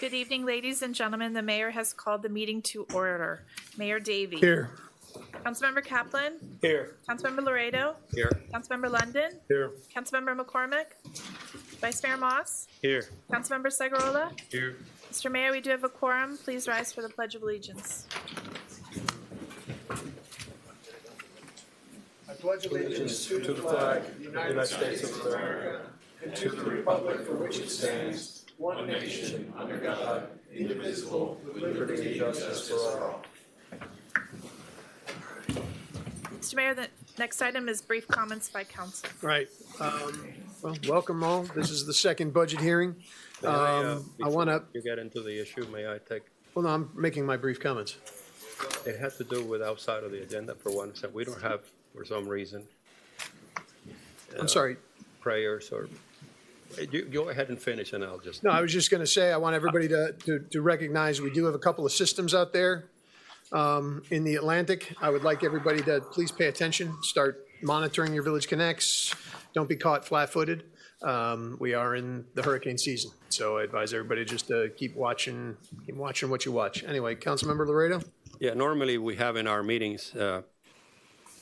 Good evening, ladies and gentlemen. The mayor has called the meeting to order. Mayor Davey. Here. Councilmember Kaplan. Here. Councilmember Laredo. Here. Councilmember London. Here. Councilmember McCormick. Vice Mayor Moss. Here. Councilmember Segarola. Here. Mr. Mayor, we do have a quorum. Please rise for the Pledge of Allegiance. I pledge allegiance to the flag of the United States of America and to the republic for which it stands, one nation, under God, indivisible, with liberty and justice for all. Mr. Mayor, the next item is brief comments by council. Right. Well, welcome all. This is the second budget hearing. I want to. You get into the issue, may I take? Well, no, I'm making my brief comments. It has to do with outside of the agenda for one second. We don't have, for some reason. I'm sorry. Prayers or, you go ahead and finish and I'll just. No, I was just going to say, I want everybody to recognize we do have a couple of systems out there in the Atlantic. I would like everybody to please pay attention, start monitoring your Village Connects. Don't be caught flat-footed. We are in the hurricane season, so I advise everybody just to keep watching what you watch. Anyway, Councilmember Laredo? Yeah, normally we have in our meetings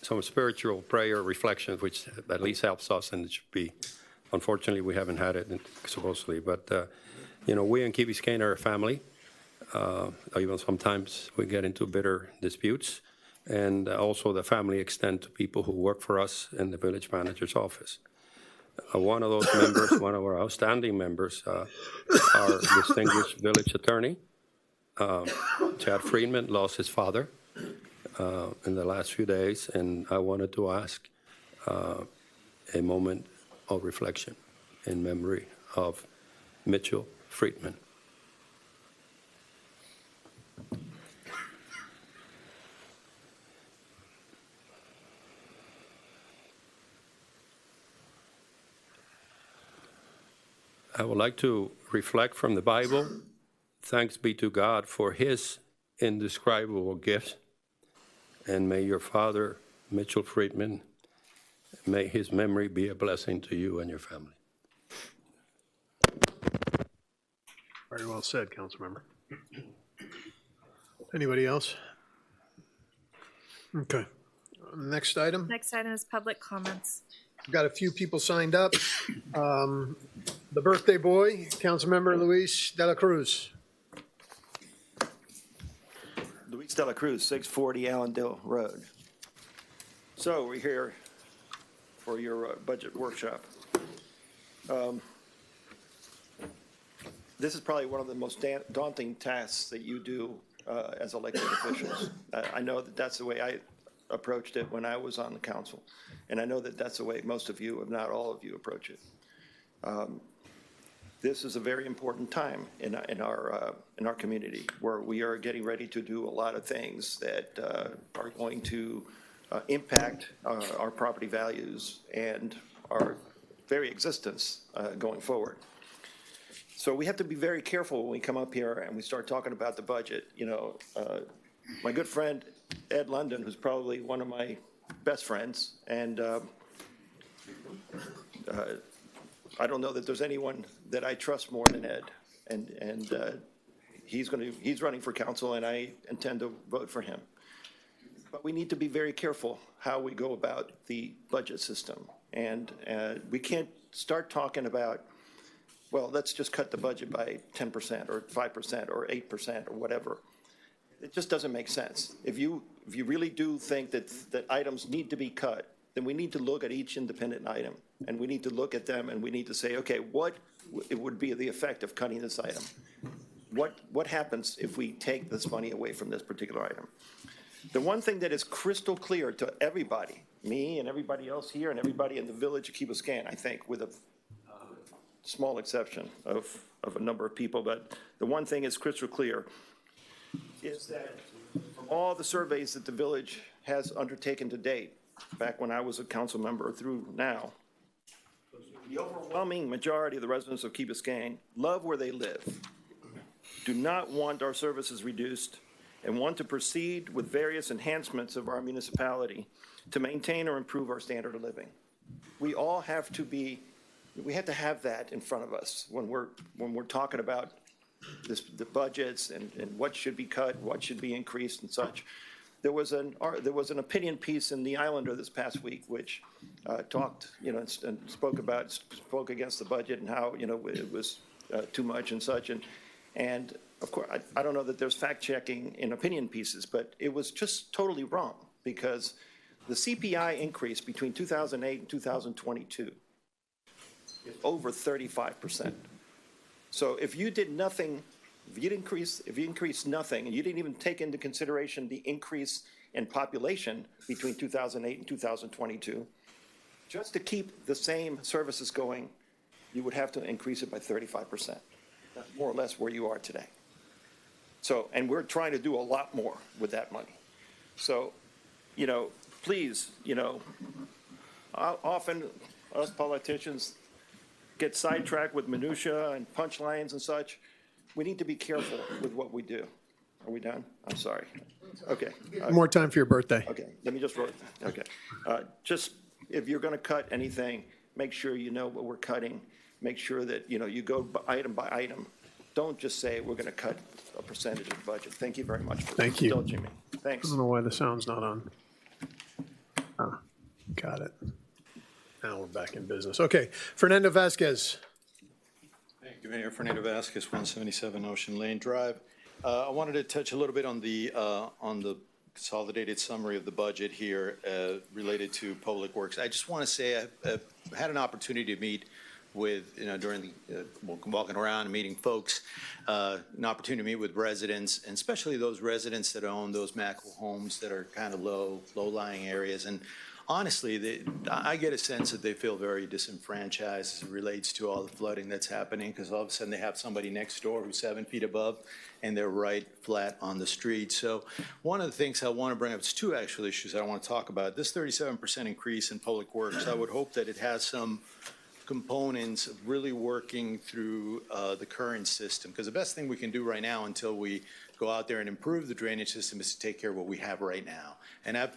some spiritual prayer reflections, which at least helps us, and it should be. Unfortunately, we haven't had it supposedly, but we in Key Biscayne are a family. Even sometimes we get into bitter disputes, and also the family extend to people who work for us in the village manager's office. One of those members, one of our outstanding members, our distinguished village attorney, Chad Friedman, lost his father in the last few days, and I wanted to ask a moment of reflection in memory of Mitchell Friedman. I would like to reflect from the Bible. Thanks be to God for his indescribable gift. And may your father, Mitchell Friedman, may his memory be a blessing to you and your family. Very well said, Councilmember. Anybody else? Okay. Next item. Next item is public comments. We've got a few people signed up. The birthday boy, Councilmember Luis de la Cruz. Luis de la Cruz, 640 Allendale Road. So we're here for your budget workshop. This is probably one of the most daunting tasks that you do as elected officials. I know that that's the way I approached it when I was on the council, and I know that that's the way most of you, if not all of you, approach it. This is a very important time in our community, where we are getting ready to do a lot of things that are going to impact our property values and our very existence going forward. So we have to be very careful when we come up here and we start talking about the budget. My good friend Ed London, who's probably one of my best friends, and I don't know that there's anyone that I trust more than Ed, and he's running for council, and I intend to vote for him. But we need to be very careful how we go about the budget system, and we can't start talking about, well, let's just cut the budget by 10% or 5% or 8% or whatever. It just doesn't make sense. If you really do think that items need to be cut, then we need to look at each independent item, and we need to look at them, and we need to say, okay, what it would be the effect of cutting this item? What happens if we take this money away from this particular item? The one thing that is crystal clear to everybody, me and everybody else here and everybody in the village of Key Biscayne, I think, with a small exception of a number of people, but the one thing is crystal clear, is that from all the surveys that the village has undertaken to date, back when I was a council member through now, the overwhelming majority of the residents of Key Biscayne love where they live, do not want our services reduced, and want to proceed with various enhancements of our municipality to maintain or improve our standard of living. We all have to have that in front of us when we're talking about the budgets and what should be cut, what should be increased and such. There was an opinion piece in the Islander this past week, which talked, and spoke against the budget and how, it was too much and such. And of course, I don't know that there's fact checking in opinion pieces, but it was just totally wrong, because the CPI increase between 2008 and 2022 is over 35%. So if you did nothing, if you increased nothing, and you didn't even take into consideration the increase in population between 2008 and 2022, just to keep the same services going, you would have to increase it by 35%. That's more or less where you are today. So, and we're trying to do a lot more with that money. So, please, often us politicians get sidetracked with minutia and punchlines and such. We need to be careful with what we do. Are we done? I'm sorry. Okay. More time for your birthday. Okay, let me just write. Okay. Just, if you're going to cut anything, make sure you know what we're cutting. Make sure that, you go item by item. Don't just say we're going to cut a percentage of the budget. Thank you very much for indulging me. Thanks. I don't know why the sound's not on. Got it. Now we're back in business. Okay, Fernando Vasquez. Thank you, Mayor. Fernando Vasquez, 177 Ocean Lane Drive. I wanted to touch a little bit on the consolidated summary of the budget here related to Public Works. I just want to say I've had an opportunity to meet with, during the, walking around and meeting folks, an opportunity to meet with residents, and especially those residents that own those macro homes that are kind of low-lying areas. And honestly, I get a sense that they feel very disenfranchised as it relates to all the flooding that's happening, because all of a sudden they have somebody next door who's 7 feet above, and they're right flat on the street. So one of the things I want to bring up, it's two actual issues I want to talk about. This 37% increase in Public Works, I would hope that it has some components of really working through the current system, because the best thing we can do right now until we go out there and improve the drainage system is to take care of what we have right now. And I'm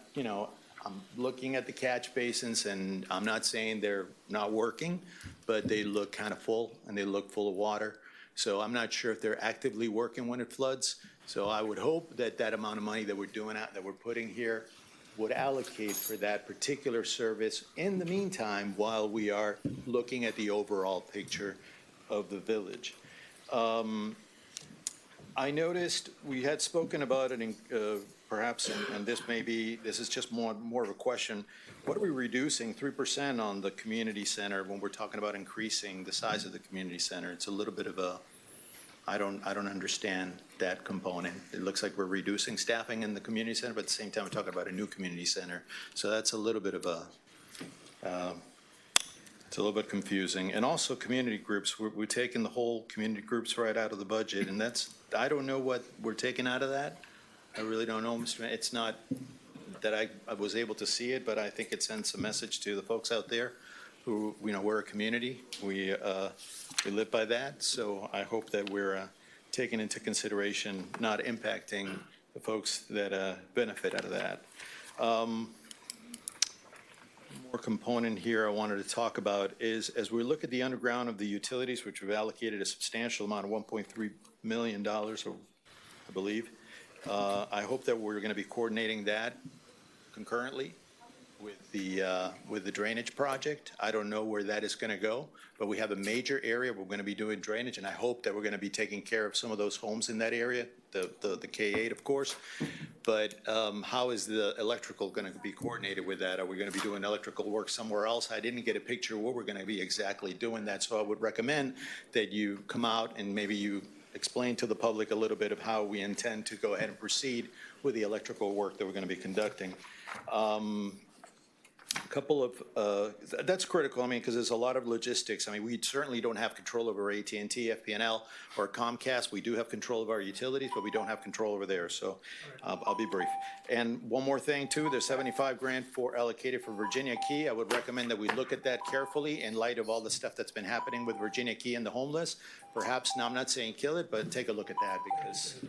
looking at the catch basins, and I'm not saying they're not working, but they look kind of full, and they look full of water. So I'm not sure if they're actively working when it floods. So I would hope that that amount of money that we're doing that we're putting here would allocate for that particular service in the meantime while we are looking at the overall picture of the village. I noticed we had spoken about it perhaps, and this is just more of a question. What are we reducing 3% on the community center when we're talking about increasing the size of the community center? It's a little bit of a, I don't understand that component. It looks like we're reducing staffing in the community center, but at the same time we're talking about a new community center. So that's a little bit of a, it's a little bit confusing. And also community groups, we're taking the whole community groups right out of the budget, and that's, I don't know what we're taking out of that. I really don't know, Mr. It's not that I was able to see it, but I think it sends a message to the folks out there who, we're a community. We live by that, so I hope that we're taking into consideration not impacting the folks that benefit out of that. More component here I wanted to talk about is, as we look at the underground of the utilities, which we've allocated a substantial amount of $1.3 million, I believe, I hope that we're going to be coordinating that concurrently with the drainage project. I don't know where that is going to go, but we have a major area we're going to be doing drainage, and I hope that we're going to be taking care of some of those homes in that area, the K8, of course. But how is the electrical going to be coordinated with that? Are we going to be doing electrical work somewhere else? I didn't get a picture where we're going to be exactly doing that, so I would recommend that you come out and maybe you explain to the public a little bit of how we intend to go ahead and proceed with the electrical work that we're going to be conducting. A couple of, that's critical, because there's a lot of logistics. We certainly don't have control over AT&T, FPNL, or Comcast. We do have control of our utilities, but we don't have control over there, so I'll be brief. And one more thing, too, there's $75 grand allocated for Virginia Key. I would recommend that we look at that carefully in light of all the stuff that's been happening with Virginia Key and the homeless. Perhaps, now I'm not saying kill it, but take a look at that, because,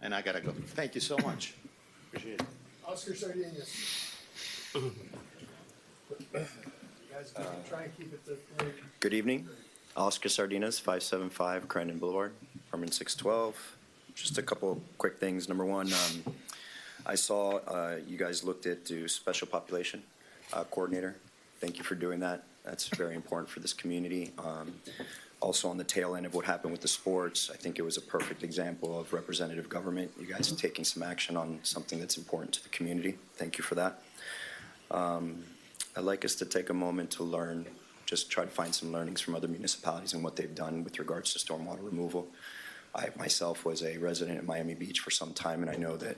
and I gotta go. Thank you so much. Appreciate it. Oscar Sardinus. Guys, try and keep it to 3. Good evening. Oscar Sardinas, 575 Crandon Boulevard. Department 612. Just a couple quick things. Number one, I saw you guys looked at the special population coordinator. Thank you for doing that. That's very important for this community. Also on the tail end of what happened with the sports, I think it was a perfect example of representative government. You guys are taking some action on something that's important to the community. Thank you for that. I'd like us to take a moment to learn, just try to find some learnings from other municipalities and what they've done with regards to stormwater removal. I myself was a resident in Miami Beach for some time, and I know that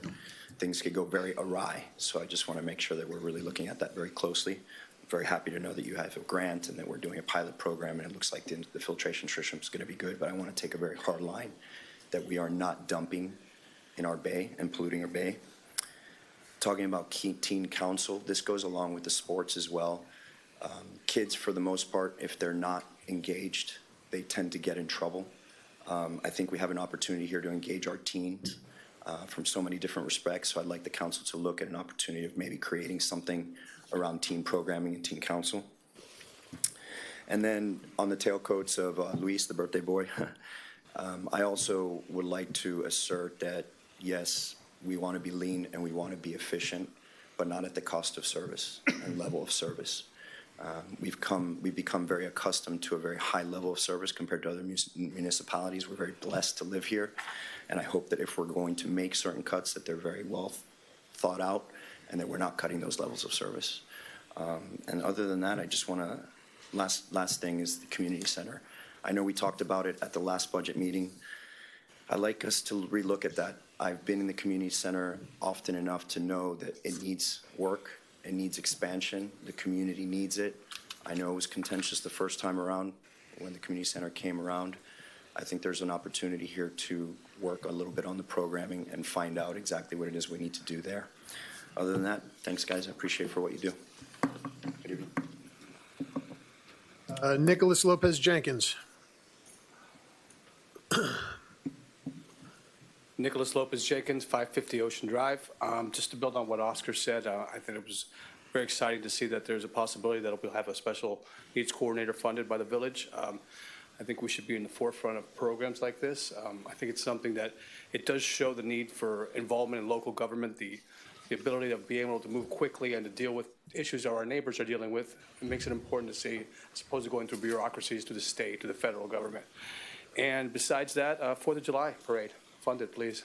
things could go very awry. So I just want to make sure that we're really looking at that very closely. I'm very happy to know that you have a grant and that we're doing a pilot program, and it looks like the filtration system is going to be good. But I want to take a very hard line that we are not dumping in our bay and polluting our bay. Talking about teen council, this goes along with the sports as well. Kids, for the most part, if they're not engaged, they tend to get in trouble. I think we have an opportunity here to engage our teens from so many different respects. So I'd like the council to look at an opportunity of maybe creating something around teen programming and teen council. And then on the tailcoats of Luis, the birthday boy, I also would like to assert that, yes, we want to be lean and we want to be efficient, but not at the cost of service and level of service. We've become very accustomed to a very high level of service compared to other municipalities. We're very blessed to live here, and I hope that if we're going to make certain cuts, that they're very well thought out and that we're not cutting those levels of service. And other than that, I just want to, last thing is the community center. I know we talked about it at the last budget meeting. I'd like us to relook at that. I've been in the community center often enough to know that it needs work. It needs expansion. The community needs it. I know it was contentious the first time around when the community center came around. I think there's an opportunity here to work a little bit on the programming and find out exactly what it is we need to do there. Other than that, thanks, guys. I appreciate for what you do. Good evening. Nicholas Lopez Jenkins. Nicholas Lopez Jenkins, 550 Ocean Drive. Just to build on what Oscar said, I think it was very exciting to see that there's a possibility that we'll have a special needs coordinator funded by the village. I think we should be in the forefront of programs like this. I think it's something that it does show the need for involvement in local government, the ability of being able to move quickly and to deal with issues that our neighbors are dealing with. It makes it important to see, as opposed to going through bureaucracies to the state, to the federal government. And besides that, 4th of July parade. Fund it, please.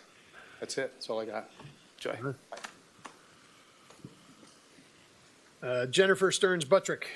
That's it. That's all I got. Joy. Jennifer Stearns Buttrick.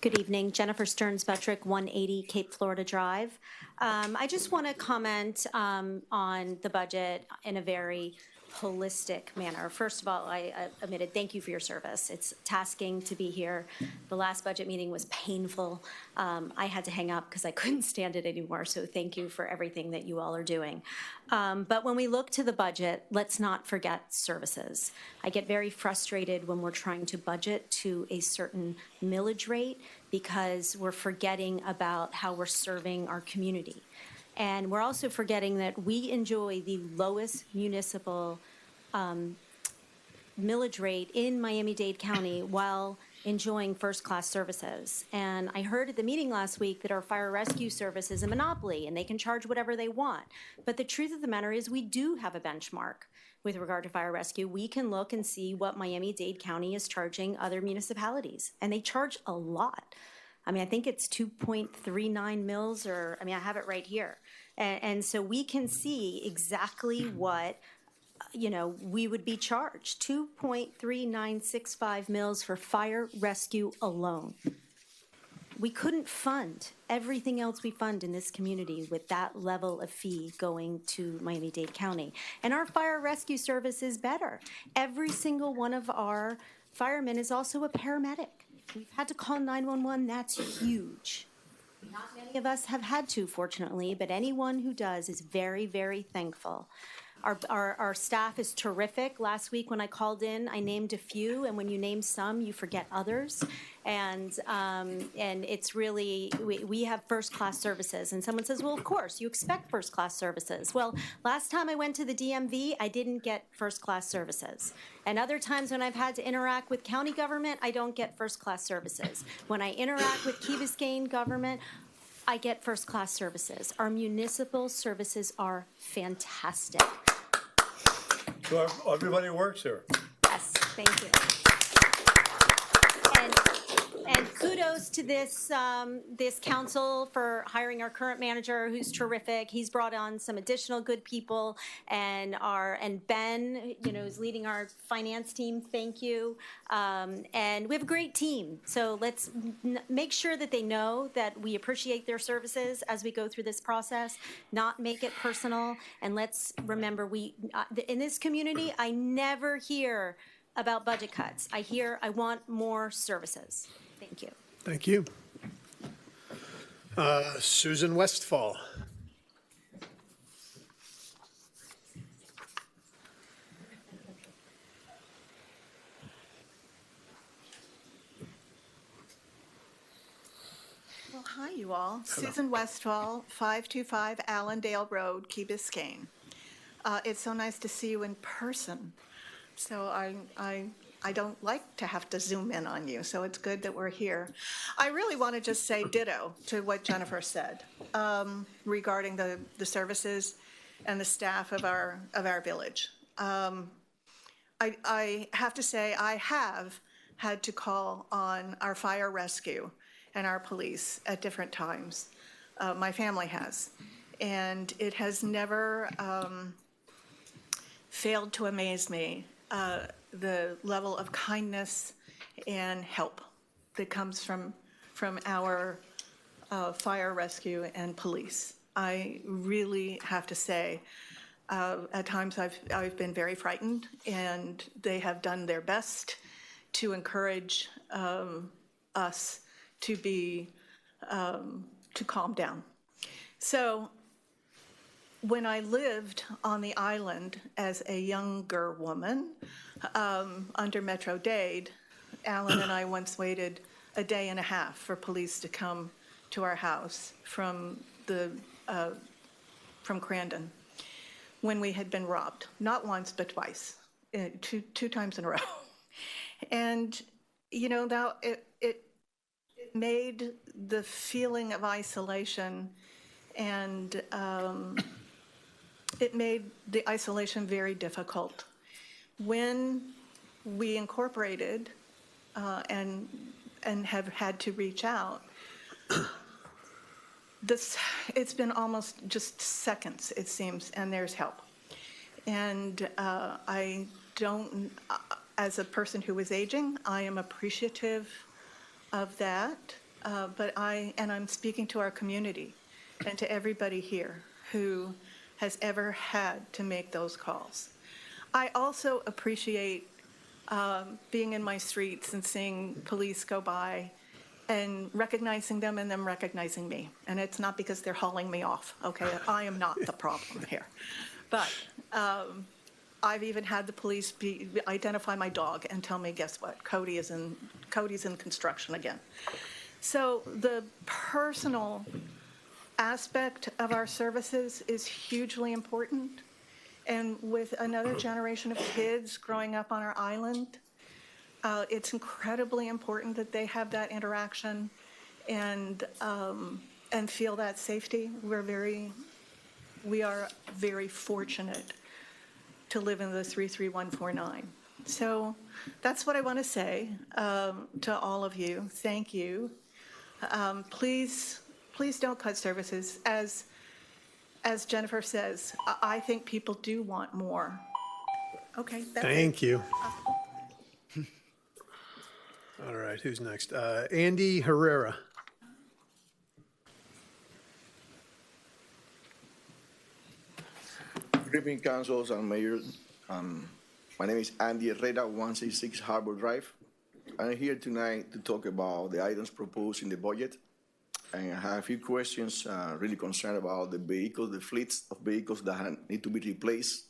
Good evening. Jennifer Stearns Buttrick, 180 Cape Florida Drive. I just want to comment on the budget in a very holistic manner. First of all, I admitted thank you for your service. It's tasking to be here. The last budget meeting was painful. I had to hang up because I couldn't stand it anymore, so thank you for everything that you all are doing. But when we look to the budget, let's not forget services. I get very frustrated when we're trying to budget to a certain millage rate because we're forgetting about how we're serving our community. And we're also forgetting that we enjoy the lowest municipal millage rate in Miami-Dade County while enjoying first-class services. And I heard at the meeting last week that our fire rescue service is a monopoly and they can charge whatever they want. But the truth of the matter is we do have a benchmark with regard to fire rescue. We can look and see what Miami-Dade County is charging other municipalities, and they charge a lot. I mean, I think it's 2.39 mils, or, I mean, I have it right here. And so we can see exactly what, you know, we would be charged. 2.3965 mils for fire rescue alone. We couldn't fund everything else we fund in this community with that level of fee going to Miami-Dade County. And our fire rescue service is better. Every single one of our firemen is also a paramedic. We've had to call 911. That's huge. Not many of us have had to, fortunately, but anyone who does is very, very thankful. Our staff is terrific. Last week when I called in, I named a few, and when you name some, you forget others. And it's really, we have first-class services. And someone says, well, of course, you expect first-class services. Well, last time I went to the DMV, I didn't get first-class services. And other times when I've had to interact with county government, I don't get first-class services. When I interact with Key Biscayne government, I get first-class services. Our municipal services are fantastic. So everybody works here. Yes, thank you. And kudos to this council for hiring our current manager, who's terrific. He's brought on some additional good people, and Ben, is leading our finance team. Thank you. And we have a great team. So let's make sure that they know that we appreciate their services as we go through this process. Not make it personal, and let's remember in this community, I never hear about budget cuts. I want more services. Thank you. Thank you. Susan Westfall. Well, hi, you all. Susan Westfall, 525 Allendale Road, Key Biscayne. It's so nice to see you in person. So I don't like to have to zoom in on you, so it's good that we're here. I really want to just say ditto to what Jennifer said regarding the services and the staff of our village. I have to say I have had to call on our fire rescue and our police at different times. My family has. And it has never failed to amaze me the level of kindness and help that comes from our fire rescue and police. I really have to say, at times I've been very frightened, and they have done their best to encourage us to calm down. So when I lived on the island as a younger woman under Metro-Dade, Alan and I once waited a day and a half for police to come to our house from Crandon when we had been robbed, not once but twice, two times in a row. And now it made the feeling of isolation, and it made the isolation very difficult. When we incorporated and have had to reach out, it's been almost just seconds, it seems, and there's help. And I don't, as a person who is aging, I am appreciative of that, but I'm speaking to our community and to everybody here who has ever had to make those calls. I also appreciate being in my streets and seeing police go by and recognizing them and them recognizing me. And it's not because they're hauling me off, okay? I am not the problem here. But I've even had the police identify my dog and tell me, guess what? Cody's in construction again. So the personal aspect of our services is hugely important. And with another generation of kids growing up on our island, it's incredibly important that they have that interaction and feel that safety. We are very fortunate to live in the 33149. So that's what I want to say to all of you. Thank you. Please don't cut services. As Jennifer says, I think people do want more. Okay. Thank you. All right, who's next? Andy Herrera. Good evening, councils and mayor. My name is Andy Herrera, 166 Harbor Drive. I'm here tonight to talk about the items proposed in the budget. And I have a few questions really concerned about the vehicles, the fleets of vehicles that need to be replaced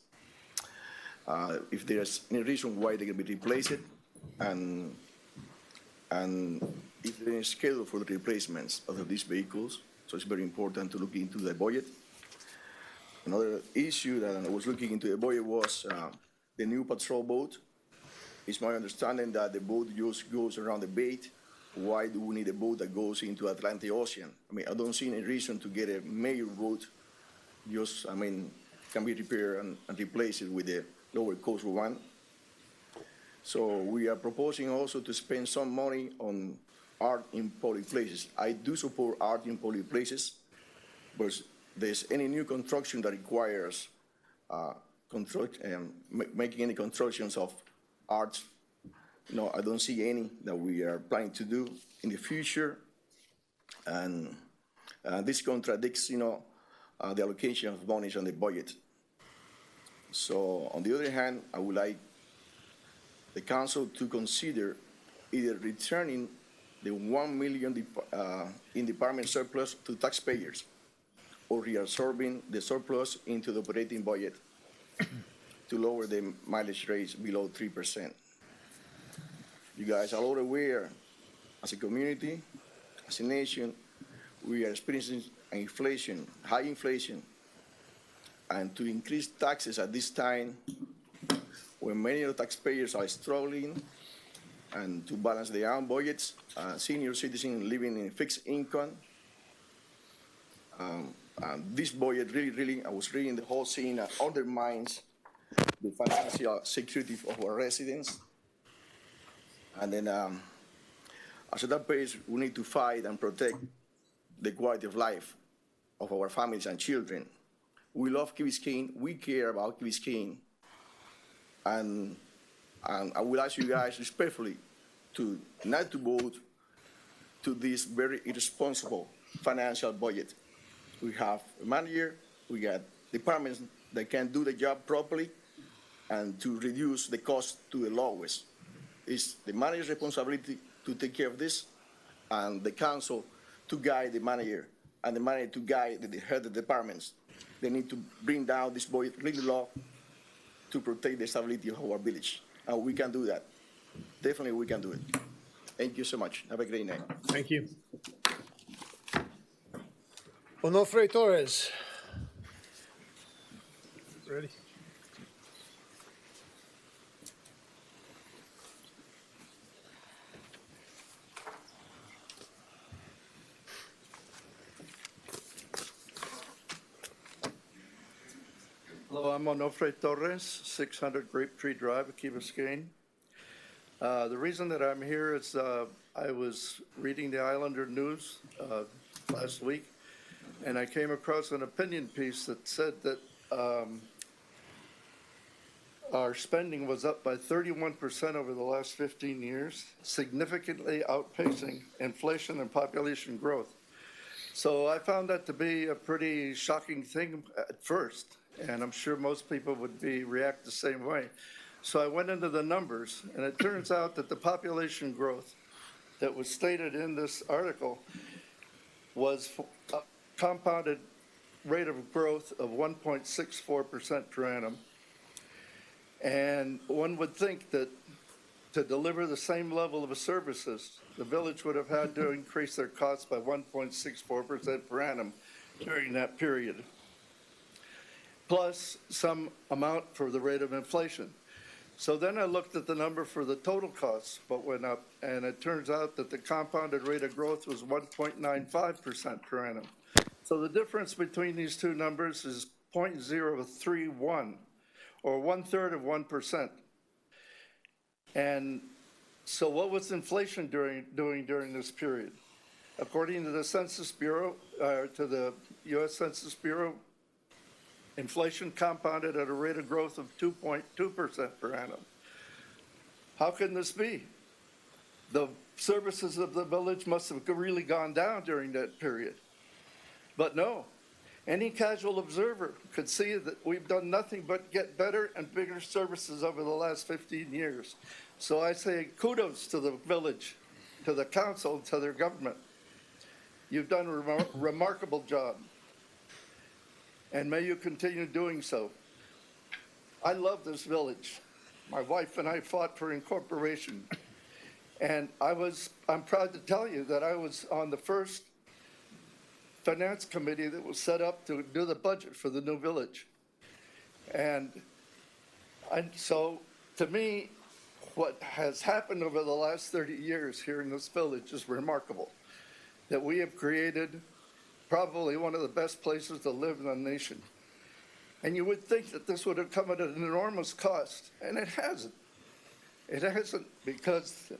if there's any reason why they can be replaced, and if there is schedule for the replacements of these vehicles. So it's very important to look into the budget. Another issue that I was looking into the budget was the new patrol boat. It's my understanding that the boat just goes around the bay. Why do we need a boat that goes into Atlantic Ocean? I mean, I don't see any reason to get a major boat. Just, I mean, can be repaired and replace it with a lower cost one. So we are proposing also to spend some money on art in public places. I do support art in public places, but if there's any new construction that requires making any constructions of art, no, I don't see any that we are planning to do in the future. And this contradicts, the allocation of monies on the budget. So on the other hand, I would like the council to consider either returning the $1 million in department surplus to taxpayers or reabsorbing the surplus into the operating budget to lower the mileage rates below 3%. You guys are all aware, as a community, as a nation, we are experiencing inflation, high inflation, and to increase taxes at this time when many of the taxpayers are struggling and to balance their own budgets, senior citizens living in fixed income. This budget really, I was reading the whole scene, undermines the financial security of our residents. And then, as that pace, we need to fight and protect the quality of life of our families and children. We love Key Biscayne. We care about Key Biscayne. And I will ask you guys respectfully to not to vote to this very irresponsible financial budget. We have a manager, we got departments that can do the job properly and to reduce the cost to the lowest. It's the manager's responsibility to take care of this and the council to guide the manager and the manager to guide the head of the departments. They need to bring down this budget really low to protect the stability of our village. And we can do that. Definitely we can do it. Thank you so much. Have a great night. Thank you. Onofre Torres. Ready? Hello, I'm Onofre Torres, 600 Grape Tree Drive, Key Biscayne. The reason that I'm here is I was reading the Islander News last week, and I came across an opinion piece that said that our spending was up by 31% over the last 15 years, significantly outpacing inflation and population growth. So I found that to be a pretty shocking thing at first, and I'm sure most people would react the same way. So I went into the numbers, and it turns out that the population growth that was stated in this article was a compounded rate of growth of 1.64% per annum. And one would think that to deliver the same level of services, the village would have had to increase their costs by 1.64% per annum during that period, plus some amount for the rate of inflation. So then I looked at the number for the total costs, what went up, and it turns out that the compounded rate of growth was 1.95% per annum. So the difference between these two numbers is 0.031, or 1/3 of 1%. And so what was inflation doing during this period? According to the Census Bureau, to the U.S. Census Bureau, inflation compounded at a rate of growth of 2.2% per annum. How can this be? The services of the village must have really gone down during that period. But no, any casual observer could see that we've done nothing but get better and bigger services over the last 15 years. So I say kudos to the village, to the council, to their government. You've done a remarkable job, and may you continue doing so. I love this village. My wife and I fought for incorporation. And I'm proud to tell you that I was on the first finance committee that was set up to do the budget for the new village. And so to me, what has happened over the last 30 years here in this village is remarkable. That we have created probably one of the best places to live in the nation. And you would think that this would have come at an enormous cost, and it hasn't. It hasn't, because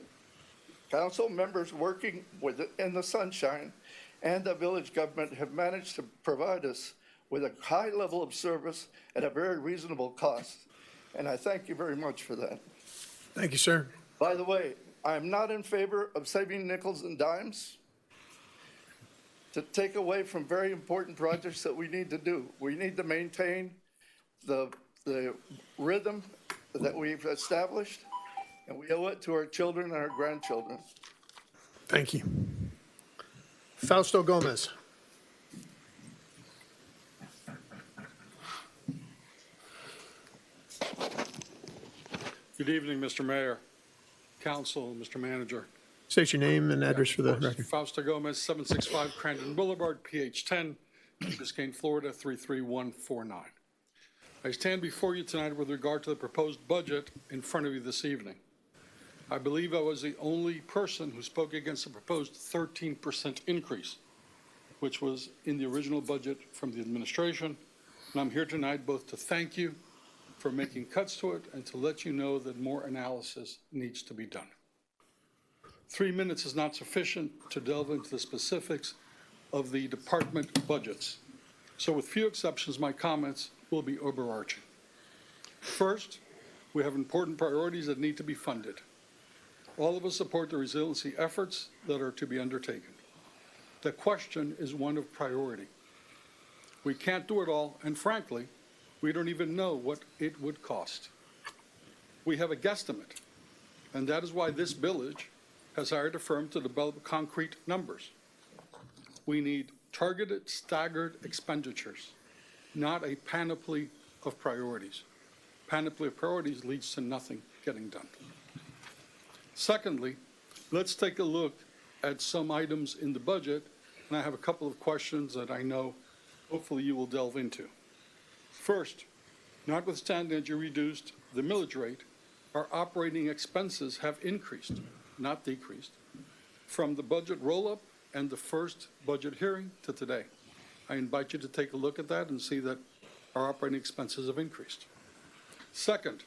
council members working in the sunshine and the village government have managed to provide us with a high level of service at a very reasonable cost. And I thank you very much for that. Thank you, sir. By the way, I'm not in favor of saving nickels and dimes to take away from very important projects that we need to do. We need to maintain the rhythm that we've established, and we owe it to our children and our grandchildren. Thank you. Fausto Gomez. Good evening, Mr. Mayor, Council, Mr. Manager. State your name and address for the record. Fausto Gomez, 765 Crandon Boulevard, PH 10, Key Biscayne, Florida, 33149. I stand before you tonight with regard to the proposed budget in front of you this evening. I believe I was the only person who spoke against the proposed 13% increase, which was in the original budget from the administration. And I'm here tonight both to thank you for making cuts to it and to let you know that more analysis needs to be done. 3 minutes is not sufficient to delve into the specifics of the department budgets. So with few exceptions, my comments will be overarching. First, we have important priorities that need to be funded. All of us support the resiliency efforts that are to be undertaken. The question is one of priority. We can't do it all, and frankly, we don't even know what it would cost. We have a guesstimate, and that is why this village has hired a firm to develop concrete numbers. We need targeted, staggered expenditures, not a panoply of priorities. Panoply of priorities leads to nothing getting done. Secondly, let's take a look at some items in the budget, and I have a couple of questions that I know hopefully you will delve into. First, notwithstanding that you reduced the millage rate, our operating expenses have increased, not decreased, from the budget roll-up and the first budget hearing to today. I invite you to take a look at that and see that our operating expenses have increased. Second,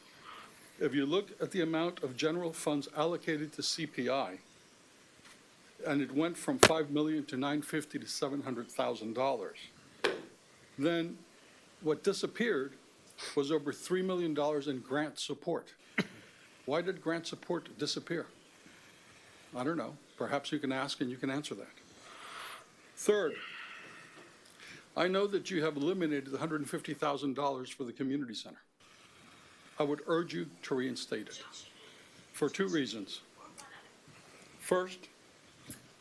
if you look at the amount of general funds allocated to CPI, and it went from $5 million to $950,000 to $700,000, then what disappeared was over $3 million in grant support. Why did grant support disappear? I don't know. Perhaps you can ask and you can answer that. Third, I know that you have eliminated the $150,000 for the community center. I would urge you to reinstate it for two reasons. First,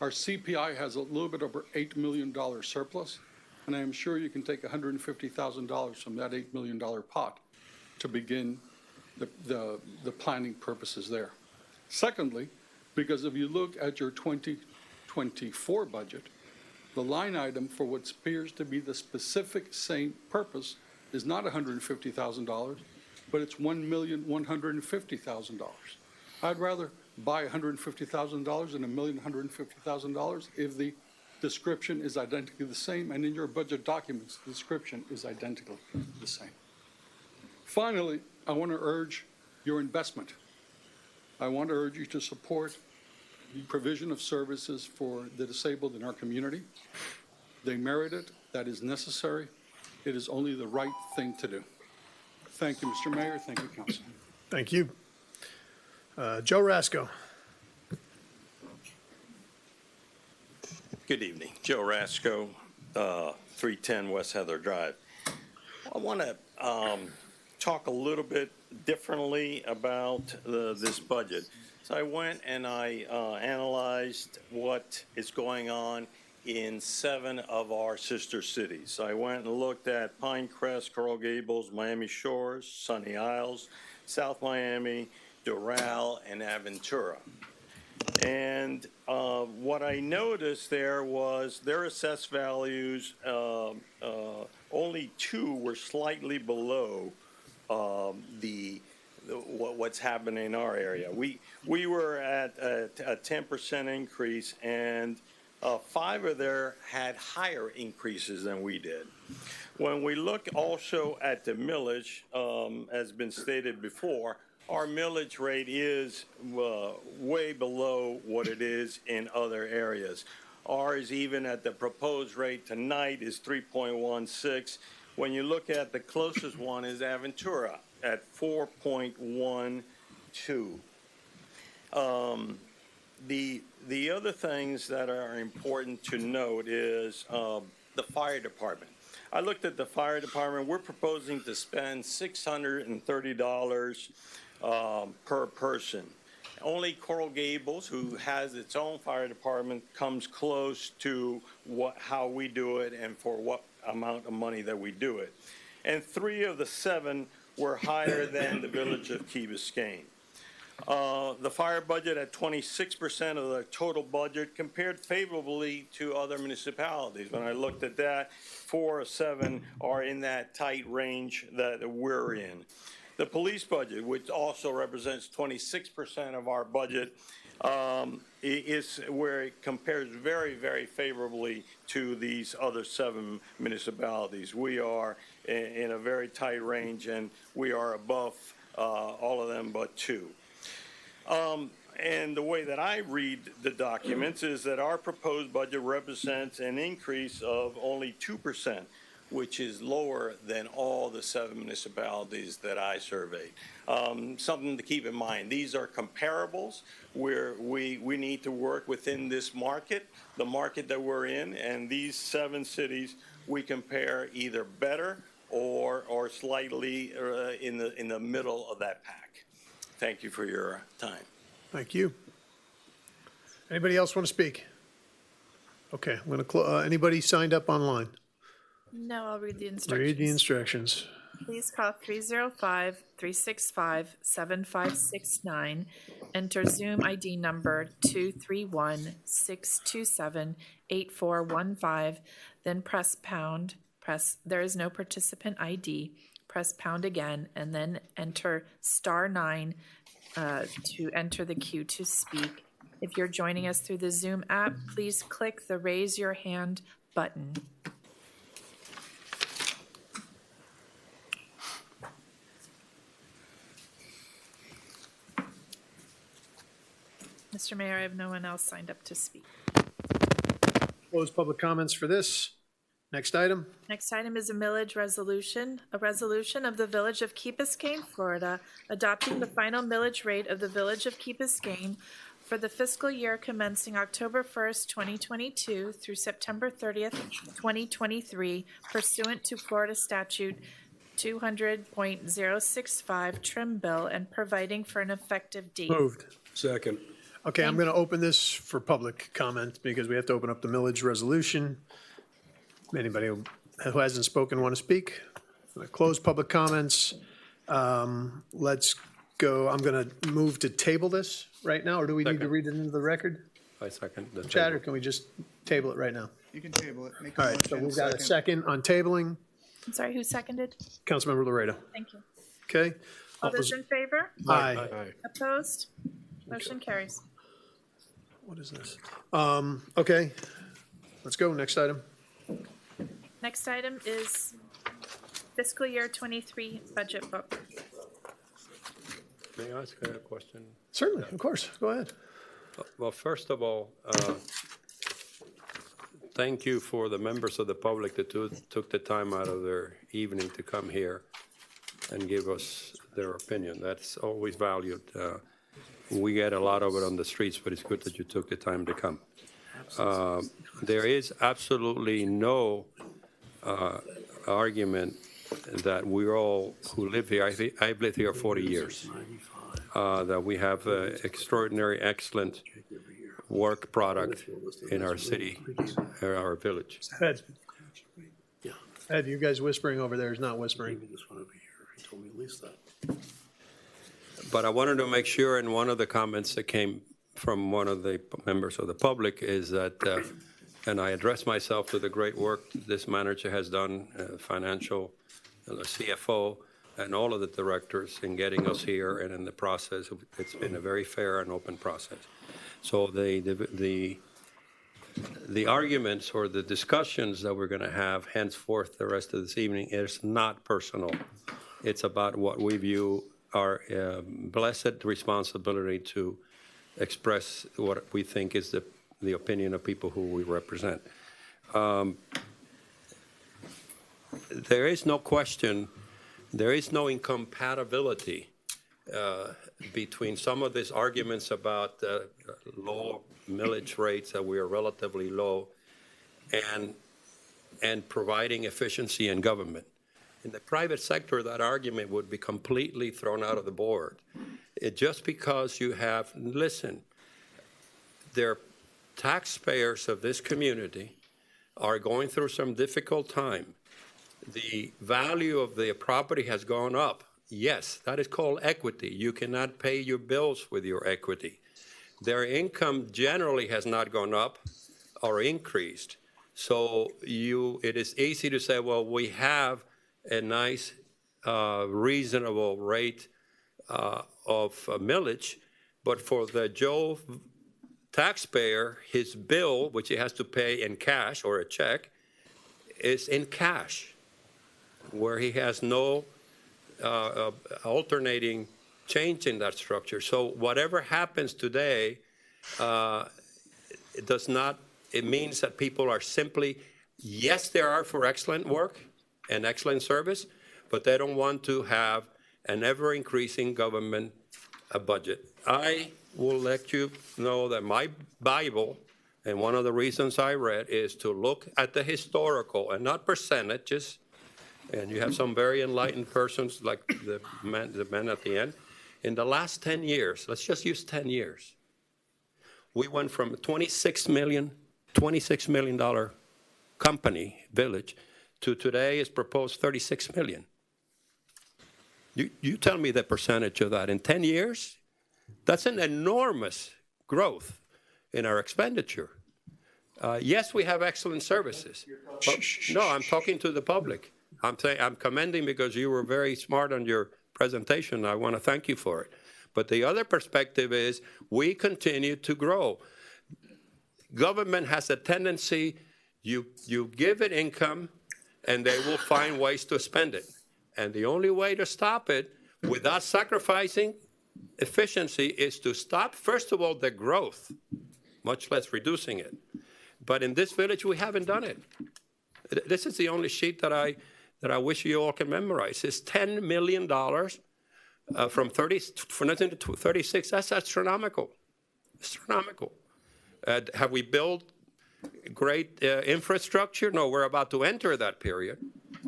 our CPI has a little bit over $8 million surplus, and I am sure you can take $150,000 from that $8 million pot to begin the planning purposes there. Secondly, because if you look at your 2024 budget, the line item for what appears to be the specific same purpose is not $150,000, but it's $1,150,000. I'd rather buy $150,000 than $1,150,000 if the description is identically the same, and in your budget documents, the description is identically the same. Finally, I want to urge your investment. I want to urge you to support the provision of services for the disabled in our community. They merit it. That is necessary. It is only the right thing to do. Thank you, Mr. Mayor. Thank you, Council. Thank you. Joe Rasco. Good evening. Joe Rasco, 310 West Heather Drive. I want to talk a little bit differently about this budget. So I went and I analyzed what is going on in 7 of our sister cities. I went and looked at Pinecrest, Coral Gables, Miami Shores, Sunny Isles, South Miami, Doral, and Aventura. And what I noticed there was their assessed values, only 2 were slightly below what's happening in our area. We were at a 10% increase, and 5 of there had higher increases than we did. When we look also at the millage, as been stated before, our millage rate is way below what it is in other areas. Ours, even at the proposed rate tonight, is 3.16. When you look at the closest one is Aventura at 4.12. The other things that are important to note is the fire department. I looked at the fire department. We're proposing to spend $630 per person. Only Coral Gables, who has its own fire department, comes close to how we do it and for what amount of money that we do it. And 3 of the 7 were higher than the village of Key Biscayne. The fire budget at 26% of the total budget compared favorably to other municipalities. When I looked at that, 4 of 7 are in that tight range that we're in. The police budget, which also represents 26% of our budget, is where it compares very, very favorably to these other 7 municipalities. We are in a very tight range, and we are above all of them but 2. And the way that I read the documents is that our proposed budget represents an increase of only 2%, which is lower than all the 7 municipalities that I surveyed. Something to keep in mind, these are comparables where we need to work within this market, the market that we're in, and these 7 cities we compare either better or slightly in the middle of that pack. Thank you for your time. Thank you. Anybody else want to speak? Okay, I'm going to anybody signed up online? No, I'll read the instructions. Read the instructions. Please call 305-365-7569. Enter Zoom ID number 231-627-8415. Then press pound. There is no participant ID. Press pound again, and then enter *9 to enter the queue to speak. If you're joining us through the Zoom app, please click the Raise Your Hand button. Mr. Mayor, I have no one else signed up to speak. Close public comments for this. Next item. Next item is a millage resolution, a resolution of the Village of Key Biscayne, Florida, adopting the final millage rate of the Village of Key Biscayne for the fiscal year commencing October 1st, 2022 through September 30th, 2023, pursuant to Florida Statute 200.065 Trim Bill and providing for an effective date. Moved. Second. Okay, I'm going to open this for public comment because we have to open up the millage resolution. Anybody who hasn't spoken want to speak? I'm going to close public comments. Let's go. I'm going to move to table this right now, or do we need to read it into the record? I second the Chad, or table. can we just table it right now? You can table it. Make a All right, so motion, we've got a second on tabling. I'm sorry, who seconded? Councilmember Laredo. Thank you. Okay. All those in favor? Aye. Opposed? Motion carries. What is this? Okay, let's go. Next item. Next item is fiscal year 23 budget book. May I ask a question? Certainly, of course. Go ahead. Well, first of all, thank you for the members of the public that took the time out of their evening to come here and give us their opinion. That's always valued. We get a lot of it on the streets, but it's good that you took the time to come. There is absolutely no argument that we're all who live here, I've lived here 40 years, that we have extraordinary, excellent work product in our city, or our village. Ed. Ed, you guys whispering over there is not whispering. But I wanted to make sure, and one of the comments that came from one of the members of the public is that, and I address myself to the great work this manager has done, financial, the CFO, and all of the directors in getting us here, and in the process, it's been a very fair and open process. So the arguments or the discussions that we're going to have henceforth the rest of this evening is not personal. It's about what we view our blessed responsibility to express what we think is the opinion of people who we represent. There is no question, there is no incompatibility between some of these arguments about low millage rates, that we are relatively low, and providing efficiency in government. In the private sector, that argument would be completely thrown out of the board. Just because you have, listen, their taxpayers of this community are going through some difficult time. The value of the property has gone up. Yes, that is called equity. You cannot pay your bills with your equity. Their income generally has not gone up or increased. So it is easy to say, well, we have a nice, reasonable rate of millage, but for the Joe taxpayer, his bill, which he has to pay in cash or a check, is in cash, where he has no alternating change in that structure. So whatever happens today, it means that people are simply, yes, they are for excellent work and excellent service, but they don't want to have an ever-increasing government budget. I will let you know that my Bible, and one of the reasons I read, is to look at the historical and not percentages. And you have some very enlightened persons like the man at the end. In the last 10 years, let's just use 10 years, we went from a $26 million company, village, to today is proposed $36 million. You tell me the percentage of that. In 10 years, that's an enormous growth in our expenditure. Yes, we have excellent services. No, I'm talking to the public. I'm commending because you were very smart on your presentation. I want to thank you for it. But the other perspective is we continue to grow. Government has a tendency, you give it income, and they will find ways to spend it. And the only way to stop it without sacrificing efficiency is to stop, first of all, the growth, much less reducing it. But in this village, we haven't done it. This is the only sheet that I wish you all can memorize. It's $10 million from 19 to 36. That's astronomical. Astronomical. Have we built great infrastructure? No, we're about to enter that period.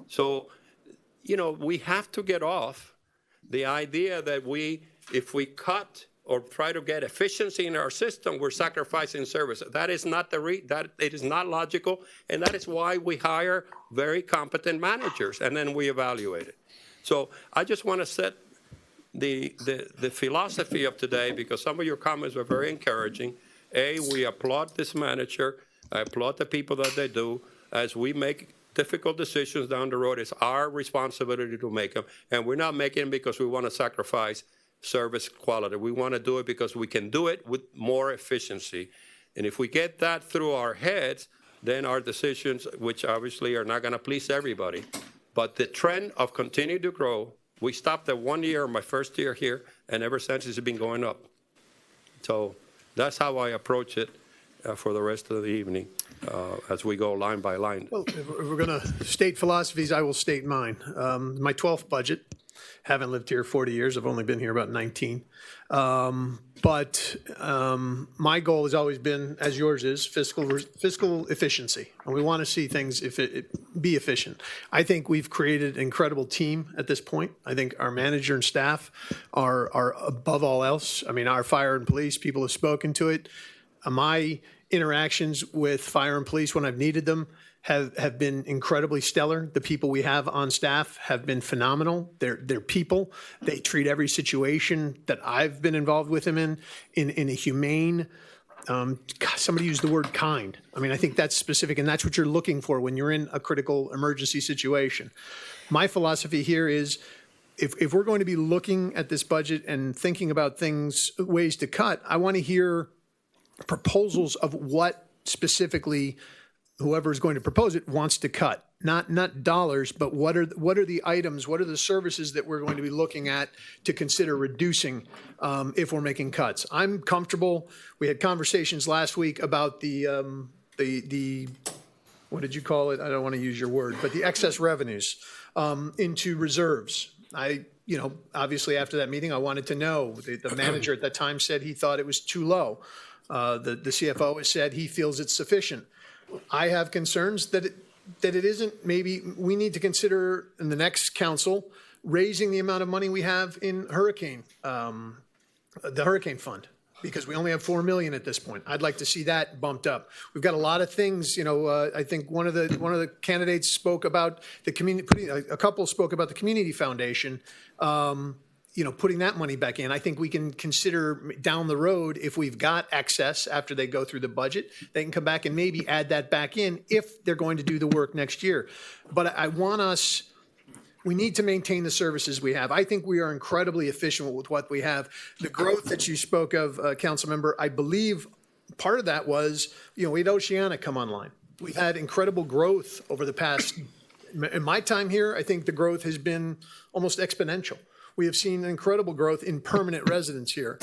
So, we have to get off the idea that if we cut or try to get efficiency in our system, we're sacrificing service. That is not it is not logical, and that is why we hire very competent managers, and then we evaluate it. So I just want to set the philosophy of today, because some of your comments were very encouraging. We applaud this manager. I applaud the people that they do. As we make difficult decisions down the road, it's our responsibility to make them, and we're not making them because we want to sacrifice service quality. We want to do it because we can do it with more efficiency. And if we get that through our heads, then our decisions, which obviously are not going to please everybody, but the trend of continue to grow, we stopped at 1 year, my first year here, and ever since it's been going up. So that's how I approach it for the rest of the evening as we go line by line. Well, if we're going to state philosophies, I will state mine. My 12th budget. Haven't lived here 40 years. I've only been here about 19. But my goal has always been, as yours is, fiscal efficiency. And we want to see things be efficient. I think we've created an incredible team at this point. I think our manager and staff are above all else. I mean, our fire and police, people have spoken to it. My interactions with fire and police when I've needed them have been incredibly stellar. The people we have on staff have been phenomenal. They're people. They treat every situation that I've been involved with them in a humane, somebody used the word kind. I mean, I think that's specific, and that's what you're looking for when you're in a critical emergency situation. My philosophy here is if we're going to be looking at this budget and thinking about things, ways to cut, I want to hear proposals of what specifically whoever is going to propose it wants to cut. Not dollars, but what are the items, what are the services that we're going to be looking at to consider reducing if we're making cuts? I'm comfortable. We had conversations last week about the what did you call it? I don't want to use your word, but the excess revenues into reserves. Obviously after that meeting, I wanted to know. The manager at that time said he thought it was too low. The CFO has said he feels it's sufficient. I have concerns that it isn't. Maybe we need to consider in the next council raising the amount of money we have in the hurricane fund, because we only have $4 million at this point. I'd like to see that bumped up. We've got a lot of things. I think one of the candidates spoke about the community. A couple spoke about the community foundation. Putting that money back in. I think we can consider down the road, if we've got excess after they go through the budget, they can come back and maybe add that back in if they're going to do the work next year. But we need to maintain the services we have. I think we are incredibly efficient with what we have. The growth that you spoke of, Council Member, I believe part of that was, we had Oceana come online. We've had incredible growth over the past, in my time here, I think the growth has been almost exponential. We have seen incredible growth in permanent residents here,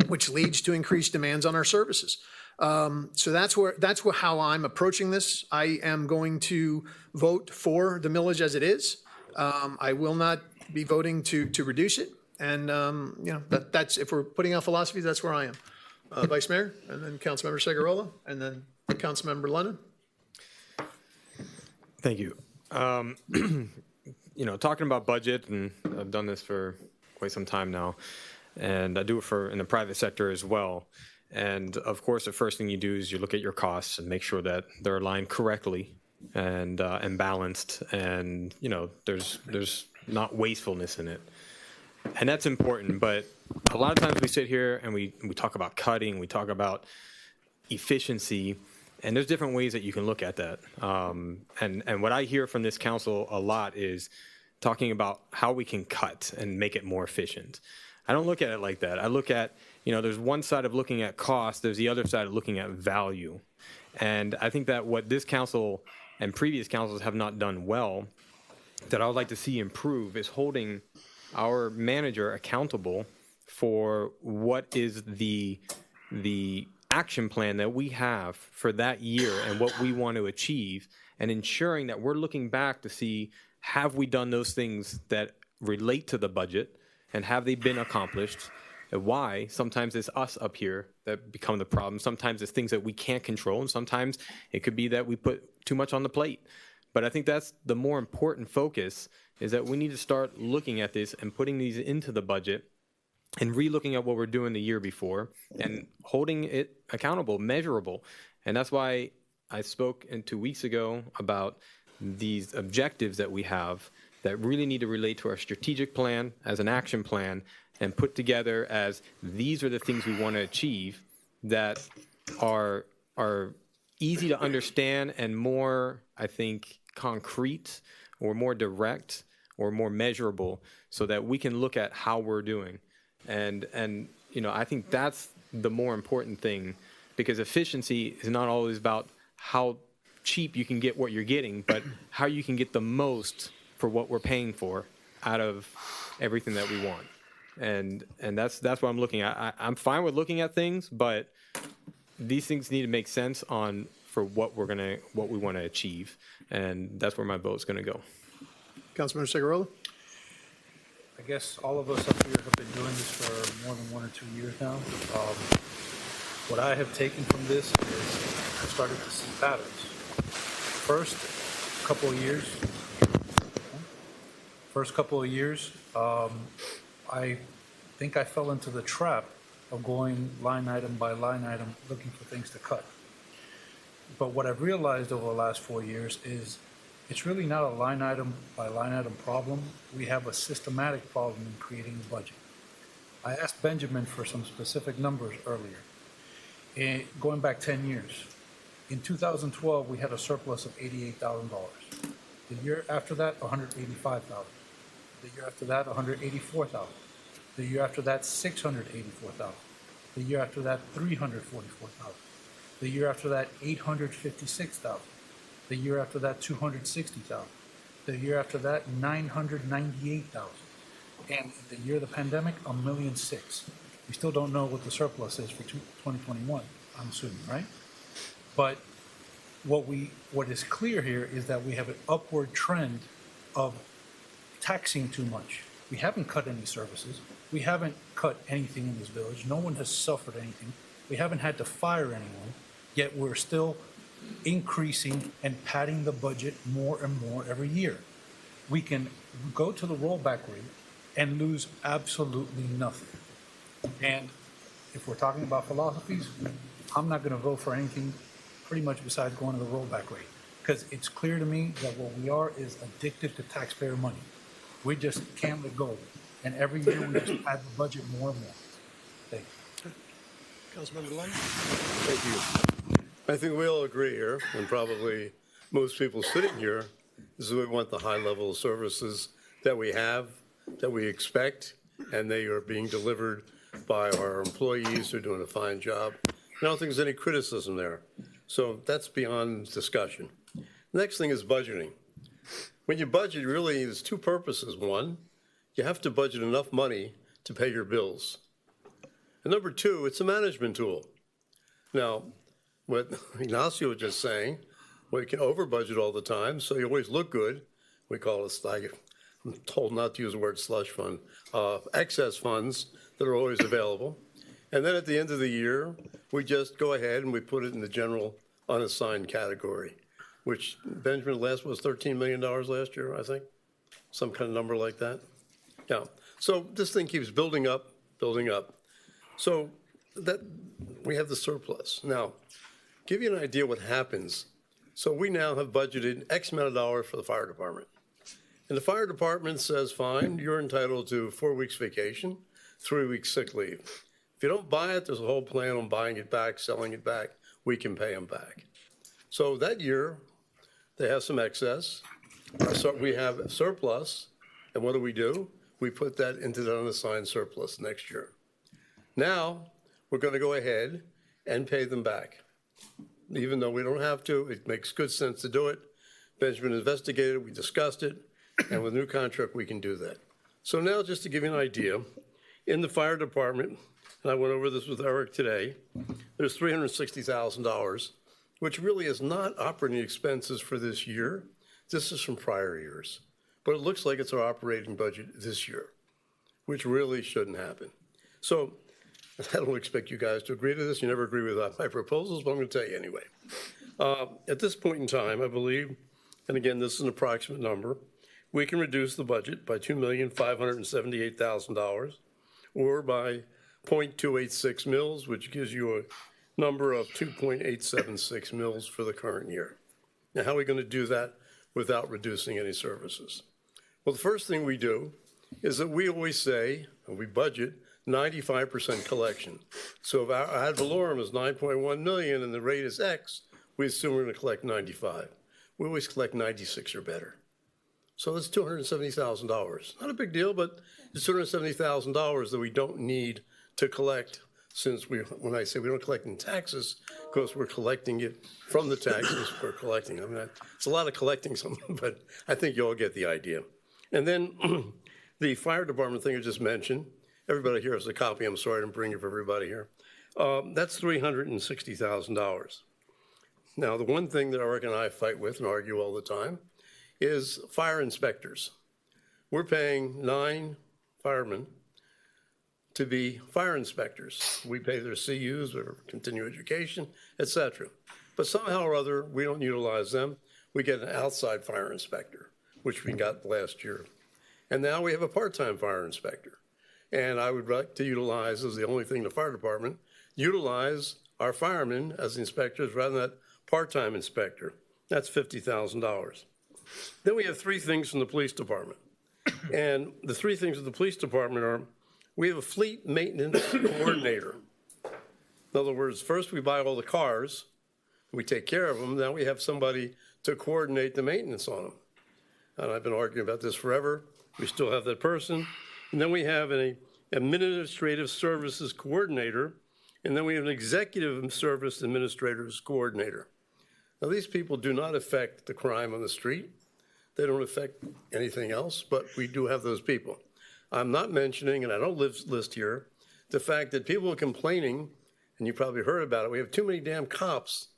which leads to increased demands on our services. So that's how I'm approaching this. I am going to vote for the millage as it is. I will not be voting to reduce it. And that's if we're putting out philosophy, that's where I am. Vice Mayor, and then Councilmember Segurola, and then Councilmember Lennon. Thank you. Talking about budget, and I've done this for quite some time now, and I do it in the private sector as well. And of course, the first thing you do is you look at your costs and make sure that they're aligned correctly and balanced, and there's not wastefulness in it. And that's important. But a lot of times we sit here and we talk about cutting, we talk about efficiency. And there's different ways that you can look at that. And what I hear from this council a lot is talking about how we can cut and make it more efficient. I don't look at it like that. I look at, there's one side of looking at cost, there's the other side of looking at value. And I think that what this council and previous councils have not done well, that I would like to see improve, is holding our manager accountable for what is the action plan that we have for that year and what we want to achieve, and ensuring that we're looking back to see, have we done those things that relate to the budget, and have they been accomplished, and why? Sometimes it's us up here that become the problem. Sometimes it's things that we can't control, and sometimes it could be that we put too much on the plate. But I think that's the more important focus, is that we need to start looking at this and putting these into the budget and re-looking at what we're doing the year before and holding it accountable, measurable. And that's why I spoke 2 weeks ago about these objectives that we have that really need to relate to our strategic plan as an action plan, and put together as these are the things we want to achieve that are easy to understand and more, I think, concrete or more direct or more measurable, so that we can look at how we're doing. And I think that's the more important thing, because efficiency is not always about how cheap you can get what you're getting, but how you can get the most for what we're paying for out of everything that we want. And that's what I'm looking at. I'm fine with looking at things, but these things need to make sense for what we want to achieve, and that's where my vote's going to go. Councilmember Segurola. I guess all of us up here have been doing this for more than 1 or 2 years now. What I have taken from this is I've started to see patterns. First couple of years, I think I fell into the trap of going line item by line item, looking for things to cut. But what I've realized over the last 4 years is it's really not a line item by line item problem. We have a systematic problem in creating a budget. I asked Benjamin for some specific numbers earlier. Going back 10 years, in 2012, we had a surplus of $88,000. The year after that, $185,000. The year after that, $184,000. The year after that, $684,000. The year after that, $344,000. The year after that, $856,000. The year after that, $260,000. The year after that, $998,000. And the year of the pandemic, $1.6 million. We still don't know what the surplus is for 2021, I'm assuming, right? But what is clear here is that we have an upward trend of taxing too much. We haven't cut any services. We haven't cut anything in this village. No one has suffered anything. We haven't had to fire anyone, yet we're still increasing and padding the budget more and more every year. We can go to the rollback rate and lose absolutely nothing. And if we're talking about philosophies, I'm not going to vote for anything pretty much besides going to the rollback rate, because it's clear to me that what we are is addicted to taxpayer money. We just can't let go. And every year we just pad the budget more and more. Thank you. Councilmember Lund? Thank you. I think we all agree here, and probably most people sitting here, is that we want the high level of services that we have, that we expect, and they are being delivered by our employees who are doing a fine job. I don't think there's any criticism there. So that's beyond discussion. Next thing is budgeting. When you budget, really, there's two purposes. One, you have to budget enough money to pay your bills. And number two, it's a management tool. Now, what Ignacio was just saying, well, you can over budget all the time, so you always look good. We call it, I'm told not to use the word slush fund, excess funds that are always available. And then at the end of the year, we just go ahead and we put it in the general unassigned category, which Benjamin last was $13 million last year, I think, some kind of number like that. Yeah. So this thing keeps building up, building up. So that we have the surplus. Now, give you an idea what happens. So we now have budgeted X amount of dollars for the fire department. And the fire department says, fine, you're entitled to 4 weeks vacation, 3 weeks sick leave. If you don't buy it, there's a whole plan on buying it back, selling it back. We can pay them back. So that year, they have some excess. So we have surplus. And what do? We put that into the unassigned surplus next year. Now, we're going to go ahead and pay them back. Even though we don't have to, it makes good sense to do it. Benjamin investigated, we discussed it, and with a new contract, we can do that. So now, just to give you an idea, in the fire department, and I went over this with Eric today, there's $360,000, which really is not operating expenses for this year. This is from prior years. But it looks like it's our operating budget this year, which really shouldn't happen. So I don't expect you guys to agree to this. You never agree with my proposals, but I'm going to tell you anyway. At this point in time, I believe, and again, this is an approximate number, we can reduce the budget by $2,578,000 or by 0.286 mils, which gives you a number of 2.876 mils for the current year. Now, how are we going to do that without reducing any services? Well, the first thing we do is that we always say, and we budget 95% collection. So if our ad valorem is 9.1 million and the rate is X, we assume we're going to collect 95. We always collect 96 or better. So that's $270,000. Not a big deal, but it's $270,000 that we don't need to collect, since when I say we don't collect in taxes, because we're collecting it from the taxes we're collecting. I mean, it's a lot of collecting something, but I think you all get the idea. And then the fire department thing I just mentioned, everybody here has a copy. I'm sorry I didn't bring it for everybody here. That's $360,000. Now, the one thing that Eric and I fight with and argue all the time is fire inspectors. We're paying 9 firemen to be fire inspectors. We pay their CUs or continuing education, et cetera. But somehow or other, we don't utilize them. We get an outside fire inspector, which we got last year. And now we have a part-time fire inspector. And I would like to utilize, as the only thing in the fire department, utilize our firemen as inspectors rather than that part-time inspector. That's $50,000. Then we have three things from the police department. And the three things of the police department are, we have a fleet maintenance coordinator. In other words, first we buy all the cars, we take care of them, now we have somebody to coordinate the maintenance on them. And I've been arguing about this forever. We still have that person. And then we have an administrative services coordinator, and then we have an executive service administrators coordinator. Now, these people do not affect the crime on the street. They don't affect anything else, but we do have those people. I'm not mentioning, and I don't list here, the fact that people are complaining, and you probably heard about it, we have too many damn cops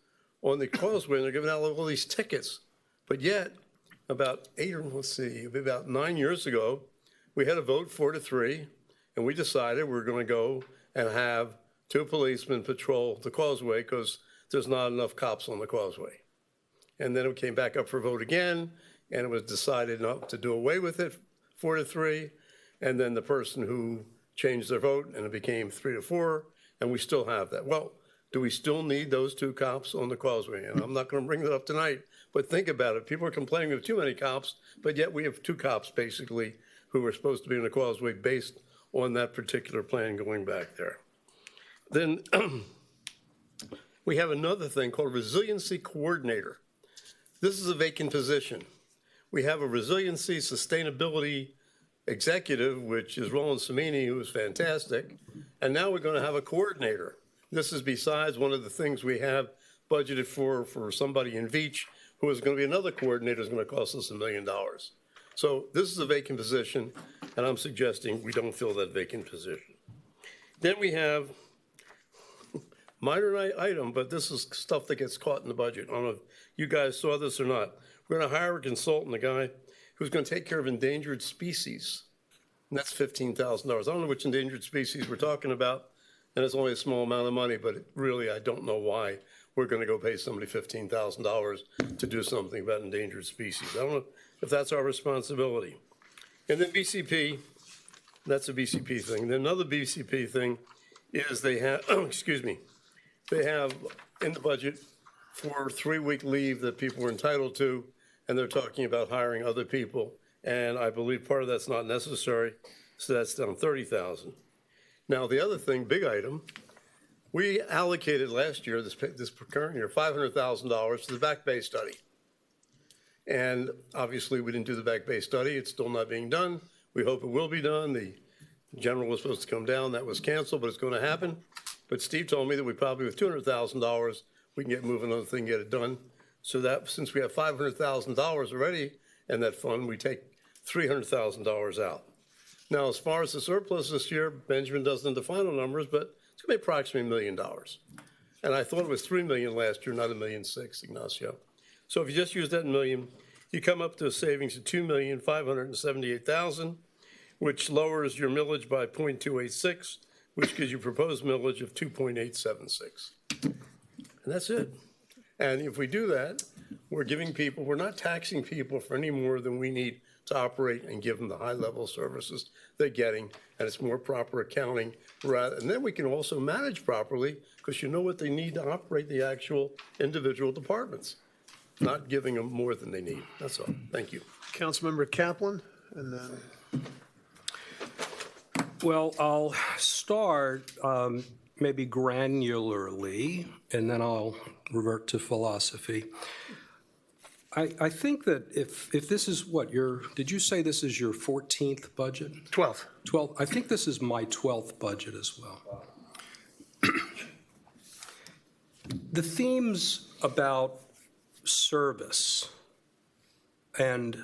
on the causeway, and they're giving out all these tickets. But yet, about 9 years ago, we had a vote 4-3, and we decided we're going to go and have 2 policemen patrol the causeway because there's not enough cops on the causeway. And then it came back up for vote again, and it was decided not to do away with it, 4-3. And then the person who changed their vote, and it became 3-4, and we still have that. Well, do we still need those 2 cops on the causeway? And I'm not going to bring that up tonight, but think about it. People are complaining we have too many cops, but yet we have 2 cops basically who are supposed to be on the causeway based on that particular plan going back there. Then we have another thing called resiliency coordinator. This is a vacant position. We have a resiliency sustainability executive, which is Roland Samini, who is fantastic, and now we're going to have a coordinator. This is besides one of the things we have budgeted for somebody in Veach, who is going to be another coordinator, is going to cost us $1 million. So this is a vacant position, and I'm suggesting we don't fill that vacant position. Then we have minor item, but this is stuff that gets caught in the budget. I don't know if you guys saw this or not. We're going to hire a consultant, a guy who's going to take care of endangered species, and that's $15,000. I don't know which endangered species we're talking about, and it's only a small amount of money, but really I don't know why we're going to go pay somebody $15,000 to do something about endangered species. I don't know if that's our responsibility. And then BCP, that's a BCP thing. Then another BCP thing is they have, they have in the budget for 3-week leave that people are entitled to, and they're talking about hiring other people. And I believe part of that's not necessary, so that's down $30,000. Now, the other thing, big item, we allocated last year, this current year, $500,000 to the Back Bay study. And obviously, we didn't do the Back Bay study. It's still not being done. We hope it will be done. The general was supposed to come down. That was canceled, but it's going to happen. But Steve told me that we probably, with $200,000, we can get moving on the thing, get it done. So that, since we have $500,000 already in that fund, we take $300,000 out. Now, as far as the surplus this year, Benjamin doesn't have the final numbers, but it's going to be approximately $1 million. And I thought it was $3 million last year, not $1.6 million, Ignacio. So if you just use that million, you come up to a savings of $2,578,000, which lowers your millage by 0.286, which gives you proposed millage of 2.876. And that's it. And if we do that, we're giving people, we're not taxing people for any more than we need to operate and give them the high-level services they're getting, and it's more proper accounting. And then we can also manage properly because you know what they need to operate the actual individual departments, not giving them more than they need. That's all. Thank you. Councilmember Kaplan, and then. Well, I'll start maybe granularly, and then I'll revert to philosophy. I think that if this is what did you say this is your 14th budget? 12th. 12th. I think this is my 12th budget as well. The themes about service and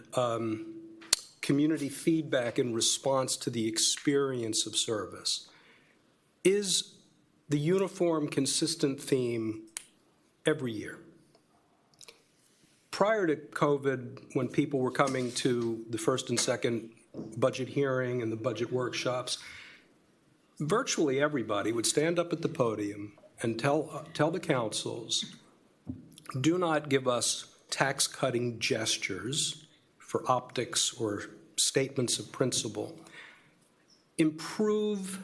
community feedback in response to the experience of service is the uniform, consistent theme every year. Prior to COVID, when people were coming to the first and second budget hearing and the budget workshops, virtually everybody would stand up at the podium and tell the councils, do not give us tax-cutting gestures for optics or statements of principle. improve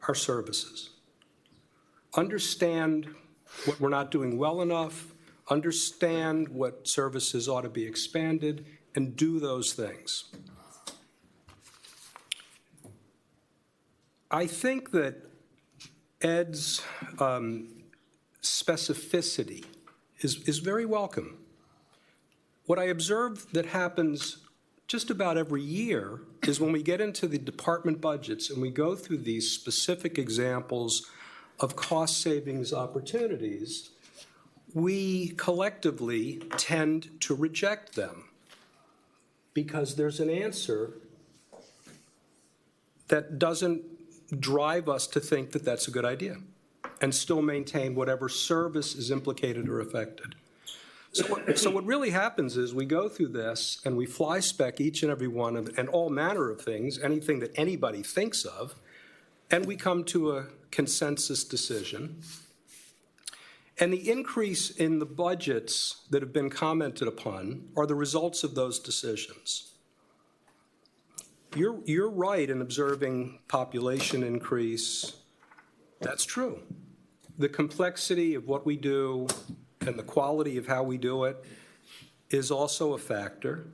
our services, understand what we're not doing well enough, understand what services ought to be expanded, and do those things. I think that Ed's specificity is very welcome. What I observe that happens just about every year is when we get into the department budgets and we go through these specific examples of cost savings opportunities, we collectively tend to reject them because there's an answer that doesn't drive us to think that that's a good idea and still maintain whatever service is implicated or affected. So what really happens is we go through this and we fly spec each and every one of, and all manner of things, anything that anybody thinks of, and we come to a consensus decision. And the increase in the budgets that have been commented upon are the results of those decisions. You're right in observing population increase. That's true. The complexity of what we do and the quality of how we do it is also a factor.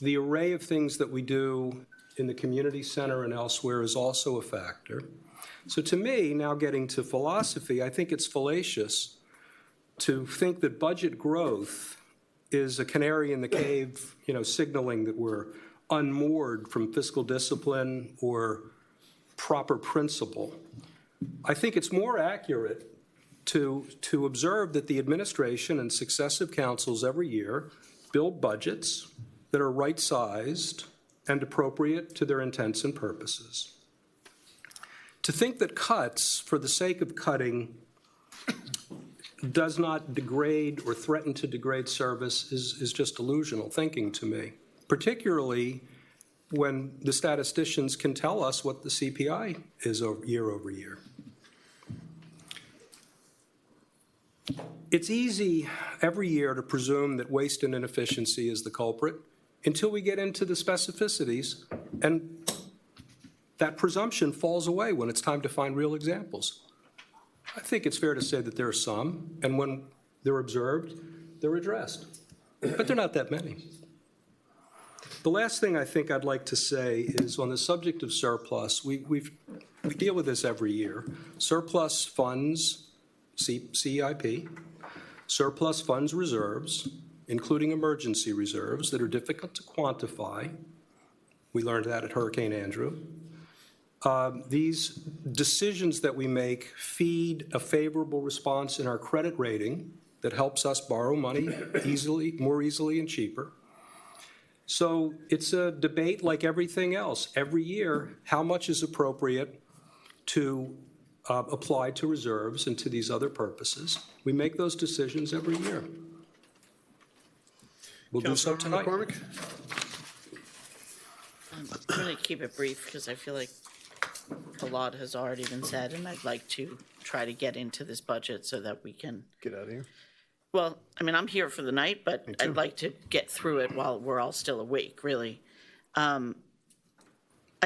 The array of things that we do in the community center and elsewhere is also a factor. So to me, now getting to philosophy, I think it's fallacious to think that budget growth is a canary in the cave, signaling that we're unmoored from fiscal discipline or proper principle. I think it's more accurate to observe that the administration and successive councils every year build budgets that are right-sized and appropriate to their intents and purposes. To think that cuts for the sake of cutting does not degrade or threaten to degrade service is just delusional thinking to me, particularly when the statisticians can tell us what the CPI is year over year. It's easy every year to presume that waste and inefficiency is the culprit until we get into the specificities, and that presumption falls away when it's time to find real examples. I think it's fair to say that there are some, and when they're observed, they're addressed. But they're not that many. The last thing I think I'd like to say is on the subject of surplus, we deal with this every year. Surplus funds, CIP, surplus funds reserves, including emergency reserves that are difficult to quantify. We learned that at Hurricane Andrew. These decisions that we make feed a favorable response in our credit rating that helps us borrow money more easily and cheaper. So it's a debate like everything else. Every year, how much is appropriate to apply to reserves and to these other purposes? We make those decisions every year. We'll do so tonight. McCormick? I'm going to keep it brief because I feel like a lot has already been said, and I'd like to try to get into this budget so that we can Get out of here. Well, I mean, I'm here for the night, but I'd like to get through it while we're all still awake, really. I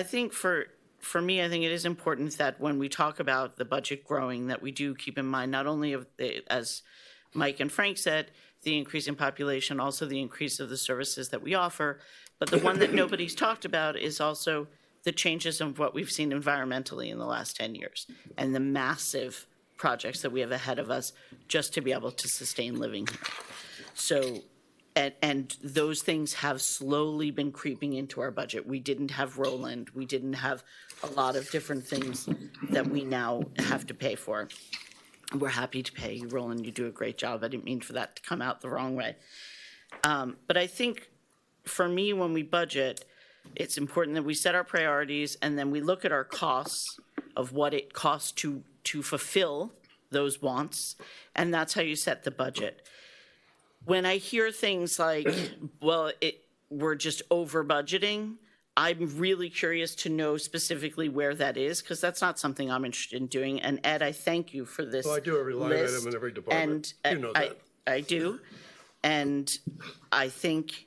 think for me, I think it is important that when we talk about the budget growing, that we do keep in mind not only of as Mike and Frank said, the increase in population, also the increase of the services that we offer, but the one that nobody's talked about is also the changes of what we've seen environmentally in the last 10 years and the massive projects that we have ahead of us just to be able to sustain living here. So, and those things have slowly been creeping into our budget. We didn't have Roland. We didn't have a lot of different things that we now have to pay for. We're happy to pay you, Roland. You do a great job. I didn't mean for that to come out the wrong way. But I think for me, when we budget, it's important that we set our priorities and then we look at our costs of what it costs to fulfill those wants, and that's how you set the budget. When I hear things like, well, we're just over budgeting, I'm really curious to know specifically where that is, because that's not something I'm interested in doing. And Ed, I thank you for this. Well, I do every line list, item in every department. And You know that. I do, and I think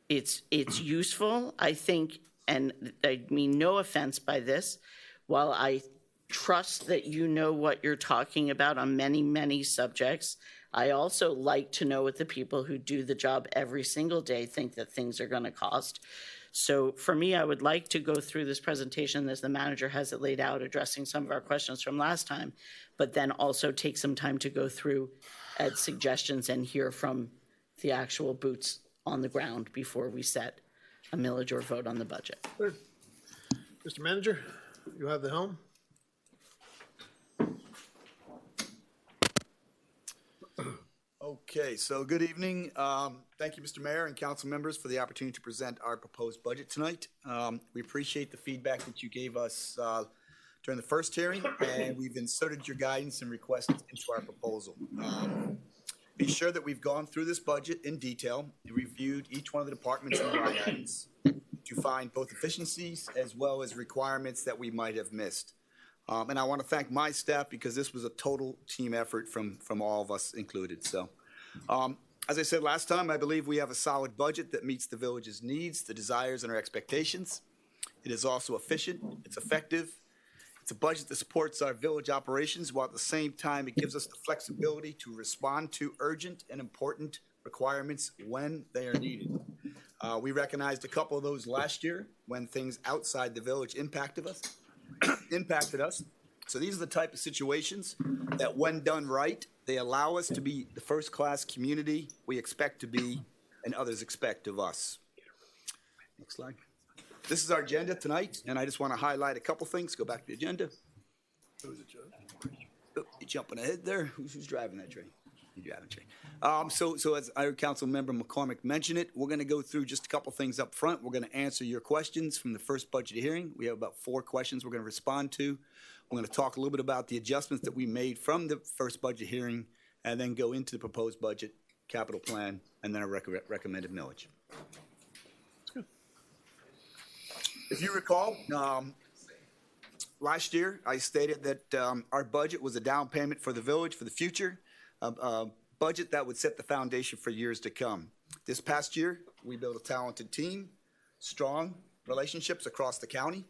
it's useful. I think and I mean no offense by this, while I trust that you know what you're talking about on many, many subjects, I also like to know what the people who do the job every single day think that things are going to cost. So for me, I would like to go through this presentation as the manager has it laid out, addressing some of our questions from last time, but then also take some time to go through Ed's suggestions and hear from the actual boots on the ground before we set a millage or vote on the budget. Sure. Mr. Manager, you have the helm. Okay, so good evening. Thank you, Mr. Mayor and council members, for the opportunity to present our proposed budget tonight. We appreciate the feedback that you gave us during the first hearing, and we've inserted your guidance and requests into our proposal. Be sure that we've gone through this budget in detail and reviewed each one of the departments and line items to find both efficiencies as well as requirements that we might have missed. And I want to thank my staff because this was a total team effort from all of us included. So, as I said last time, I believe we have a solid budget that meets the village's needs, the desires, and our expectations. It is also efficient, it's effective, it's a budget that supports our village operations, while at the same time it gives us the flexibility to respond to urgent and important requirements when they are needed. We recognized a couple of those last year when things outside the village impacted us. So these are the type of situations that, when done right, they allow us to be the first-class community we expect to be and others expect of us. Next slide. This is our agenda tonight, and I just want to highlight a couple things. Go back to the agenda. Oh, you're jumping ahead there. Who's driving that train? You're driving the train. So as our council member McCormick mentioned it, we're going to go through just a couple things up front. We're going to answer your questions from the first budget hearing. We have about 4 questions we're going to respond to. We're going to talk a little bit about the adjustments that we made from the first budget hearing, and then go into the proposed budget, capital plan, and then a recommended millage. If you recall, last year I stated that our budget was a down payment for the village for the future, a budget that would set the foundation for years to come. This past year, we built a talented team, strong relationships across the county,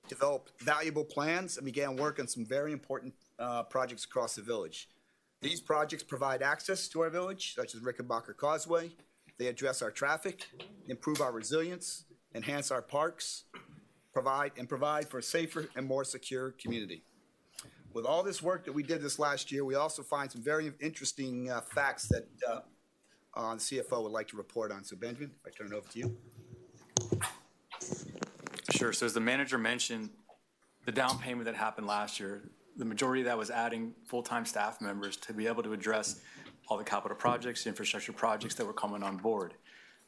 developed valuable plans, and began work on some very important projects across the village. These projects provide access to our village, such as Rickenbacker Causeway. They address our traffic, improve our resilience, enhance our parks, provide for a safer and more secure community. With all this work that we did this last year, we also find some very interesting facts that the CFO would like to report on. So Benjamin, if I turn it over to you. Sure. So as the manager mentioned, the down payment that happened last year, the majority of that was adding full-time staff members to be able to address all the capital projects, infrastructure projects that were coming on board.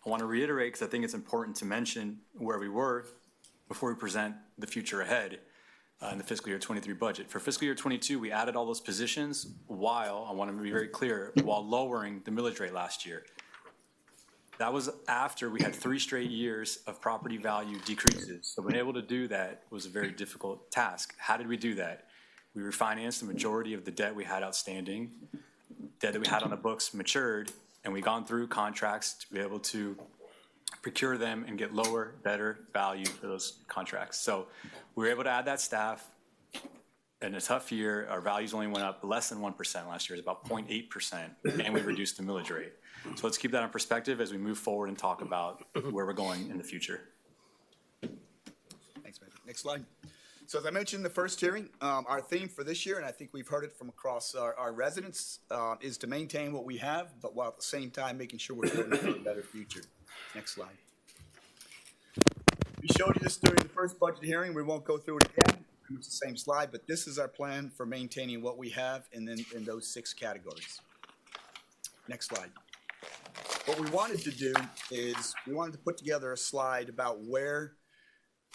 I want to reiterate, because I think it's important to mention where we were before we present the future ahead in the fiscal year 23 budget. For fiscal year 22, we added all those positions while, I want to be very clear, while lowering the millage rate last year. That was after we had 3 straight years of property value decreases. So being able to do that was a very difficult task. How did we do that? We refinanced the majority of the debt we had outstanding. Debt that we had on the books matured, and we've gone through contracts to be able to procure them and get lower, better value for those contracts. So we were able to add that staff. In a tough year, our values only went up less than 1% last year. It was about 0.8%, and we reduced the millage rate. So let's keep that in perspective as we move forward and talk about where we're going in the future. Thanks, man. Next slide. So as I mentioned in the first hearing, our theme for this year, and I think we've heard it from across our residents, is to maintain what we have, but while at the same time making sure we're building for a better future. Next slide. We showed you this during the first budget hearing. We won't go through it again. It's the same slide, but this is our plan for maintaining what we have in those 6 categories. Next slide. What we wanted to do is we wanted to put together a slide about where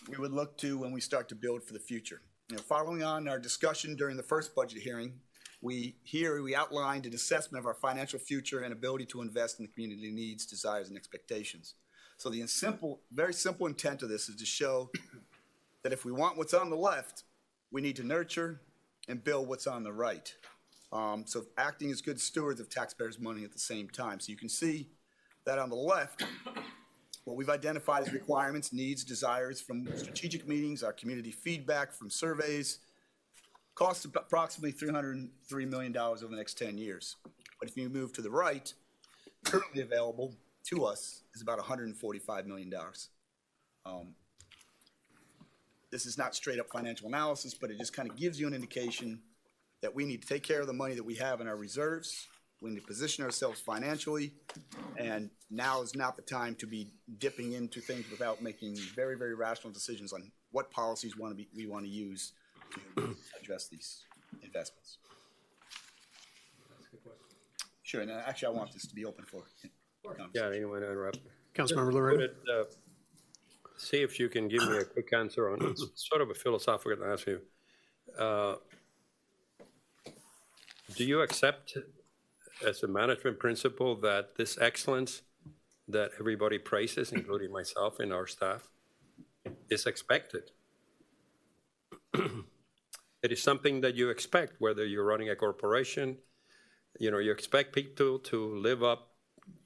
we would look to when we start to build for the future. Following on our discussion during the first budget hearing, we outlined an assessment of our financial future and ability to invest in the community needs, desires, and expectations. So the very simple intent of this is to show that if we want what's on the left, we need to nurture and build what's on the right. So acting as good stewards of taxpayers' money at the same time. So you can see that on the left, what we've identified as requirements, needs, desires from strategic meetings, our community feedback from surveys, costs approximately $303 million over the next 10 years. But if you move to the right, currently available to us is about $145 million. This is not straight up financial analysis, but it just kind of gives you an indication that we need to take care of the money that we have in our reserves. We need to position ourselves financially, and now is not the time to be dipping into things without making very, very rational decisions on what policies we want to use to address these investments. Sure, and actually I want this to be open for conversation. Yeah, anyone interrupt? Councilmember Loretta. See if you can give me a quick answer on it's sort of a philosophical ask you. Do you accept as a management principle that this excellence that everybody praises, including myself and our staff, is expected? It is something that you expect, whether you're running a corporation, you know, you expect people to live up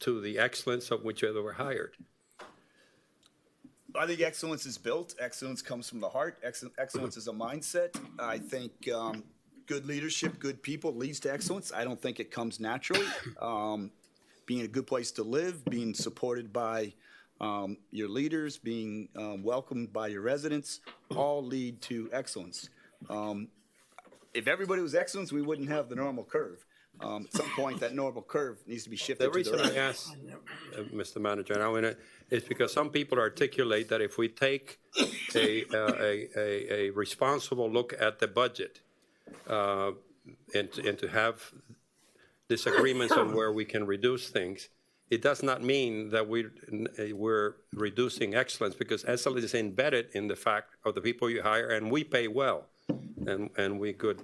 to the excellence of which they were hired. I think excellence is built. Excellence comes from the heart. Excellence is a mindset. I think good leadership, good people leads to excellence. I don't think it comes naturally. Being a good place to live, being supported by your leaders, being welcomed by your residents, all lead to excellence. If everybody was excellence, we wouldn't have the normal curve. At some point, that normal curve needs to be shifted. The reason I asked, Mr. Manager, is because some people articulate that if we take a responsible look at the budget and to have disagreements on where we can reduce things, it does not mean that we're reducing excellence, because excellence is embedded in the fact of the people you hire, and we pay well, and we good.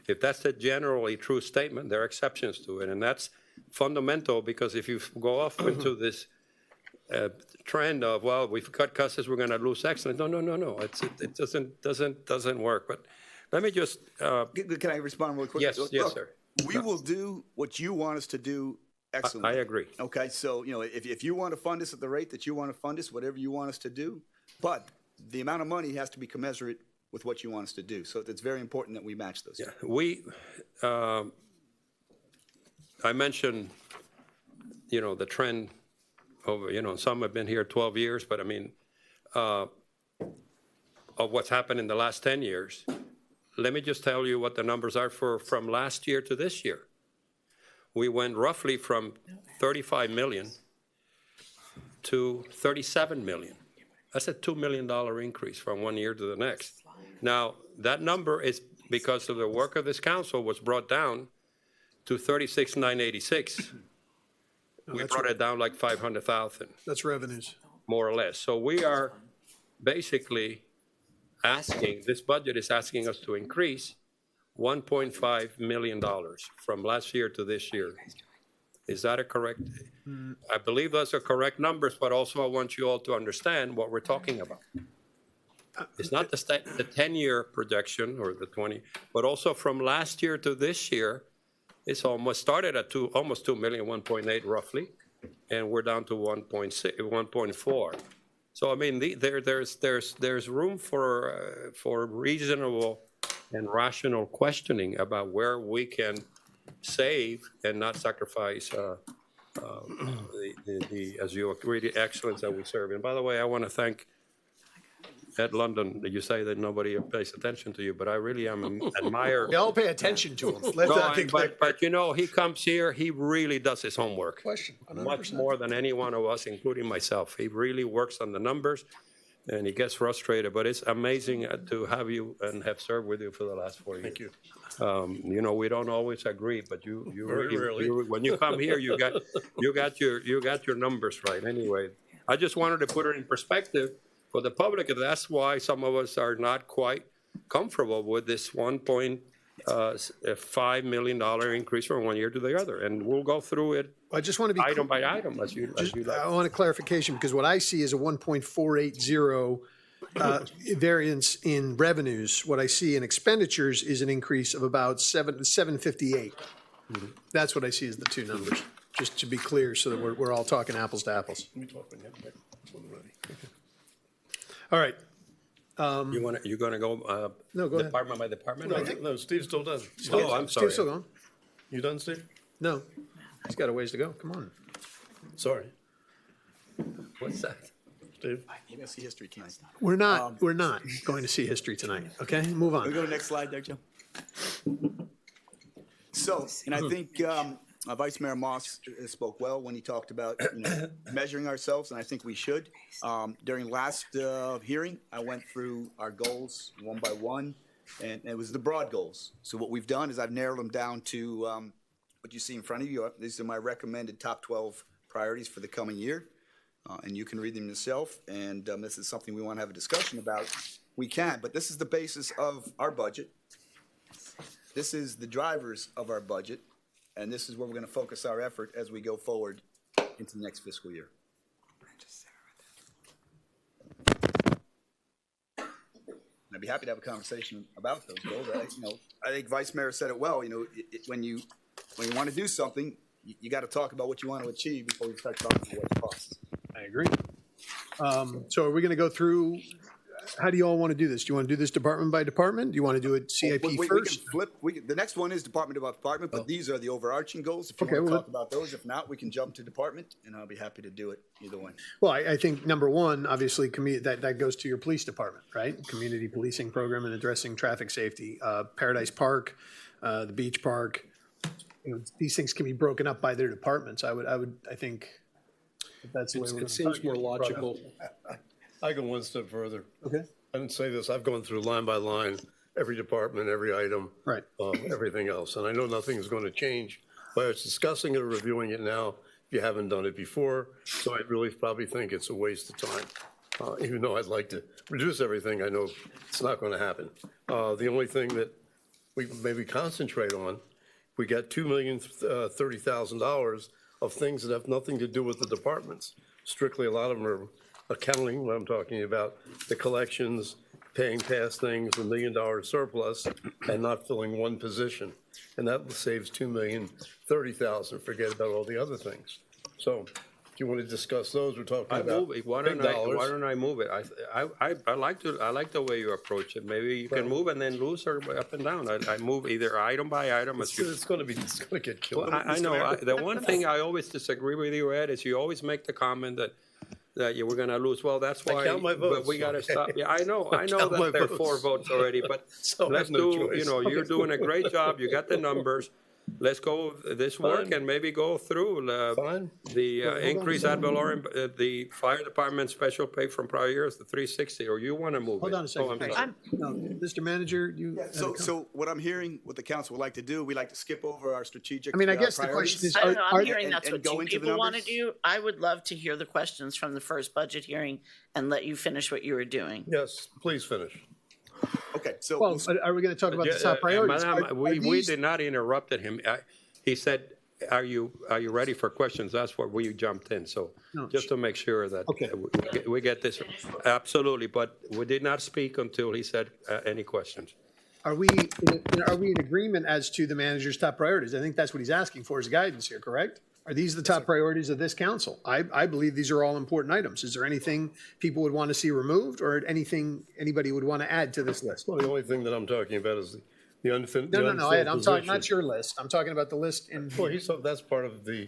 If that's a generally true statement, there are exceptions to it, and that's fundamental, because if you go off into this trend of, well, we've cut costs, we're going to lose excellence. No. It doesn't work. But let me just. Can I respond really quick? Yes, Look, sir. We will do what you want us to do. Excellent. I agree. Okay, so if you want to fund us at the rate that you want to fund us, whatever you want us to do, but the amount of money has to be commensurate with what you want us to do. So it's very important that we match those. Yeah, I mentioned, the trend over, some have been here 12 years, but I mean, of what's happened in the last 10 years. Let me just tell you what the numbers are from last year to this year. We went roughly from 35 million to 37 million. That's a $2 million increase from one year to the next. Now, that number is because of the work of this council was brought down to 36,986. We brought it down like 500,000. That's revenues. More or less. So we are basically asking, this budget is asking us to increase $1.5 million from last year to this year. Is that a correct? I believe those are correct numbers, but also I want you all to understand what we're talking about. It's not the 10-year projection or the 20, but also from last year to this year, it's almost started at almost 2 million, 1.8 roughly, and we're down to 1.6, 1.4. So I mean, there's room for reasonable and rational questioning about where we can save and not sacrifice the as you agree, the excellence that we serve. And by the way, I want to thank Ed London. You say that nobody pays attention to you, but I really am admire. We all pay attention to him. But he comes here. He really does his homework. Question. 100%. Much more than any one of us, including myself. He really works on the numbers, and he gets frustrated. But it's amazing to have you and have served with you for the last 4 years. Thank you. We don't always agree, but you really? when you come here, you got your numbers right. Anyway, I just wanted to put it in perspective for the public, and that's why some of us are not quite comfortable with this $1.5 million increase from one year to the other. And we'll go through it I just want to be item by item as you like. I want a clarification, because what I see is a 1.480 variance in revenues. What I see in expenditures is an increase of about 758. Mm-hmm. That's what I see as the two numbers, just to be clear, so that we're all talking apples to apples. All right. You're gonna go, No, go ahead. department by department? No, Steve's still done. Oh, I'm sorry. Steve's still going. You done, Steve? No, he's got a ways to go. Come on. Sorry. What's that? Steve? You're going to see history tonight. We're not going to see history tonight, okay? Move Can we on. go to the next slide there, Joe? So, and I think Vice Mayor Moss spoke well when he talked about measuring ourselves, and I think we should. During last hearing, I went through our goals one by one, and it was the broad goals. So what we've done is I've narrowed them down to what you see in front of you. These are my recommended top 12 priorities for the coming year, and you can read them yourself. And this is something we want to have a discussion about. We can, but this is the basis of our budget. This is the drivers of our budget, and this is where we're going to focus our effort as we go forward into the next fiscal year. I'd be happy to have a conversation about those goals. I think Vice Mayor said it well. When you want to do something, you got to talk about what you want to achieve before you start talking about what it costs. I agree. So are we going to go through, how do you all want to do this? Do you want to do this department by department? Do you want to do it CIP We first? can flip. The next one is department by department, but these are the overarching goals. If you Okay, want to well, talk about those, if not, we can jump to department, and I'll be happy to do it either way. Well, I think number one, obviously, that goes to your police department, right? Community policing program and addressing traffic safety. Paradise Park, the beach park, these things can be broken up by their departments. I think that's the way we're. It seems more logical. I go one step further. Okay. I didn't say this. I've gone through line by line, every department, every item. Right. Everything else. And I know nothing is going to change by us discussing it or reviewing it now if you haven't done it before. So I really probably think it's a waste of time. Even though I'd like to reduce everything, I know it's not going to happen. The only thing that we maybe concentrate on, we got $2,030,000 of things that have nothing to do with the departments. Strictly, a lot of them are accounting, what I'm talking about, the collections, paying past things, $1 million surplus, and not filling one position. And that saves $2,030,000. Forget about all the other things. So if you want to discuss those, we're talking about big dollars. Why don't I move it? I like the way you approach it. Maybe you can move and then lose or up and down. I move either item by item. It's going to get killed. Well, I know. The one thing I always disagree with you, Ed, is you always make the comment that you were going to lose. Well, that's why. I count my votes. But we got to stop. Yeah, I know count that there are votes. 4 votes already, but So I let's have no do. choice. You're doing a great job. You got the numbers. Let's go this work and maybe go through the increase ad valorem, the fire department special pay from prior years, the 360, or you want to move it? Hold on a second. Oh, I'm sorry. No, Mr. Manager, you. had a comment. So what I'm hearing, what the council would like to do, we like to skip over our strategic. I mean, I guess the question is, I don't know, I'm are- hearing that's what go two into the people want to numbers? do. I would love to hear the questions from the first budget hearing and let you finish what you were doing. Yes, please finish. Okay, so. Well, are we going to talk about the top priorities? Madam, Are we these- did not interrupt him. He said, are you ready for questions? That's what we jumped in. So No. just to make sure that Okay. we get this. Absolutely. But we did not speak until he said any questions. Are we in agreement as to the manager's top priorities? I think that's what he's asking for is guidance here, correct? Are these the top priorities of this council? I believe these are all important items. Is there anything people would want to see removed or anything anybody would want to add to this list? Well, the only thing that I'm talking about is the unfilled. No, Ed, I'm talking, not your list. I'm talking about the list in. Well, that's part of the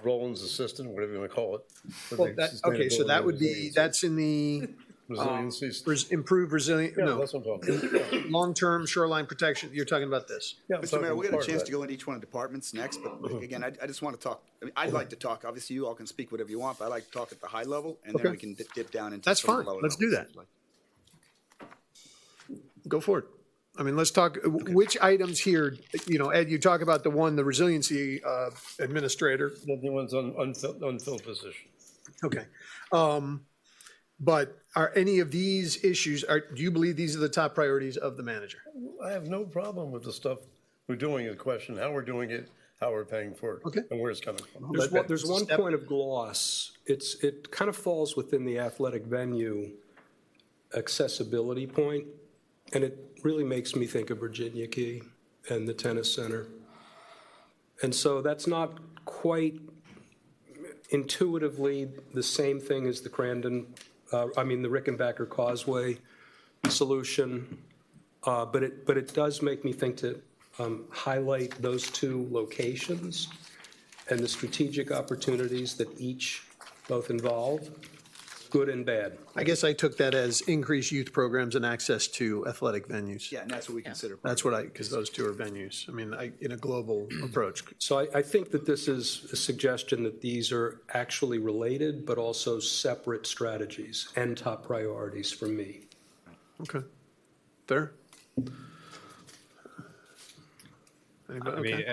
Roland's assistant, whatever you want to call it. for Well, the okay, so that would be, sustainability that's in the resiliency. improved resilient, Yeah, no, that's what I'm talking about. long-term shoreline protection. You're talking about this. Yeah, I'm Mr. talking Mayor, we'll get a part of chance that. to go into each one of the departments next, but again, I just want to talk, I'd like to talk, obviously you all can speak whatever you want, but I like to talk at the high level, and then Okay. we can dip down into. That's some of the fine. lower Let's do levels. Go for it. I mean, let's talk, which items here, Ed, you talk about the resiliency administrator. The one's on unfilled position. Okay. But are any of these issues, do you believe these are the top priorities of the manager? I have no problem with the stuff we're doing. The question, how we're doing it, how we're paying for it, and where it's coming from. There's one point of gloss. It kind of falls within the athletic venue accessibility point, and it really makes me think of Virginia Key and the tennis center. And so that's not quite intuitively the same thing as the Crandon the Rickenbacker Causeway solution. But it does make me think to highlight those two locations and the strategic opportunities that each both involve, good and bad. I guess I took that as increased youth programs and access to athletic venues. Yeah, and that's what we consider. That's what because those two are venues. I mean, in a global approach. So I think that this is a suggestion that these are actually related, but also separate strategies and top priorities for me. Okay. There? I mean,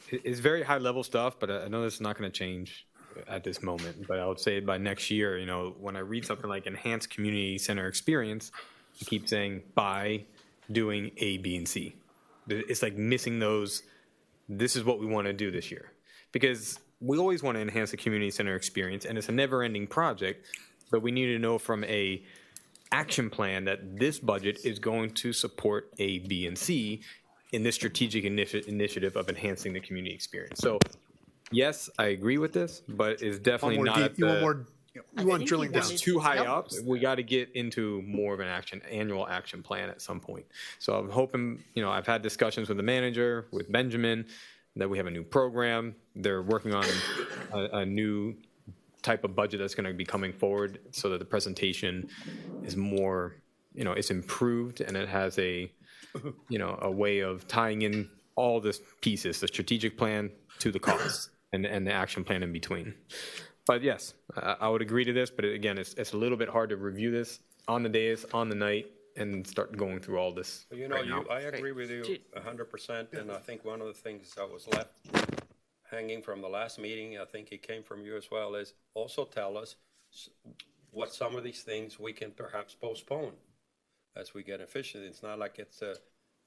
it's very high level stuff, but I know this is not going to change at this moment. But I would say by next year, you know, when I read something like enhanced community center experience, I keep saying by doing A, B, and C. It's like missing those. This is what we want to do this year, because we always want to enhance the community center experience, and it's a never-ending project. But we need to know from a action plan that this budget is going to support A, B, and C in this strategic initiative of enhancing the community experience. So, yes, I agree with this, but it's definitely not at the... You want drilling down. It's too high up. We got to get into more of an annual action plan at some point. So I'm hoping, you know, I've had discussions with the manager, with Benjamin, that we have a new program. They're working on a new type of budget that's going to be coming forward so that the presentation is more, you know, it's improved and it has a, you know, a way of tying in all the pieces, the strategic plan to the costs and the action plan in between. But yes, I would agree to this, but again, it's a little bit hard to review this on the days, on the night, and start going through all this. You know, I agree with you 100%, and I think one of the things that was left hanging from the last meeting, I think it came from you as well, is also tell us what some of these things we can perhaps postpone as we get efficient. It's not like it's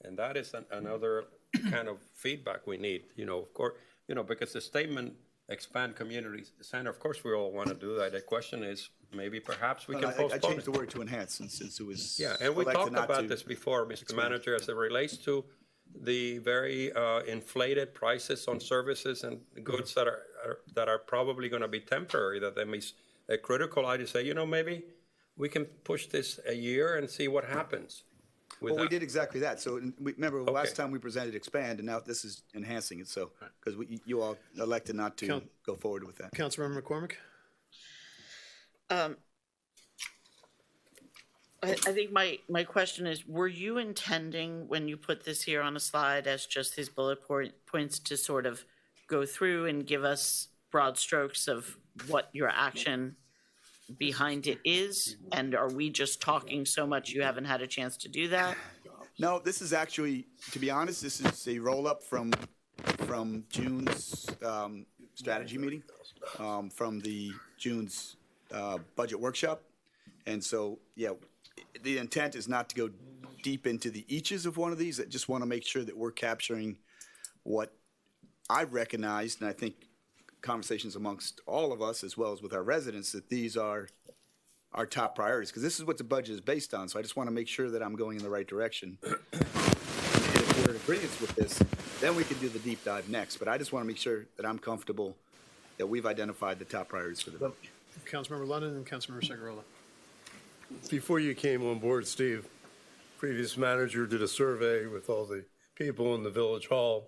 and that is another kind of feedback we need, you know, of course, you know, because the statement, expand community center, of course we all want to do that. The question is, maybe perhaps we can postpone I changed the word to enhance since it was. Yeah, and we talked about this before, Mr. Manager, as it relates to the very inflated prices on services and goods that are probably going to be temporary, that they may a critical idea say, you know, maybe we can push this a year and see what happens. Well, we did exactly that. So remember, last time we presented expand, and now this is enhancing it. So because you all elected not to go forward with that. Councilmember McCormick. I think my question is, were you intending when you put this here on a slide as just these bullet points to sort of go through and give us broad strokes of what your action behind it is? And are we just talking so much you haven't had a chance to do that? No, this is actually, to be honest, this is a roll-up from June's strategy meeting, from the June's budget workshop. And so, yeah, the intent is not to go deep into the eaches of one of these. I just want to make sure that we're capturing what I've recognized, and I think conversations amongst all of us as well as with our residents, that these are our top priorities, because this is what the budget is based on. So I just want to make sure that I'm going in the right direction. And if we're in agreement with this, then we can do the deep dive next. But I just want to make sure that I'm comfortable that we've identified the top priorities for the budget. Councilmember London and Councilmember Segurola. Before you came on board, Steve, previous manager did a survey with all the people in the village hall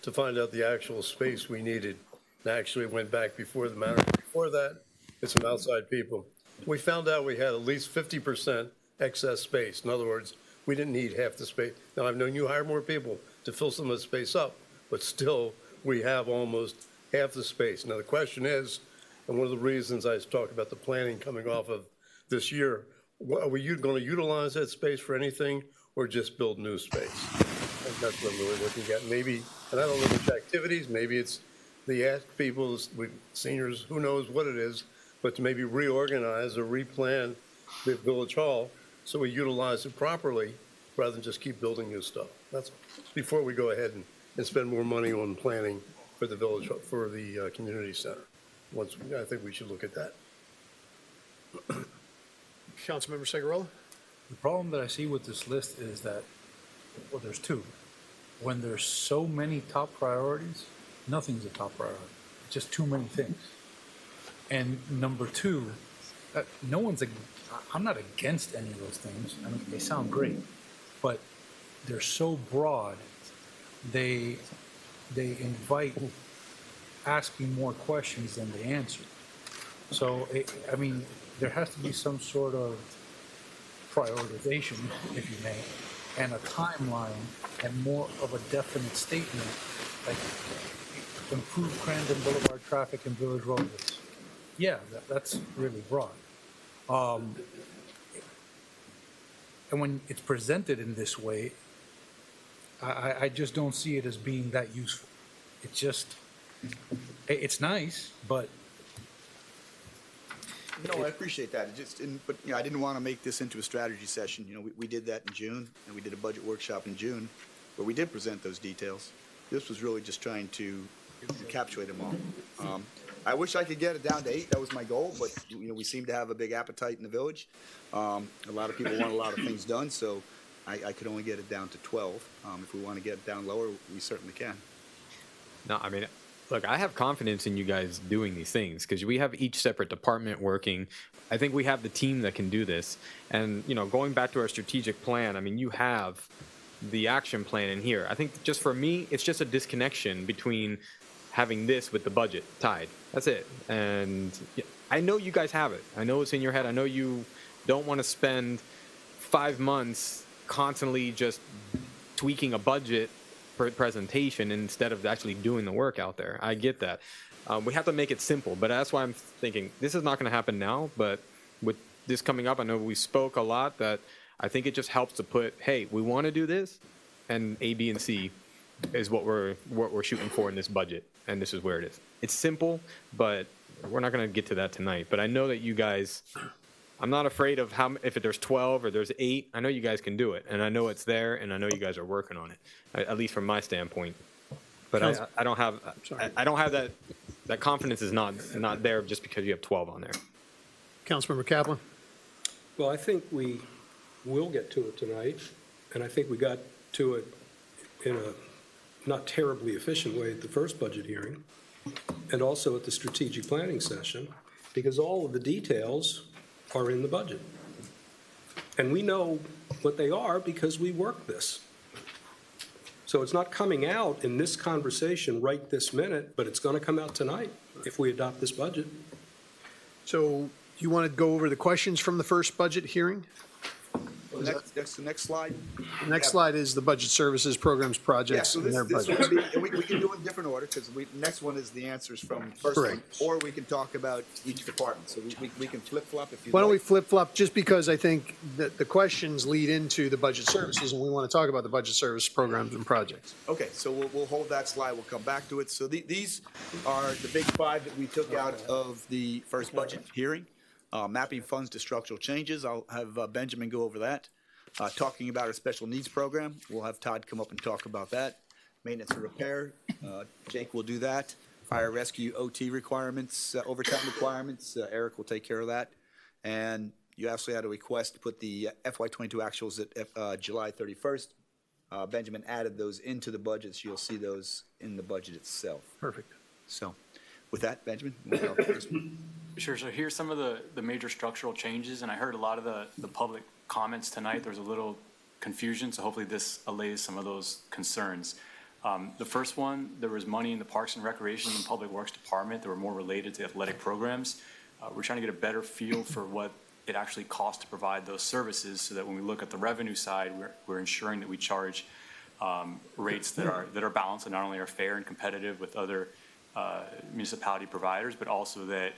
to find out the actual space we needed. And actually went back before the manager. Before that, it's some outside people. We found out we had at least 50% excess space. In other words, we didn't need half the space. Now, I've known you hire more people to fill some of the space up, but still, we have almost half the space. Now, the question is, and one of the reasons I was talking about the planning coming off of this year, are we going to utilize that space for anything or just build new space? And that's what we're looking at. Maybe, and I don't know which activities, maybe it's the ask people, seniors, who knows what it is, but to maybe reorganize or replan the village hall so we utilize it properly rather than just keep building new stuff. That's before we go ahead and spend more money on planning for the village, for the community center. I think we should look at that. Councilmember Segurola. The problem that I see with this list is that, well, there's two. When there's so many top priorities, nothing's a top priority. Just too many things. And number two, no one's, I'm not against any of those things. I mean, they sound great, but they're so broad. They invite asking more questions than they answer. So, I mean, there has to be some sort of prioritization, if you may, and a timeline and more of a definite statement, like improve Crandon Boulevard traffic and village roadways. Yeah, that's really broad. And when it's presented in this way, I just don't see it as being that useful. It's just, it's nice, but. No, I appreciate that. It just didn't, but, I didn't want to make this into a strategy session. We did that in June, and we did a budget workshop in June, where we did present those details. This was really just trying to encapsulate them all. I wish I could get it down to 8. That was my goal, but, we seem to have a big appetite in the village. A lot of people want a lot of things done, so I could only get it down to 12. If we want to get it down lower, we certainly can. No, I mean, look, I have confidence in you guys doing these things because we have each separate department working. I think we have the team that can do this. And, going back to our strategic plan, I mean, you have the action plan in here. I think just for me, it's just a disconnection between having this with the budget tied. That's it. And I know you guys have it. I know it's in your head. I know you don't want to spend 5 months constantly just tweaking a budget presentation instead of actually doing the work out there. I get that. We have to make it simple, but that's why I'm thinking this is not going to happen now, but with this coming up, I know we spoke a lot that I think it just helps to put, hey, we want to do this, and A, B, and C is what we're shooting for in this budget, and this is where it is. It's simple, but we're not going to get to that tonight. But I know that you guys, I'm not afraid of if there's 12 or there's 8. I know you guys can do it, and I know it's there, and I know you guys are working on it, at least from my standpoint. But I don't have that confidence is not there just because you have 12 on there. Councilmember Kaplan? Well, I think we will get to it tonight, and I think we got to it in a not terribly efficient way at the first budget hearing, and also at the strategic planning session, because all of the details are in the budget. And we know what they are because we worked this. So it's not coming out in this conversation right this minute, but it's going to come out tonight if we adopt this budget. So you want to go over the questions from the first budget hearing? The next slide. The next slide is the budget services, programs, projects, so and their this budgets. we can do it in different order because next one is the answers from first one, or we can talk about each department. So we can flip-flop if you Why don't we like. flip-flop, just because I think that the questions lead into the budget services, and we want to talk about the budget service programs and projects. Okay, so we'll hold that slide. We'll come back to it. So these are the big 5 that we took out of the first budget hearing. Mapping funds to structural changes. I'll have Benjamin go over that. Talking about our special needs program. We'll have Todd come up and talk about that. Maintenance and repair. Jake will do that. Fire rescue OT requirements, overtime requirements. Eric will take care of that. And you actually had a request to put the FY22 actuals at July 31st. Benjamin added those into the budget, so you'll see those in the budget itself. Perfect. So with that, Benjamin, you want to talk about this one? Sure. So here's some of the major structural changes, and I heard a lot of the public comments tonight. There's a little confusion, so hopefully this allays some of those concerns. The first one, there was money in the Parks and Recreation and Public Works Department that were more related to athletic programs. We're trying to get a better feel for what it actually costs to provide those services, so that when we look at the revenue side, we're ensuring that we charge rates that are balanced and not only are fair and competitive with other municipality providers, but also that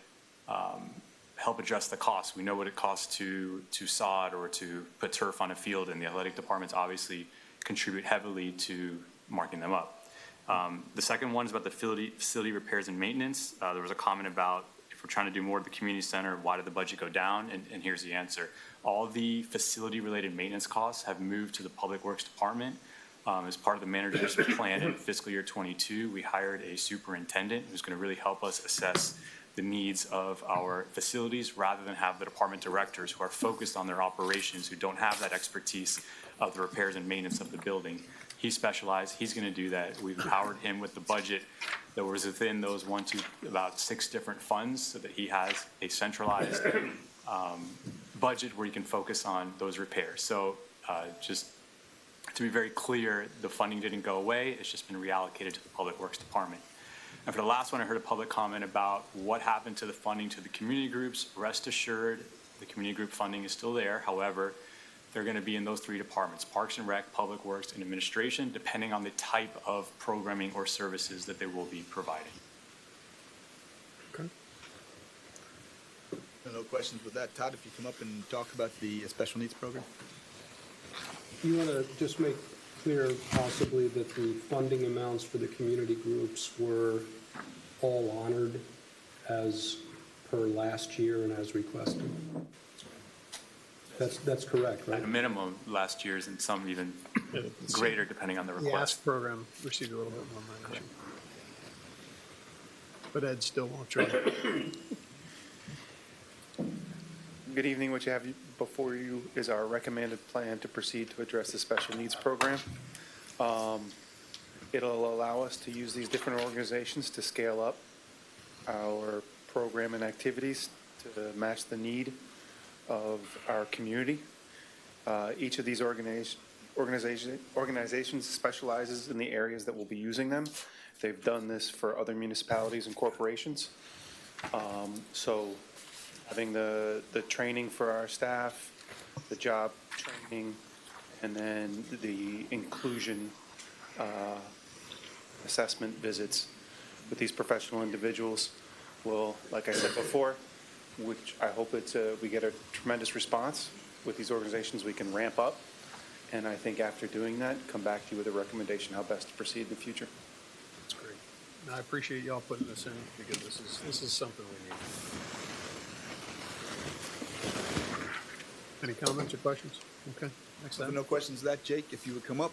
help address the costs. We know what it costs to sod or to put turf on a field, and the athletic departments obviously contribute heavily to marking them up. The second one is about the facility repairs and maintenance. There was a comment about if we're trying to do more at the community center, why did the budget go down? And here's the answer. All the facility-related maintenance costs have moved to the Public Works Department. As part of the manager's plan in fiscal year 22, we hired a superintendent who's going to really help us assess the needs of our facilities rather than have the department directors who are focused on their operations, who don't have that expertise of the repairs and maintenance of the building. He's specialized. He's going to do that. We've empowered him with the budget that was within those about 6 different funds, so that he has a centralized budget where you can focus on those repairs. So just to be very clear, the funding didn't go away. It's just been reallocated to the Public Works Department. And for the last one, I heard a public comment about what happened to the funding to the community groups. Rest assured, the community group funding is still there. However, they're going to be in those three departments: Parks and Rec, Public Works, and Administration, depending on the type of programming or services that they will be providing. Okay. No questions with that. Todd, if you come up and talk about the special needs program. You want to just make clear possibly that the funding amounts for the community groups were all honored as per last year and as requested? That's correct, right? At a minimum, last year's, and some even greater depending on the The request. ASK program received a little bit more money. But Ed still won't try. Good evening. What you have before you is our recommended plan to proceed to address the special needs program. It'll allow us to use these different organizations to scale up our program and activities to match the need of our community. Each of these organizations specializes in the areas that we'll be using them. They've done this for other municipalities and corporations. So having the training for our staff, the job training, and then the inclusion assessment visits with these professional individuals will, like I said before, which I hope we get a tremendous response with these organizations. We can ramp up, and I think after doing that, come back to you with a recommendation how best to proceed in the future. That's great. And I appreciate y'all putting this in because this is something we need. Any comments or questions? Okay. Next If item. no questions to that, Jake, if you would come up.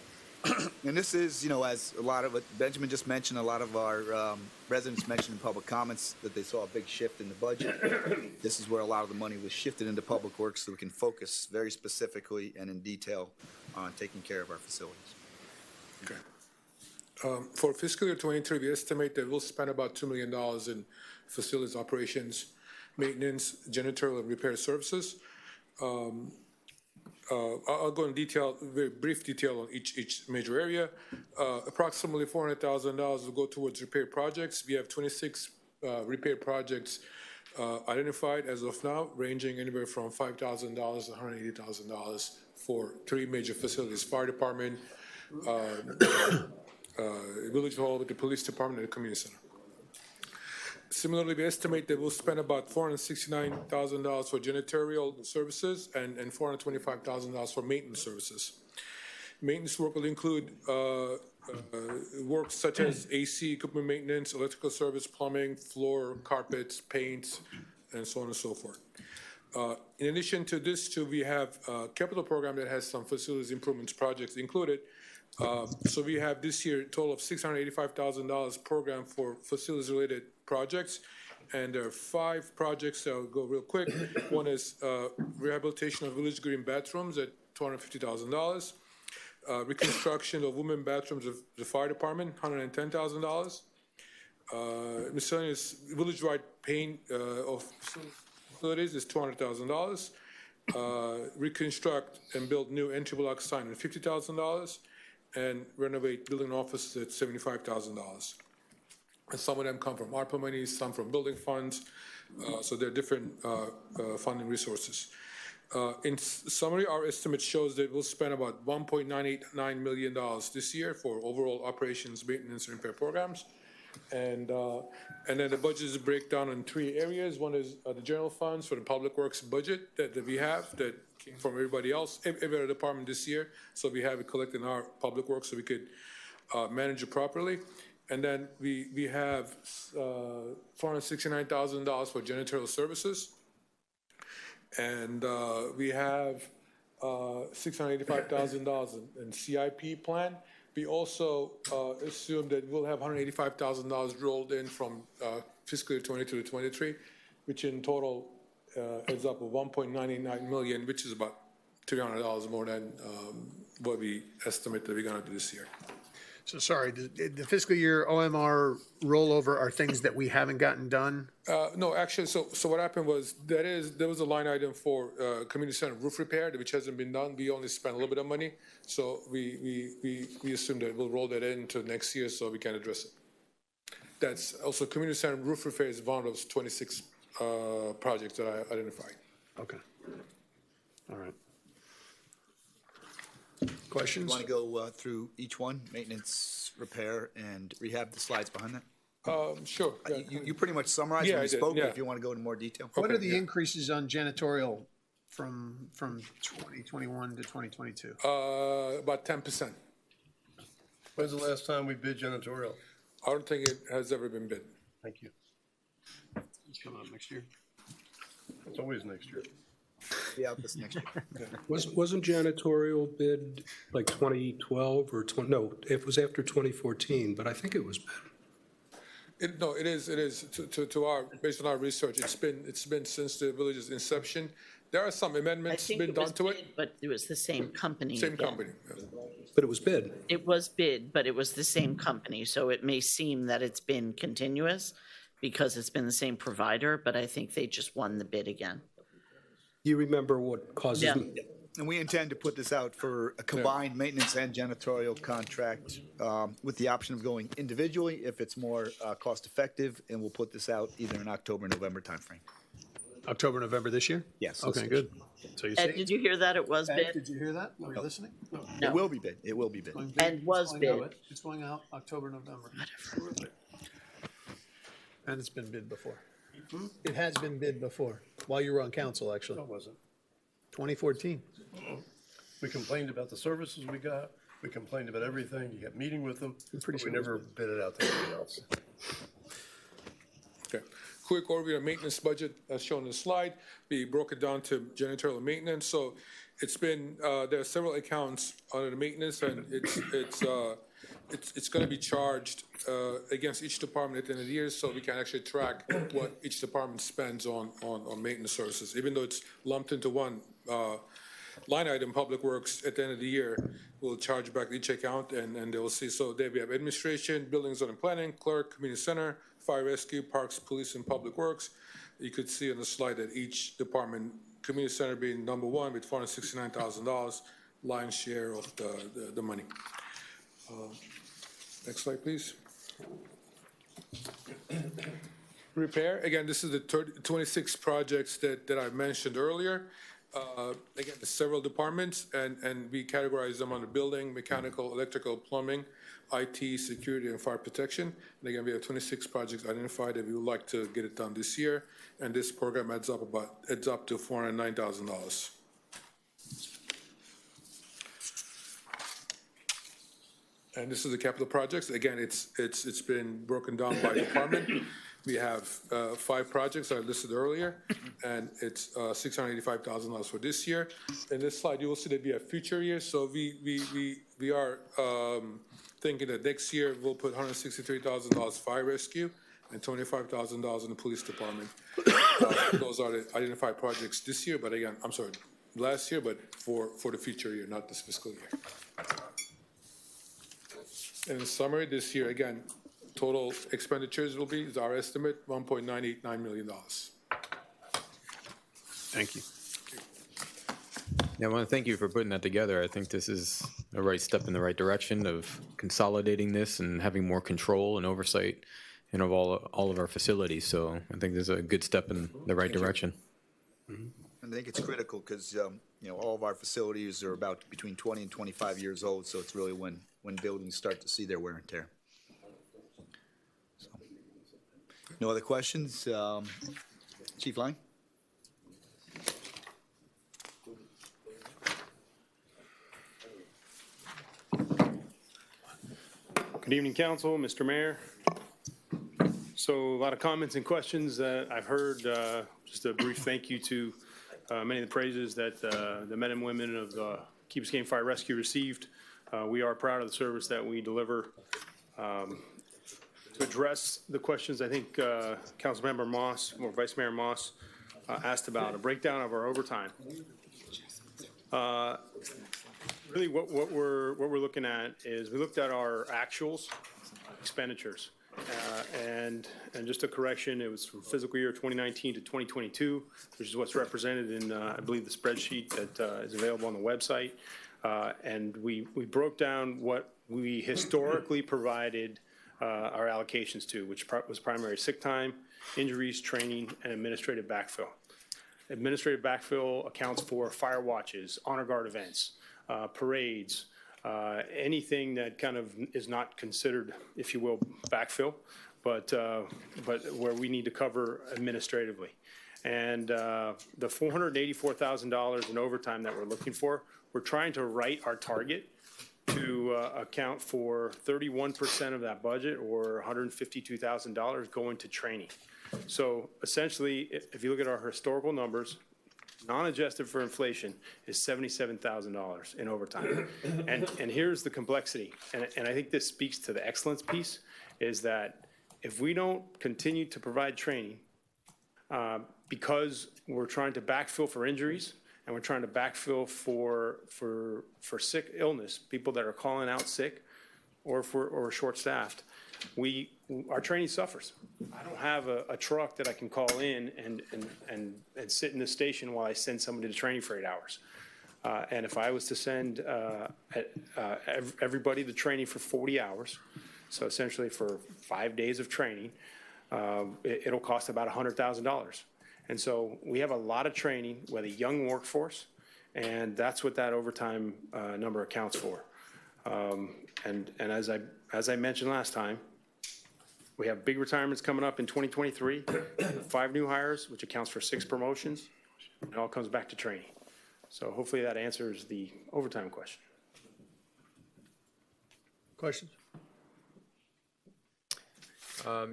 And this is, as a lot of what Benjamin just mentioned, a lot of our residents mentioned in public comments that they saw a big shift in the budget. This is where a lot of the money was shifted into Public Works so we can focus very specifically and in detail on taking care of our facilities. Okay. For fiscal year 23, we estimate that we'll spend about $2 million in facilities operations, maintenance, janitorial, and repair services. I'll go in detail, very brief detail on each major area. Approximately $400,000 will go towards repair projects. We have 26 repair projects identified as of now, ranging anywhere from $5,000 to $180,000 for three major facilities: fire department, village hall, the police department, and the community center. Similarly, we estimate that we'll spend about $469,000 for janitorial services and $425,000 for maintenance services. Maintenance work will include work such as AC equipment maintenance, electrical service, plumbing, floor, carpets, paints, and so on and so forth. In addition to this, too, we have a capital program that has some facilities improvements projects included. So we have this year a total of $685,000 program for facilities-related projects, and there are 5 projects that I'll go real quick. One is rehabilitation of village green bathrooms at $250,000, reconstruction of women bathrooms of the fire department, $110,000, miscellaneous village-wide paint of facilities is $200,000, reconstruct and build new entry block sign at $50,000, and renovate building offices at $75,000. And some of them come from ARPA money, some from building funds, so they're different funding resources. In summary, our estimate shows that we'll spend about $1.989 million this year for overall operations, maintenance, and repair programs. And then the budget is breakdown in 3 areas. One is the general funds for the Public Works budget that we have that came from everybody else, every other department this year. So we have it collected in our Public Works so we could manage it properly. And then we have $469,000 for janitorial services. And we have $685,000 in CIP plan. We also assume that we'll have $185,000 rolled in from fiscal year 22 to 23, which in total ends up with $1.99 million, which is about $300 more than what we estimate that we're going to do this year. So sorry, the fiscal year OMR rollover are things that we haven't gotten done? No, actually, so what happened was, there was a line item for community center roof repair, which hasn't been done. We only spent a little bit of money, so we assumed that we'll roll that into next year so we can address it. That's also, community center roof repair is one of those 26 projects that I identified. Okay. All right. Questions? You want to go through each one, maintenance, repair, and rehab, the slides behind that? Sure. You pretty much summarized Yeah, when I you did, spoke, but yeah. if you want to go into more detail. What are the increases on janitorial from 2021 to 2022? About 10%. When's the last time we bid janitorial? I don't think it has ever been bid. Thank you. It's coming up next year. It's always next year. Be out this next year. Wasn't janitorial bid like 2012 or 20, no, it was after 2014, but I think it was bid. No, it is. To our, based on our research, it's been since the village's inception. There are some amendments been done to it. But it was the same company. Same again. company. Yeah. But it was bid. It was bid, but it was the same company, so it may seem that it's been continuous because it's been the same provider, but I think they just won the bid again. You remember what causes Yeah. me? And we intend to put this out for a combined maintenance and janitorial contract with the option of going individually if it's more cost effective, and we'll put this out either in October, November timeframe. October, November this year? Yes. Okay, good. So you Ed, did you hear that? It was Ed, bid? did you hear that? Were you listening? It will be bid. It will be bid. And was bid. It's going out October, November. And it's been bid before. It has been bid before, while you were on council, actually. No, it wasn't. 2014. We complained about the services we got. We complained about everything. You had a meeting with them. pretty but sure we it was never bid it out to anybody else. Okay. Quick overview of maintenance budget as shown in the slide. We broke it down to janitorial and maintenance. So it's been, there are several accounts under the maintenance, and it's going to be charged against each department at the end of the year, so we can actually track what each department spends on maintenance services. Even though it's lumped into one line item, Public Works, at the end of the year, will charge back each account, and they will see. So there we have administration, building, zone and planning, clerk, community center, fire rescue, parks, police, and Public Works. You could see on the slide that each department, community center being number one with $469,000, lion's share of the money. Next slide, please. Repair, again, this is the 26 projects that I mentioned earlier. Again, several departments, and we categorize them under building, mechanical, electrical, plumbing, IT, security, and fire protection. And again, we have 26 projects identified that we would like to get it done this year, and this program adds up to $409,000. And this is the capital projects. Again, it's been broken down by department. We have 5 projects I listed earlier, and it's $685,000 for this year. In this slide, you will see that we have future years. So we are thinking that next year we'll put $163,000 fire rescue and $25,000 in the police department. Those are the identified projects this year, but again, I'm sorry, last year, but for the future year, not this fiscal year. In summary, this year, again, total expenditures will be, is our estimate, $1.989 million. Thank you. Yeah, I want to thank you for putting that together. I think this is a right step in the right direction of consolidating this and having more control and oversight of all of our facilities. So I think this is a good step in the right direction. And I think it's critical because, all of our facilities are about between 20 and 25 years old, so it's really when buildings start to see their wear and tear. So, no other questions? Chief Lang? Good evening, Council, Mr. Mayor. So a lot of comments and questions that I've heard. Just a brief thank you to many of the praises that the men and women of Key Biscayne Fire Rescue received. We are proud of the service that we deliver. To address the questions, I think Councilmember Moss or Vice Mayor Moss asked about a breakdown of our overtime. Really, what we're looking at is, we looked at our actuals, expenditures. And just a correction, it was from fiscal year 2019 to 2022, which is what's represented in, I believe, the spreadsheet that is available on the website. And we broke down what we historically provided our allocations to, which was primary sick time, injuries, training, and administrative backfill. Administrative backfill accounts for fire watches, honor guard events, parades, anything that kind of is not considered, if you will, backfill, but where we need to cover administratively. And the $484,000 in overtime that we're looking for, we're trying to write our target to account for 31% of that budget, or $152,000 going to training. So essentially, if you look at our historical numbers, non-adjusted for inflation is $77,000 in overtime. And here's the complexity, and I think this speaks to the excellence piece, is that if we don't continue to provide training, because we're trying to backfill for injuries, and we're trying to backfill for sick illness, people that are calling out sick, or if we're short-staffed, our training suffers. I don't have a truck that I can call in and sit in the station while I send somebody to training for 8 hours. And if I was to send everybody to training for 40 hours, so essentially for 5 days of training, it'll cost about $100,000. And so we have a lot of training with a young workforce, and that's what that overtime number accounts for. And as I mentioned last time, we have big retirements coming up in 2023, 5 new hires, which accounts for 6 promotions. It all comes back to training. So hopefully that answers the overtime question. Questions?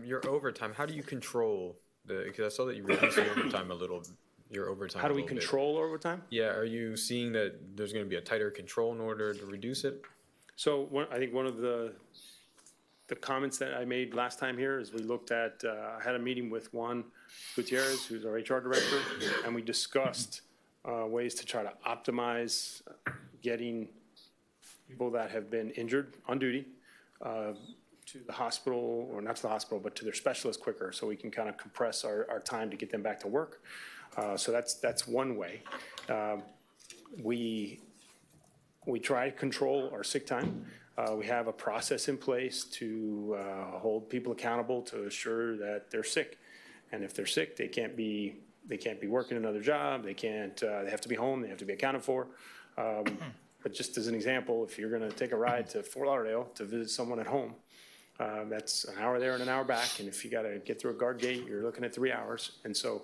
Your overtime, how do you control because I saw that you reduced your overtime a little, your overtime How do we control overtime? Yeah, are you seeing that there's going to be a tighter control in order to reduce it? So I think one of the comments that I made last time here is we looked at, I had a meeting with Juan Gutierrez, who's our HR director, and we discussed ways to try to optimize getting people that have been injured on duty to the hospital, or not to the hospital, but to their specialist quicker, so we can kind of compress our time to get them back to work. So that's one way. We try to control our sick time. We have a process in place to hold people accountable to assure that they're sick. And if they're sick, they can't be working another job. They have to be home. They have to be accounted for. But just as an example, if you're going to take a ride to Fort Lauderdale to visit someone at home, that's an hour there and an hour back. And if you got to get through a guard gate, you're looking at 3 hours. And so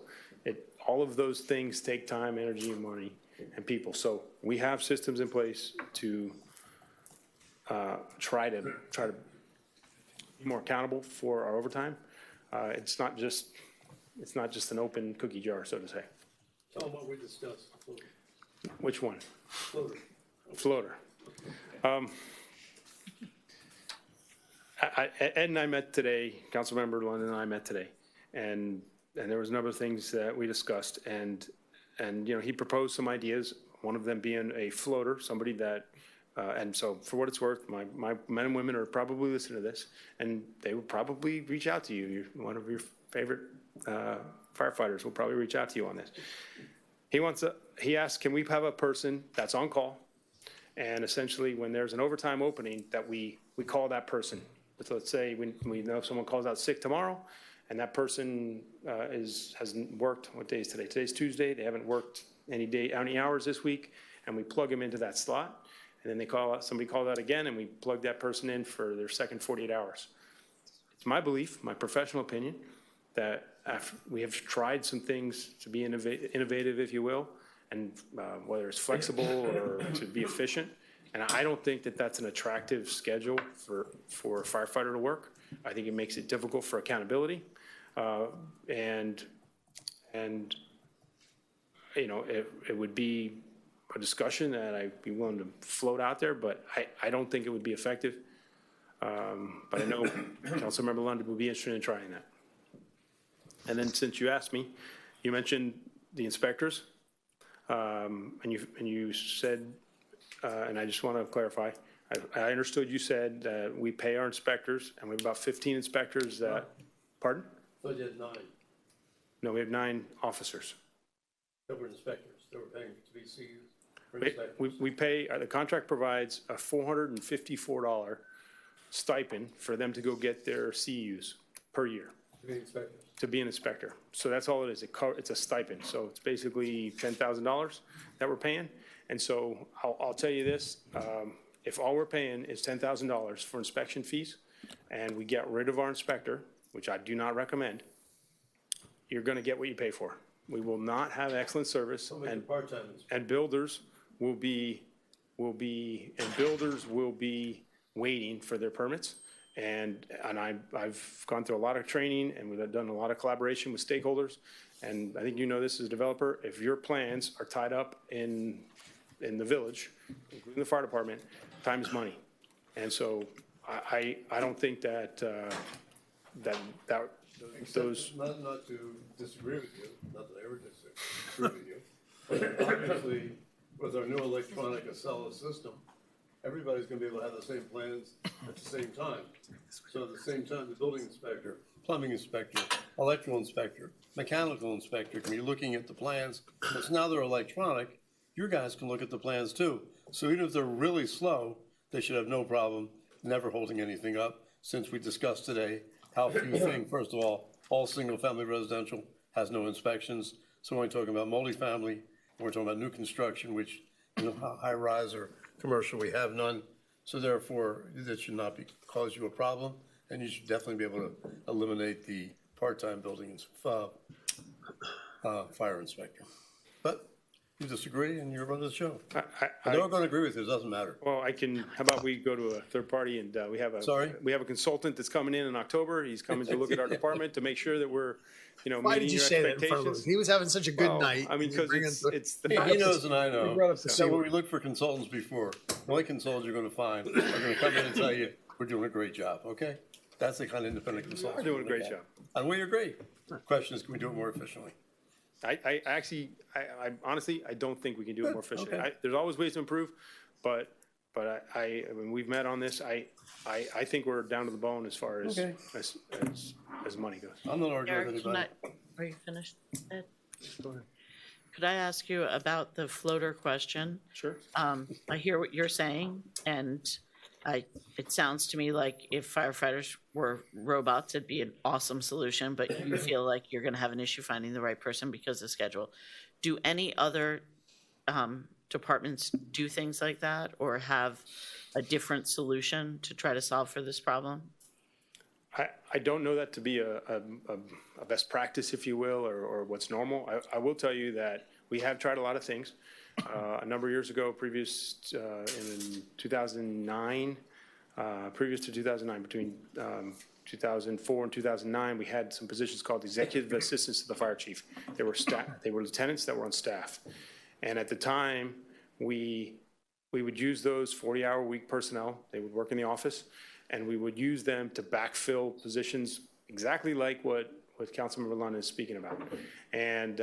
all of those things take time, energy, and money, and people. So we have systems in place to try to be more accountable for our overtime. It's not just an open cookie jar, so to say. Tell them what we discussed. Which one? Floater. Floater. Ed and I met today, Councilmember London and I met today, and there was a number of things that we discussed, and he proposed some ideas, one of them being a floater, somebody that, and so for what it's worth, my men and women are probably listening to this, and they will probably reach out to you. One of your favorite firefighters will probably reach out to you on this. He asked, can we have a person that's on call, and essentially when there's an overtime opening that we call that person. So let's say we know if someone calls out sick tomorrow, and that person hasn't worked. What day is today? Today's Tuesday. They haven't worked any hours this week, and we plug them into that slot. And then somebody calls out again, and we plug that person in for their second 48 hours. It's my belief, my professional opinion, that we have tried some things to be innovative, if you will, and whether it's flexible or to be efficient. And I don't think that that's an attractive schedule for a firefighter to work. I think it makes it difficult for accountability. And it would be a discussion that I'd be willing to float out there, but I don't think it would be effective. But I know Councilmember London would be interested in trying that. And then since you asked me, you mentioned the inspectors, and you said and I just want to clarify, I understood you said that we pay our inspectors, and we have about 15 inspectors that, pardon? So you had 9 No, we have 9 officers. that were inspectors, that were paying to be CUs for We inspectors. pay, the contract provides a $454 stipend for them to go get their CUs per year To be inspectors. to be an inspector. So that's all it is. It's a stipend. So it's basically $10,000 that we're paying. And so I'll tell you this, if all we're paying is $10,000 for inspection fees and we get rid of our inspector, which I do not recommend, you're going to get what you pay for. We will not have excellent service, and builders will be waiting for their permits. And I've gone through a lot of training, and we've done a lot of collaboration with stakeholders. And I think you know this as a developer, if your plans are tied up in the village, including the fire department, time is money. And so I don't think that those. Not to disagree with you, not that I ever disagree with you, but obviously, with our new electronic Acela system, everybody's gonna be able to have the same plans at the same time. So at the same time, the building inspector, plumbing inspector, electrical inspector, mechanical inspector can be looking at the plans. Because now they're electronic, your guys can look at the plans too. So even if they're really slow, they should have no problem never holding anything up, since we discussed today how few things, first of all single-family residential has no inspections. So when we're talking about multifamily, we're talking about new construction, which, high-rise or commercial, we have none. So therefore, that should not cause you a problem, and you should definitely be able to eliminate the part-time building fire inspector. But you disagree, and you're running the show. They're all going to agree with you. It doesn't matter. Well, how about we go to a third party, and we have a consultant that's coming in October. He's coming to look at our department to make sure that we're, Why meeting did you your say that in front of him? expectations. He was having such a good Well, night. I mean, because it's the He knows and I know. brought up the So C when word. we look for consultants before, the only consultants you're gonna find are gonna come in and tell you, we're doing a great job, okay? That's the kind of independent consultants. We're doing a great job. And we agree. Question is, can we do it more efficiently? I honestly, I don't think we can do it more efficiently. okay. There's always ways to improve, but when we've met on this, I think we're down to the bone as far as Okay. as money goes. I'm not arguing Eric, with can anybody. are you finished, Ed? Could I ask you about the floater question? Sure. I hear what you're saying, and it sounds to me like if firefighters were robots, it'd be an awesome solution, but you feel like you're gonna have an issue finding the right person because of schedule. Do any other departments do things like that, or have a different solution to try to solve for this problem? I don't know that to be a best practice, if you will, or what's normal. I will tell you that we have tried a lot of things. A number of years ago, in 2009, previous to 2009, between 2004 and 2009, we had some positions called executive assistants to the fire chief. They were lieutenants that were on staff. And at the time, we would use those 40-hour-a-week personnel. They would work in the office, and we would use them to backfill positions exactly like what Councilmember Lund is speaking about. And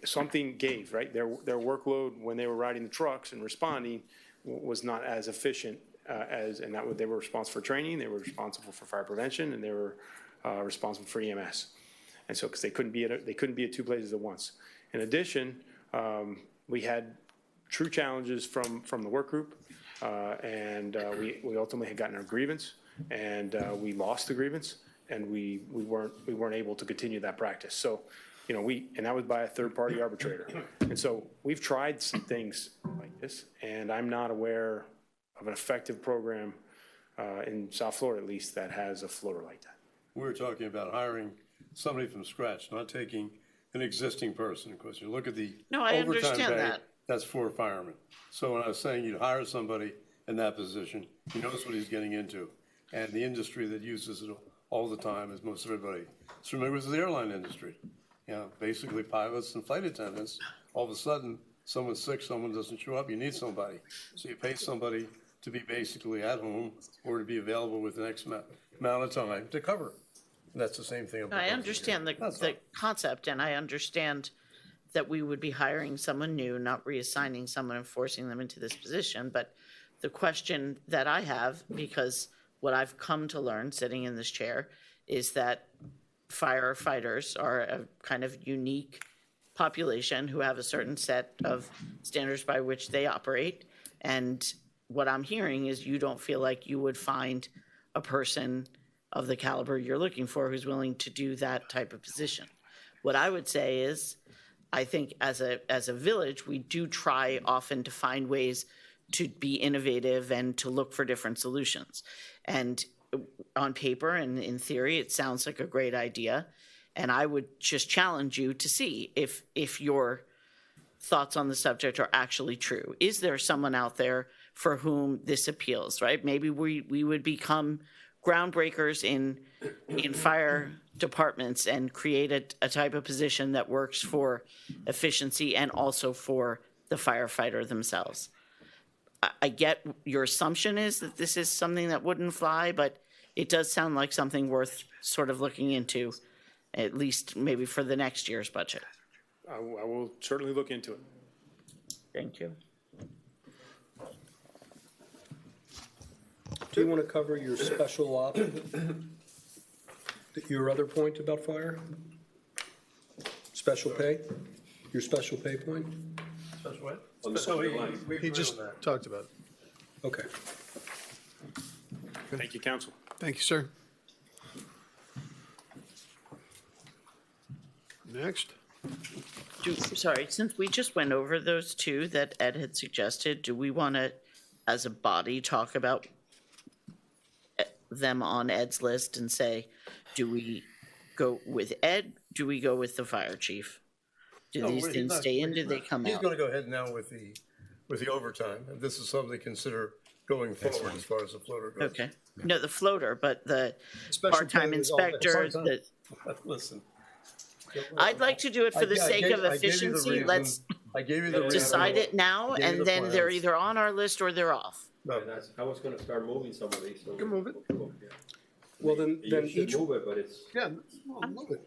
something gave, right? Their workload when they were riding the trucks and responding was not as efficient they were responsible for training, they were responsible for fire prevention, and they were responsible for EMS. And so, because they couldn't be at two places at once. In addition, we had true challenges from the work group, and we ultimately had gotten our grievance, and we lost the grievance, and we weren't able to continue that practice. So, and that was by a third-party arbitrator. And so we've tried some things like this, and I'm not aware of an effective program in South Florida, at least, that has a floater like that. We were talking about hiring somebody from scratch, not taking an existing person. Of course, you look at the No, I overtime understand pay, that. that's for firemen. So when I was saying you'd hire somebody in that position, he knows what he's getting into. And the industry that uses it all the time, as most everybody is familiar with, the airline industry. Basically pilots and flight attendants. All of a sudden, someone's sick, someone doesn't show up, you need somebody. So you pay somebody to be basically at home or to be available with the next amount of time to cover. And that's the same thing. I understand the concept, and I understand that we would be hiring someone new, not reassigning someone and forcing them into this position. But the question that I have, because what I've come to learn sitting in this chair, is that firefighters are a kind of unique population who have a certain set of standards by which they operate. And what I'm hearing is you don't feel like you would find a person of the caliber you're looking for who's willing to do that type of position. What I would say is, I think as a village, we do try often to find ways to be innovative and to look for different solutions. And on paper and in theory, it sounds like a great idea. And I would just challenge you to see if your thoughts on the subject are actually true. Is there someone out there for whom this appeals, right? Maybe we would become groundbreakers in fire departments and create a type of position that works for efficiency and also for the firefighter themselves. I get your assumption is that this is something that wouldn't fly, but it does sound like something worth sort of looking into, at least maybe for the next year's budget. I will certainly look into it. Thank you. Do you want to cover your special op, your other point about fire? Special pay? Your special pay point? Special what? So he just talked about it. Okay. Thank you, council. Thank you, sir. Next. Sorry, since we just went over those two that Ed had suggested, do we want to, as a body, talk about them on Ed's list and say, do we go with Ed? Do we go with the fire chief? Do these things stay in? Do they come out? He's going to go ahead now with the overtime. And this is something to consider going forward as far as the floater goes. Okay. No, the floater, but the part-time inspector. Listen. I'd like to do it for the sake of efficiency. Let's decide it now, and then they're either on our list or they're off. No, I was gonna start moving some of these. So You can move it. Well, then each. Move it, but it's. Yeah, move it.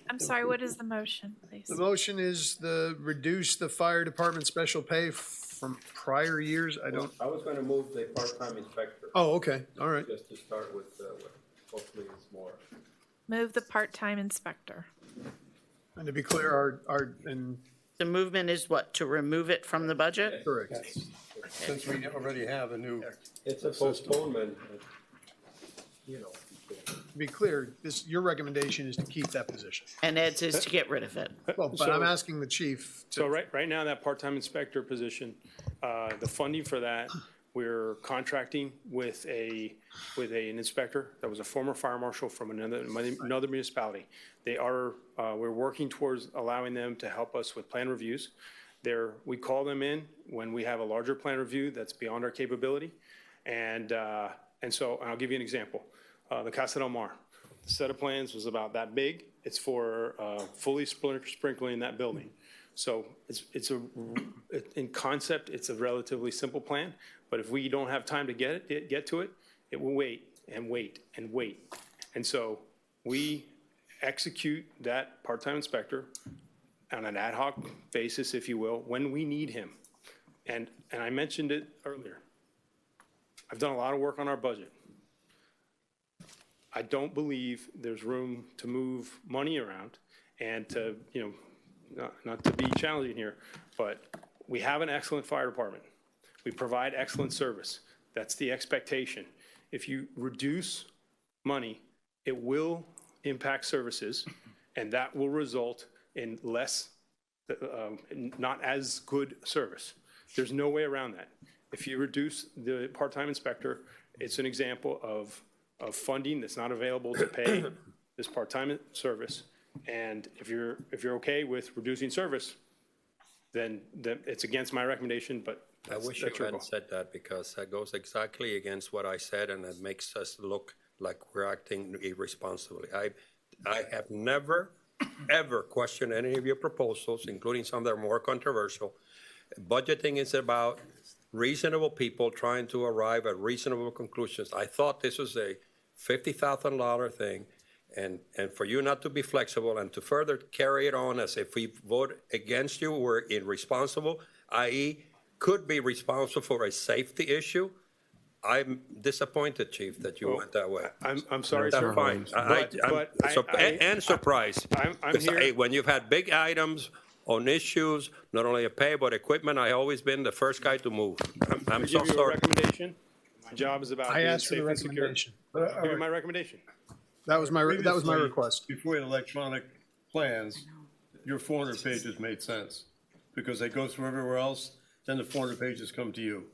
I'm sorry, what is the motion, please? The motion is reduce the fire department special pay from prior years. I was gonna move the part-time inspector. Oh, okay, all right. Just to start with, what hopefully is more. Move the part-time inspector. And to be clear, the movement is what, to remove it from the budget? Correct. Yes. Since we already have a new. It's a postponement, you know. To be clear, your recommendation is to keep that position. And Ed's is to get rid of it. Well, but I'm asking the chief. So right now, that part-time inspector position, the funding for that, we're contracting with an inspector that was a former fire marshal from another municipality. We're working towards allowing them to help us with plan reviews. We call them in when we have a larger plan review that's beyond our capability. And so I'll give you an example. The Casa del Mar, the set of plans was about that big. It's for fully sprinkling that building. So in concept, it's a relatively simple plan, but if we don't have time to get to it, it will wait and wait and wait. And so we execute that part-time inspector on an ad hoc basis, if you will, when we need him. And I mentioned it earlier. I've done a lot of work on our budget. I don't believe there's room to move money around and to, not to be challenging here, but we have an excellent fire department. We provide excellent service. That's the expectation. If you reduce money, it will impact services, and that will result in less, not as good service. There's no way around that. If you reduce the part-time inspector, it's an example of funding that's not available to pay this part-time service. And if you're okay with reducing service, then it's against my recommendation, but I wish you hadn't said that, because that goes exactly against what I said, and it makes us look like we're acting irresponsibly. I have never, ever questioned any of your proposals, including some that are more controversial. Budgeting is about reasonable people trying to arrive at reasonable conclusions. I thought this was a $50,000 thing, and for you not to be flexible and to further carry it on as if we vote against you, we're irresponsible, i.e., could be responsible for a safety issue. I'm disappointed, Chief, that you went that way. I'm sorry, That's sir. fine. And surprised. I'm 'Cause here. when you've had big items on issues, not only a pay but equipment, I've always been the first guy to move. I'm To so give you a sorry. recommendation. My job is about I being asked for the safe and secure. recommendation. I'll give you my recommendation. That was my Previously, request. Before the electronic plans, your 400 pages made sense, because they go through everywhere else, then the 400 pages come to you.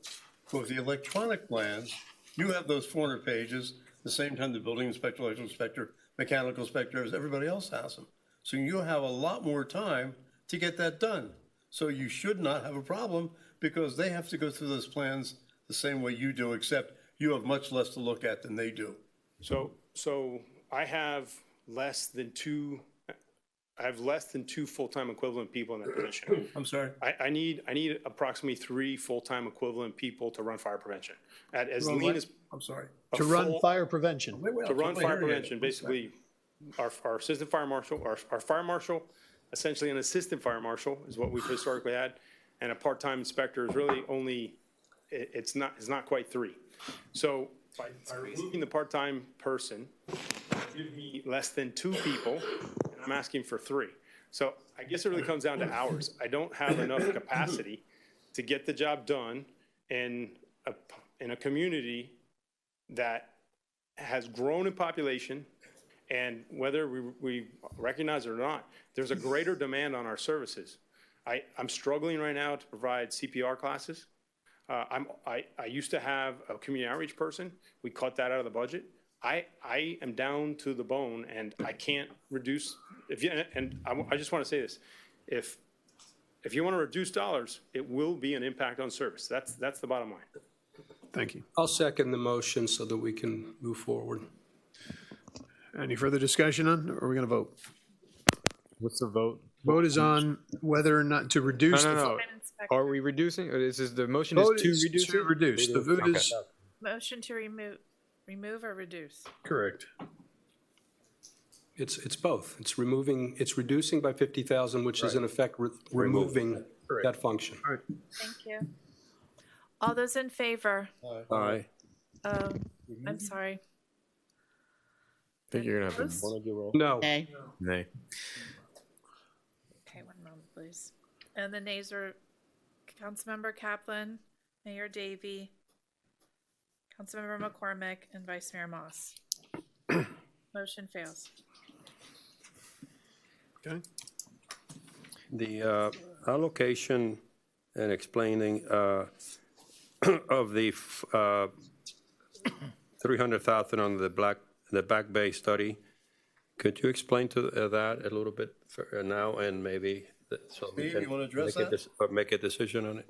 But with the electronic plans, you have those 400 pages the same time the building inspector, electrical inspector, mechanical inspectors, everybody else has them. So you have a lot more time to get that done. So you should not have a problem, because they have to go through those plans the same way you do, except you have much less to look at than they do. So I have less than two full-time equivalent people in that position. I'm sorry? I need approximately 3 full-time equivalent people to run fire prevention. At as Run lean what? as. I'm sorry. To run fire prevention. To run fire prevention, basically, our assistant fire marshal, our fire marshal, essentially an assistant fire marshal is what we've historically had, and a part-time inspector is really only, it's not quite 3. So by removing the part-time person, give me less than 2 people, and I'm asking for 3. So I guess it really comes down to hours. I don't have enough capacity to get the job done in a community that has grown in population, and whether we recognize it or not, there's a greater demand on our services. I'm struggling right now to provide CPR classes. I used to have a community outreach person. We cut that out of the budget. I am down to the bone, and I can't reduce. I just want to say this: if you want to reduce dollars, it will be an impact on service. That's the bottom line. Thank you. I'll second the motion so that we can move forward. Any further discussion on, or are we going to vote? What's the vote? Vote is on whether or not to reduce. No. Are we reducing? Or the motion is Vote to is reduce to it? reduce. The vote is Motion to remove or reduce? correct. It's both. It's reducing by 50,000, which is in effect removing that function. All right. Thank you. All those in favor? Aye. I'm sorry. I think you're going to have Opposed? to roll. No. Nay. Nay. Okay, one moment, please. And the nays are Councilmember Kaplan, Mayor Davey, Councilmember McCormick, and Vice Mayor Moss. Motion fails. Okay. The allocation and explaining of the 300,000 on the Back Bay study, could you explain to that a little bit now, and maybe so we Steve, you want to address make a decision on it?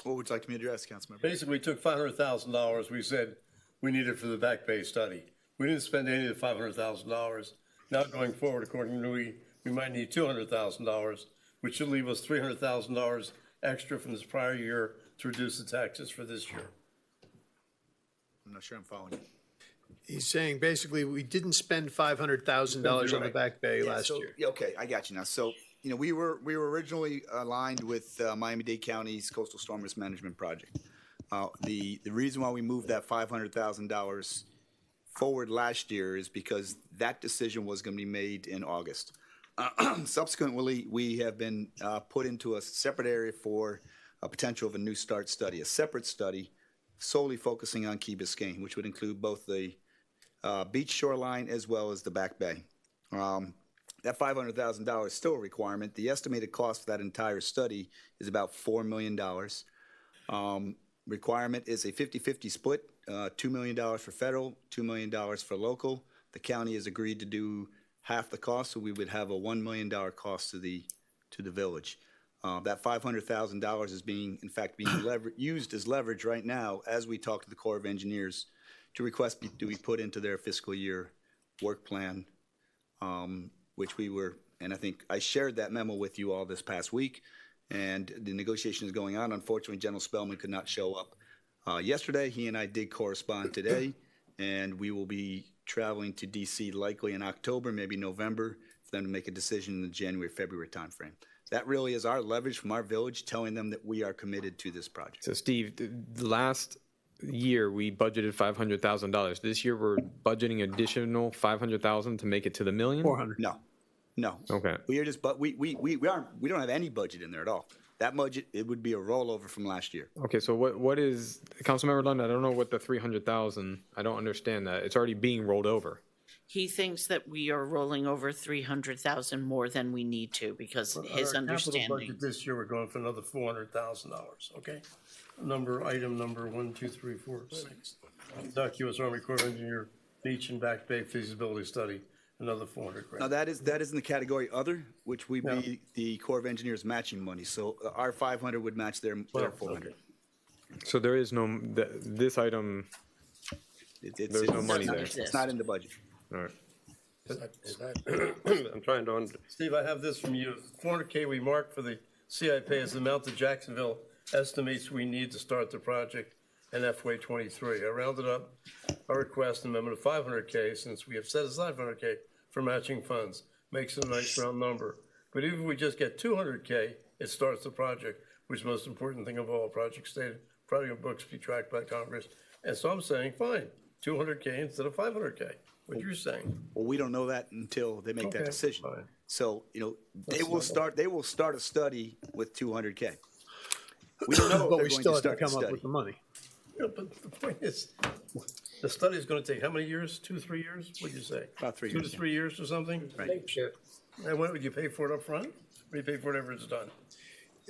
What would you like me to address, Councilmember? Basically, we took $500,000, we said we needed for the Back Bay study. We didn't spend any of the $500,000. Now going forward, according to we might need $200,000, which should leave us $300,000 extra from this prior year to reduce the taxes for this year. I'm not sure I'm following you. He's saying basically we didn't spend $500,000 on the Back Bay last year. Yeah, okay, I got you now. So, we were originally aligned with Miami-Dade County's Coastal Storm Risk Management Project. The reason why we moved that $500,000 forward last year is because that decision was going to be made in August. Subsequently, we have been put into a separate area for a potential of a new start study, a separate study solely focusing on Key Biscayne, which would include both the beach shoreline as well as the Back Bay. That $500,000 is still a requirement. The estimated cost for that entire study is about $4 million. Requirement is a 50-50 split, $2 million for federal, $2 million for local. The county has agreed to do half the cost, so we would have a $1 million cost to the village. That $500,000 is being used as leverage right now as we talk to the Corps of Engineers to request to be put into their fiscal year work plan, which we were, and I think I shared that memo with you all this past week, and the negotiation is going on. Unfortunately, General Spellman could not show up yesterday. He and I did correspond today, and we will be traveling to DC likely in October, maybe November, for them to make a decision in the January, February timeframe. That really is our leverage from our village, telling them that we are committed to this project. So Steve, the last year we budgeted $500,000. This year we're budgeting additional $500,000 to make it to the million? 400. No. Okay. We are just, but we don't have any budget in there at all. That budget, it would be a rollover from last year. Okay, so what is, Councilmember London, I don't know what the 300,000, I don't understand that. It's already being rolled over. He thinks that we are rolling over 300,000 more than we need to because his Our understanding. capital budget this year, we're going for another $400,000, okay? Item number 1, 2, 3, 4, 6. Doc U.S. Army Corps of Engineer Beach and Back Bay feasibility study, another 400 grand. Now, that is in the category other, which would be the Corps of Engineers matching money. So our 500 would match their 400. So there is no, this item, there's no money there. It's not in the budget. All right. I'm trying to Steve, I have this from you. 400K we marked for the CIP as the amount that Jacksonville estimates we need to start the project in FY '23. I rounded up our request amendment of 500K since we have set aside 500K for matching funds. Makes it a nice round number. But even if we just get 200K, it starts the project, which is the most important thing of all. Project stated, project books be tracked by Congress. And so I'm saying, fine, 200K instead of 500K. What you're saying. Well, we don't know that until they make that Okay, decision. fine. So, they will start a study with 200K. We don't know if But they're we going still to have to start the come up study. with the money. Yeah, but the point is, the study is going to take how many years? 2, 3 years? What'd you say? About 3 2 years, to 3 years or something? Right. And when would you pay for it up front? Or you pay for whatever it's done?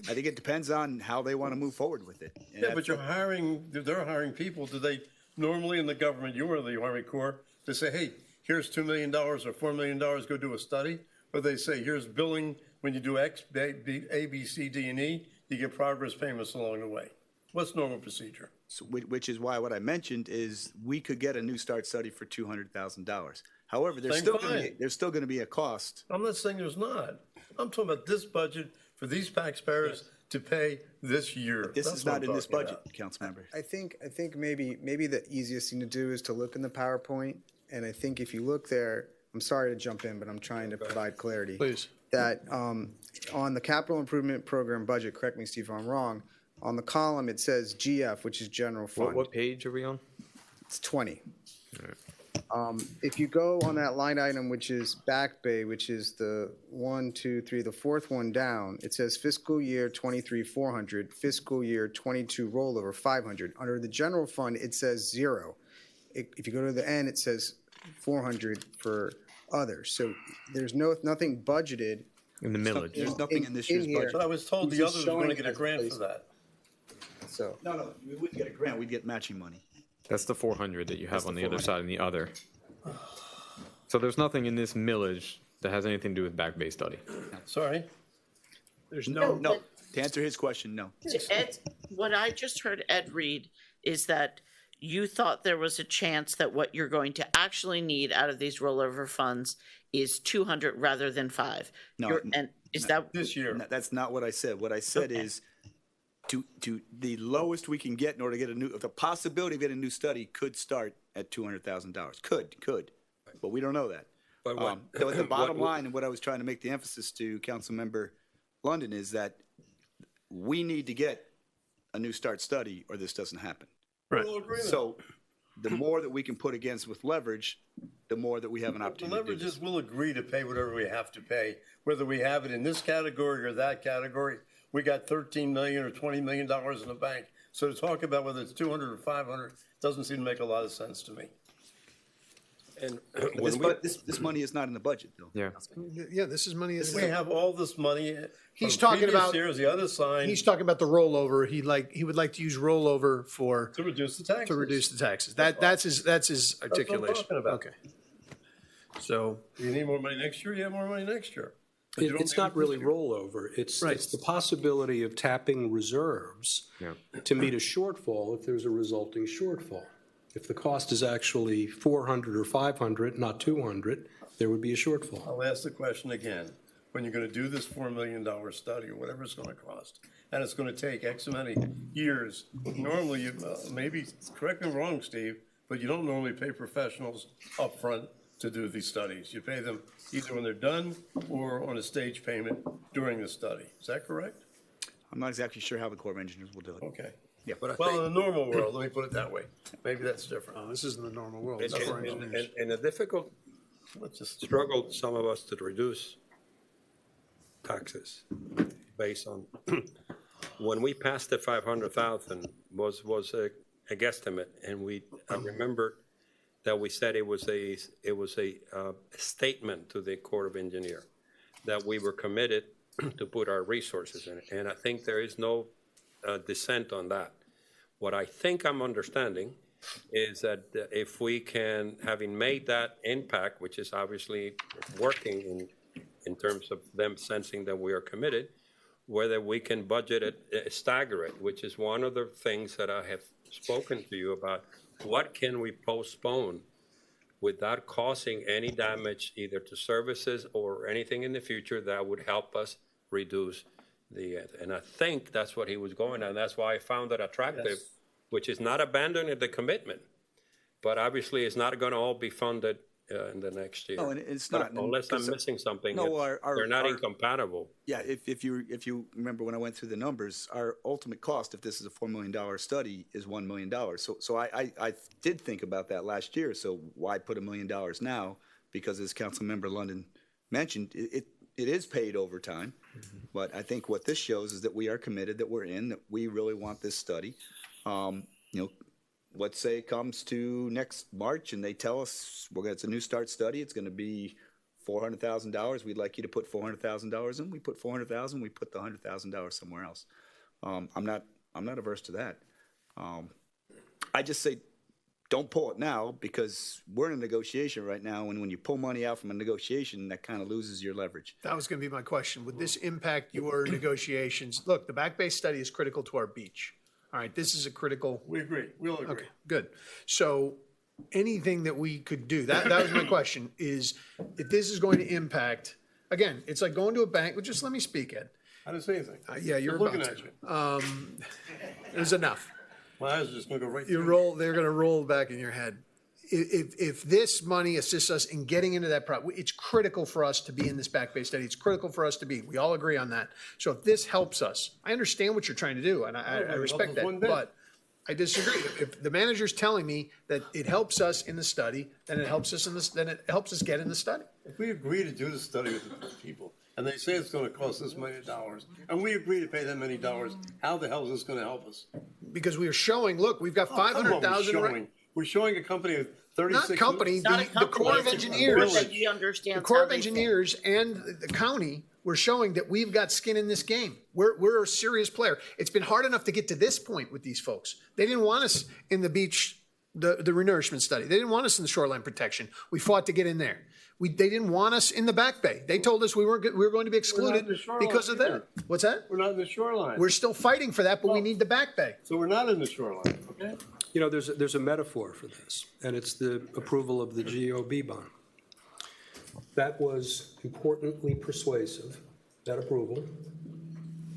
I think it depends on how they want to move forward with it. And Yeah, but they're hiring people. Do they, normally in the government, you were the Army Corps, they say, hey, here's $2 million or $4 million, go do a study? Or they say, here's billing, when you do X, A, B, C, D, and E, you get progress payments along the way. What's normal procedure? So, which is why what I mentioned is we could get a new start study for $200,000. However, there's still going to be a cost. I'm not saying there's not. I'm talking about this budget for these taxpayers to pay this year. This That's is what not I'm in this talking budget, about. Councilmember. I think maybe the easiest thing to do is to look in the PowerPoint, and I think if you look there, I'm sorry to jump in, but I'm trying to provide clarity. Please. That on the capital improvement program budget, correct me, Steve, if I'm wrong, on the column it says GF, which is general fund. What page are we on? It's 20. If you go on that line item, which is Back Bay, which is the 1, 2, 3, the fourth one down, it says fiscal year 23, 400, fiscal year 22 rollover, 500. Under the general fund, it says 0. If you go to the end, it says 400 for others. So there's nothing budgeted. In the millage. There's nothing in this year's budget. But I was told the others were going to get a grant for that. So No, we wouldn't get a grant. We'd get matching money. That's the 400 that you have on the other side and the other. So there's nothing in this millage that has anything to do with Back Bay study. Sorry? There's no. To answer his question, no. Ed, what I just heard Ed read is that you thought there was a chance that what you're going to actually need out of these rollover funds is 200 rather than 5. No, And is that this year? No, that's not what I said. What I said is to the lowest we can get in order to get the possibility of getting a new study could start at $200,000. Could, but we don't know that. But the bottom line, and what I was trying to make the emphasis to Councilmember London is that we need to get a new start study or this doesn't happen. Right. So the more that we can put against with leverage, the more that we have an The opportunity to do this. leverages will agree to pay whatever we have to pay, whether we have it in this category or that category. We got $13 million or $20 million in the bank. So to talk about whether it's 200 or 500 doesn't seem to make a lot of sense to me. And this money is not in the budget, though. Yeah. Yeah, this is money. We have all this money. He's from talking previous about years, the other side. He's talking about the rollover. He would like to use rollover for to reduce the taxes. To reduce the taxes. That's his what I'm articulation. talking about. Okay. So you need more money next year. You have more money next year. But you don't It's need not it really this year. rollover. It's the possibility of tapping reserves to meet a shortfall if there's a resulting shortfall. If the cost is actually 400 or 500, not 200, there would be a shortfall. I'll ask the question again. When you're going to do this $4 million study or whatever it's going to cost, and it's going to take X many years, normally, maybe, correct me if I'm wrong, Steve, but you don't normally pay professionals upfront to do these studies. You pay them either when they're done or on a stage payment during the study. Is that correct? I'm not exactly sure how the Corps of Engineers will do it. Okay. Yeah. Well, in the normal world, let me put it that way. Maybe that's different. This isn't the normal world. And a difficult struggle, some of us, to reduce taxes based on, when we passed the 500,000 was a guesstimate, and I remember that we said it was a statement to the Corps of Engineers that we were committed to put our resources in it, and I think there is no dissent on that. What I think I'm understanding is that if we can, having made that impact, which is obviously working in terms of them sensing that we are committed, whether we can budget it, stagger it, which is one of the things that I have spoken to you about. What can we postpone without causing any damage either to services or anything in the future that would help us reduce and I think that's what he was going on. That's why I found it attractive, which is not abandoning the commitment, but obviously it's not going to all be funded in the next year. No, and it's But not. unless I'm missing something, No, they're not incompatible. Yeah, if you remember when I went through the numbers, our ultimate cost, if this is a $4 million study, is $1 million. So I did think about that last year. So why put $1 million now? Because as Councilmember London mentioned, it is paid over time. But I think what this shows is that we are committed, that we're in, that we really want this study. Let's say it comes to next March and they tell us it's a new start study. It's going to be $400,000. We'd like you to put $400,000 in. We put $400,000. We put the $100,000 somewhere else. I'm not averse to that. I just say, don't pull it now because we're in a negotiation right now. And when you pull money out from a negotiation, that kind of loses your leverage. That was going to be my question. Would this impact your negotiations? Look, the back-based study is critical to our beach. All right, this is a critical. We agree. We all agree. Okay, good. So anything that we could do, that was my question, is if this is going to impact, again, it's like going to a bank, well, just let me speak, Ed. I didn't say anything. Yeah, you're I'm looking about at to. you. It was enough. My eyes are just going to go right They're going to roll back in your head. If this money assists us in getting into that product, it's critical for us to be in this back-based study. It's critical for us to be. We all agree on that. So if this helps us, I understand what you're trying to do, and I respect that. But I disagree. If the manager's telling me that it helps us in the study, then it helps us then it helps us get in the study. If we agree to do the study with the people, and they say it's going to cost this many dollars, and we agree to pay that many dollars, how the hell is this going to help us? Because we are showing, look, we've got 500,000. We're showing a company of 36. Not company, the Corps of Engineers. The Corps of Engineers and the county, we're showing that we've got skin in this game. We're a serious player. It's been hard enough to get to this point with these folks. They didn't want us in the beach, the renourishment study. They didn't want us in the shoreline protection. We fought to get in there. They didn't want us in the back bay. They told us we were going to be excluded because of that. What's that? We're not in the shoreline. We're still fighting for that, but we need the back bay. So we're not in the shoreline, okay? You know, there's a metaphor for this, and it's the approval of the GOB bond. That was importantly persuasive, that approval,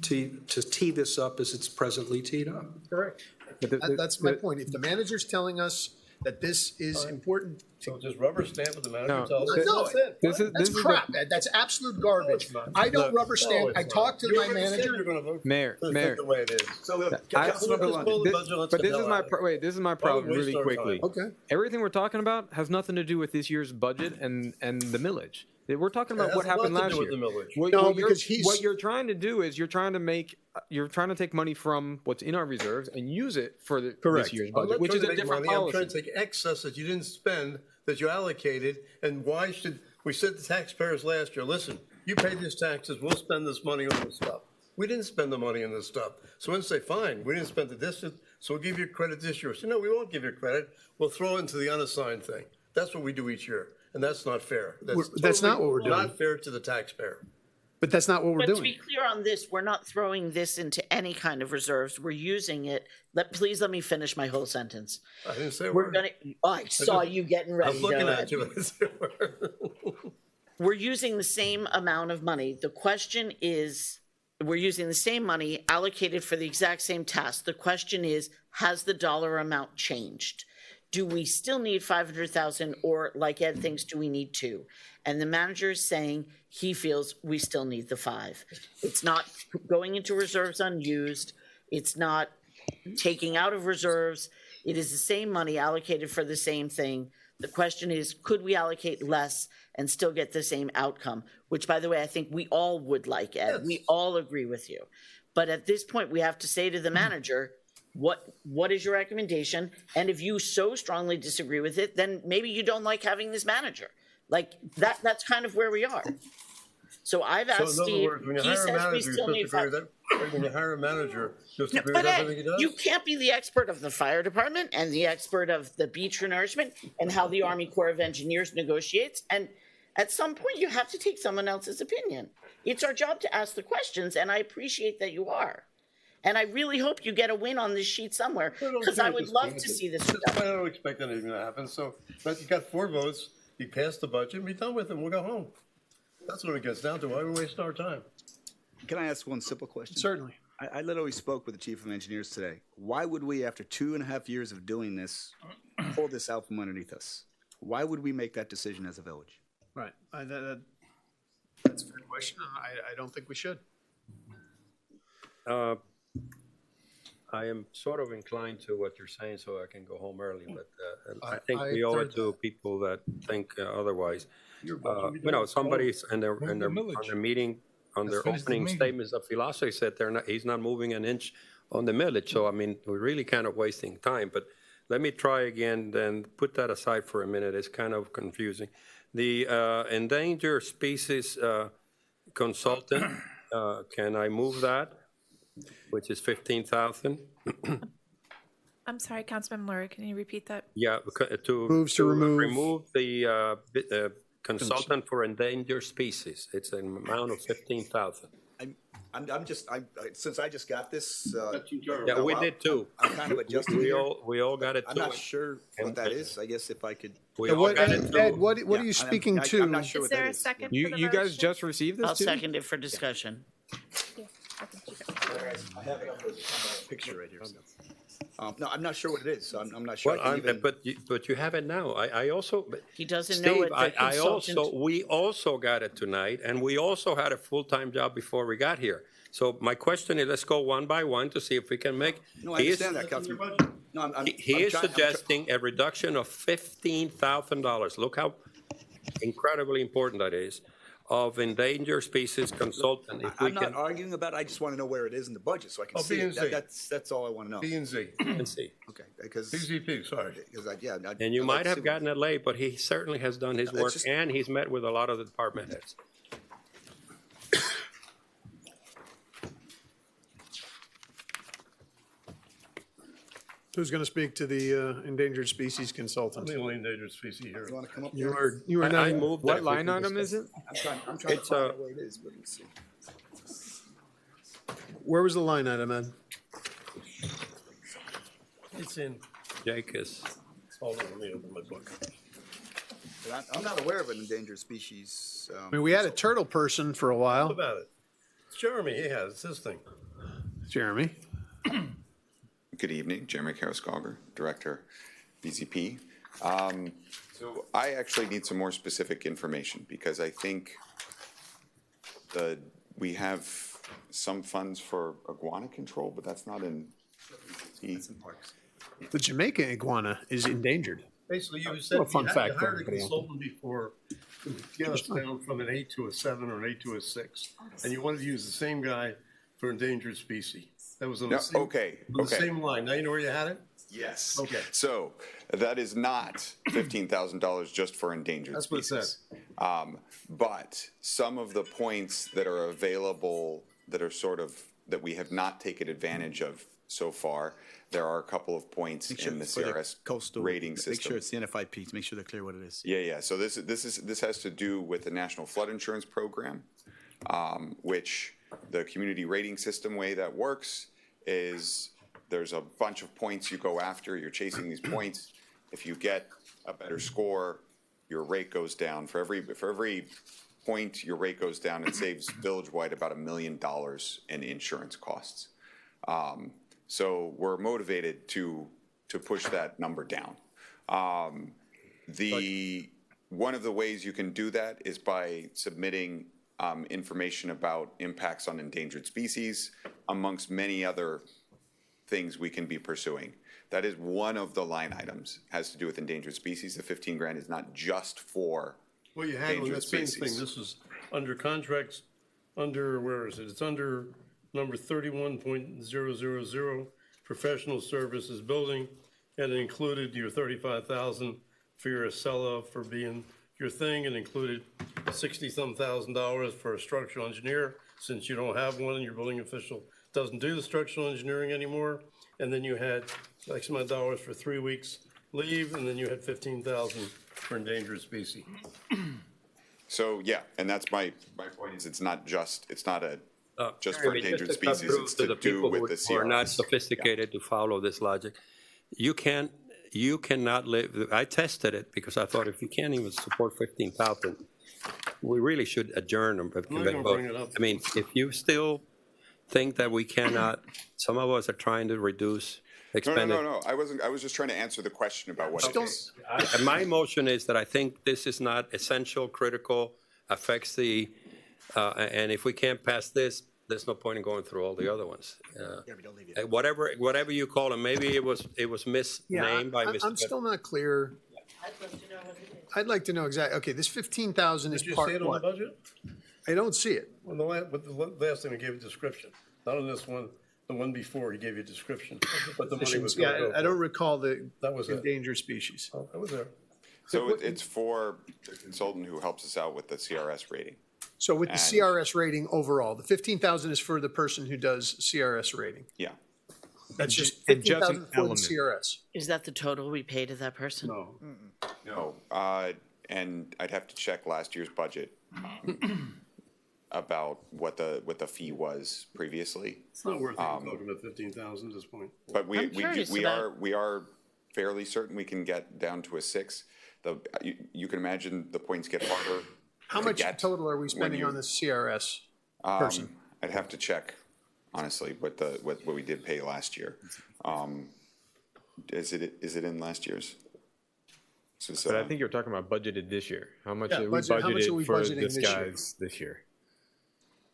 to tee this up as it's presently teed up. Correct. That's my point. If the manager's telling us that this is important. So just rubber stamp with the manager tells us. No, that's crap. That's absolute garbage. I don't rubber stamp. I talk to my manager. Mayor. The way it is. So this is my problem really quickly. Okay. Everything we're talking about has nothing to do with this year's budget and the millage. We're talking about what happened last year. What you're trying to do is you're trying to take money from what's in our reserves and use it for this year's budget, which is a different policy. I'm trying to take excess that you didn't spend, that you allocated, and why should we said to taxpayers last year, listen, you pay these taxes, we'll spend this money on this stuff. We didn't spend the money on this stuff. So when say, fine, we didn't spend the distance, so we'll give you credit this year. So no, we won't give you credit. We'll throw it into the unassigned thing. That's what we do each year. And that's not fair. That's not what we're doing. Not fair to the taxpayer. But that's not what we're doing. But to be clear on this, we're not throwing this into any kind of reserves. We're using it. Please let me finish my whole sentence. I didn't say a we're word. gonna. I saw you getting ready. I was looking at you. We're using the same amount of money. The question is, we're using the same money allocated for the exact same task. The question is, has the dollar amount changed? do we still need 500,000, or like Ed thinks, do we need 2? And the manager is saying he feels we still need the 5. It's not going into reserves unused. It's not taking out of reserves. It is the same money allocated for the same thing. The question is, could we allocate less and still get the same outcome? Which, by the way, I think we all would like, Ed. Yes. We all agree with you. But at this point, we have to say to the manager, what is your recommendation? And if you so strongly disagree with it, then maybe you don't like having this manager. Like that's kind of where we are. So I've asked Steve, he says we still need 5. When you hire a manager, you No, agree but with everything he does? you can't be the expert of the fire department and the expert of the beach renourishment and how the Army Corps of Engineers negotiates. And at some point, you have to take someone else's opinion. It's our job to ask the questions, and I appreciate that you are. And I really hope you get a win on this sheet somewhere, because I would love to see this. I don't expect anything to happen. So, but you got 4 votes. You passed the budget. Be done with it. We'll go home. That's what it gets down to. Why are we wasting our time? Can I ask one simple question? Certainly. I literally spoke with the chief of engineers today. Why would we, after 2.5 years of doing this, pull this out from underneath us? Why would we make that decision as a village? Right. That's a fair question. I don't think we should. I am sort of inclined to what you're saying, so I can go home early. But I think we owe it to people that think otherwise. Somebody's on the meeting, on their opening statements of philosophy said he's not moving an inch on the millage. So, I mean, we're really kind of wasting time. But let me try again, then put that aside for a minute. It's kind of confusing. The endangered species consultant, can I move that? Which is 15,000. I'm sorry, Councilman Lurie, can you repeat that? Yeah, Moves to remove the consultant for endangered species. It's an amount of 15,000. Since I just got this. Yeah, we did too. I'm kind of adjusting. We all got it too. I'm not sure what that is. I guess if I could. Ed, what are you speaking to? I'm not sure Is what there that a is. second for the You guys motion? just received this I'll too? second it for discussion. I have it on the picture right here. No, I'm not sure what it is. So I'm not sure. Well, but you have it now. I also. He doesn't Steve, know it. we also got it tonight, and we also had a full-time job before we got here. So my question is, let's go one by one to see if we can make. No, I understand that, Councilman. No, he is suggesting a reduction of $15,000. Look how incredibly important that is. Of endangered species consultant. I'm not arguing about it. I just want to know where it is in the budget so I can see it. That's all I want to know. B and Z. And see. Okay, because PZP, sorry. And you might have gotten it late, but he certainly has done his work, and he's met with a lot of the department heads. Who's going to speak to the endangered species consultant? I'm the only endangered species here. You want to come up? You are not. I moved What line item is it? I'm trying to find out where it is, but let's see. Where was the line item, Ed? It's in. Jake is. Hold on, let me open my book. I'm not aware of an endangered species. I mean, we had a turtle person for a while. What about it? It's Jeremy. He has. It's his thing. Jeremy. Good evening, Jeremy Karaskalger, Director, BZP. So I actually need some more specific information because I think we have some funds for iguana control, but that's not in. The Jamaica iguana is endangered. Basically, you said a fun fact you for hired a everybody. consultant before to get us down from an 8 to a 7 or an 8 to a 6, and you wanted to use the same guy for endangered species. That was on the same, the same line. Now you know where you had it? Yes. Okay. So that is not $15,000 just for endangered That's what it species. said. But some of the points that are available that are sort of that we have not taken advantage of so far, there are a couple of points in the CRS coastal rating system. Make sure it's the NFIP. Make sure they're clear what it is. Yeah. So this has to do with the National Flood Insurance Program, which the community rating system way that works is there's a bunch of points you go after. You're chasing these points. If you get a better score, your rate goes down. For every point your rate goes down, it saves village-wide about $1 million in insurance costs. So we're motivated to push that number down. One of the ways you can do that is by submitting information about impacts on endangered species, amongst many other things we can be pursuing. That is one of the line items, has to do with endangered species. The 15 grand is not just for Well, you had on endangered that same thing, species. this is under contracts, under, where is it? It's under number 31.000, professional services building, and it included your 35,000 for your Acela for being your thing, and included 60-some thousand dollars for a structural engineer, since you don't have one and your building official doesn't do the structural engineering anymore. And then you had X amount of dollars for 3 weeks leave, and then you had 15,000 for endangered species. So, yeah, and that's my point is it's not just for Jeremy, endangered just to cut species, through it's to to the do people with the who are not CRS. sophisticated to follow this logic. You cannot live, I tested it because I thought if you can't even support 15,000, we really should adjourn them. I'm not gonna bring it up. I mean, if you still think that we cannot, some of us are trying to reduce expenditure. No. I was just trying to answer the question about what it is. My motion is that I think this is not essential, critical, affects the, and if we can't pass this, there's no point in going through all the other ones. Whatever you call them, maybe it was misnamed by Mr. I'm still not clear. I'd like to know exactly, okay, this 15,000 is Did you part see it on the what? budget? I don't see it. Well, the last time he gave a description, not on this one, the one before he gave you a description, but the money was gonna go Yeah, I don't recall the That was it. endangered species. Oh, that was there. So it's for the consultant who helps us out with the CRS rating. So with the And- CRS rating overall, the 15,000 is for the person who does CRS rating. Yeah. That's just And just an 15,000 for the element. CRS. Is that the total we pay to that person? No. No, and I'd have to check last year's budget about what the fee was previously. It's not worth even talking about 15,000 at this point. But I'm curious we about- are fairly certain we can get down to a 6. You can imagine the points get harder. How to much get total are we when spending you- on this CRS person? I'd have to check, honestly, what we did pay last year. Is it in last year's? But I think you're talking about budgeted this year. How much Yeah, are we budget- how much are we budgeted for budgeting this this year? guys this year?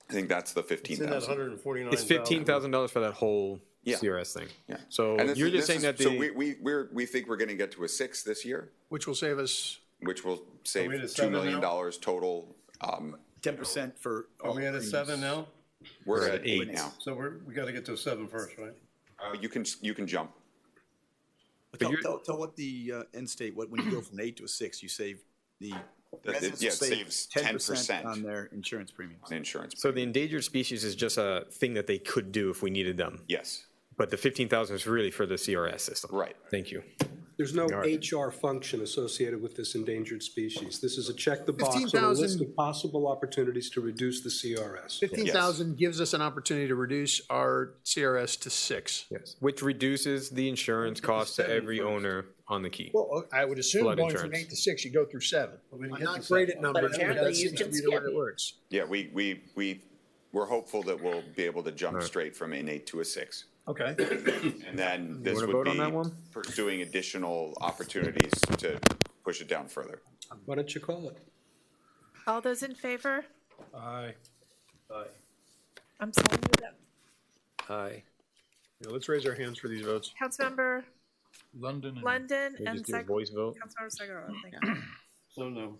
I think that's the It's in that 15,000. 149,000. It's $15,000 for that whole Yeah. CRS thing. Yeah. So And this- you're just this saying is- that So the, we think we're going to get to a 6 this year, Which will save us, which will save we at a $2 7 million now? total. 10% for. Are we at a 7 now? We're at 8 now. So we gotta get to a 7 first, right? You can jump. Tell what the end state, when you go from 8 to a 6, you save the residents yeah, will it save saves 10% 10% on their insurance premiums. on insurance. so the endangered species is just a thing that they could do if we needed them. Yes, But the 15,000 is really for the CRS system. right. Thank you. There's no All right. HR function associated with this endangered species. This is a check the box on a 15,000 list of possible opportunities to reduce the CRS. 15,000 gives us an opportunity to reduce our CRS to 6. Yes. Which reduces the insurance cost to every owner on the key. Well, I would assume Flood going from insurance. 8 to 6, you go through 7. we didn't I'm get not to great 7. at numbers, but apparently that you seems to can be the way skip. it works. Yeah, we're hopeful that we'll be able to jump straight from an 8 to a 6. Okay. And then this wanna would vote on be that one? pursuing additional opportunities to push it down further. Why don't you call it? All those in favor? Aye. I'm sorry. Aye. Yeah, let's raise our hands for these votes. Councilmember London and London We and just do a voice vote. Councilmember Segura. Thank you. So no.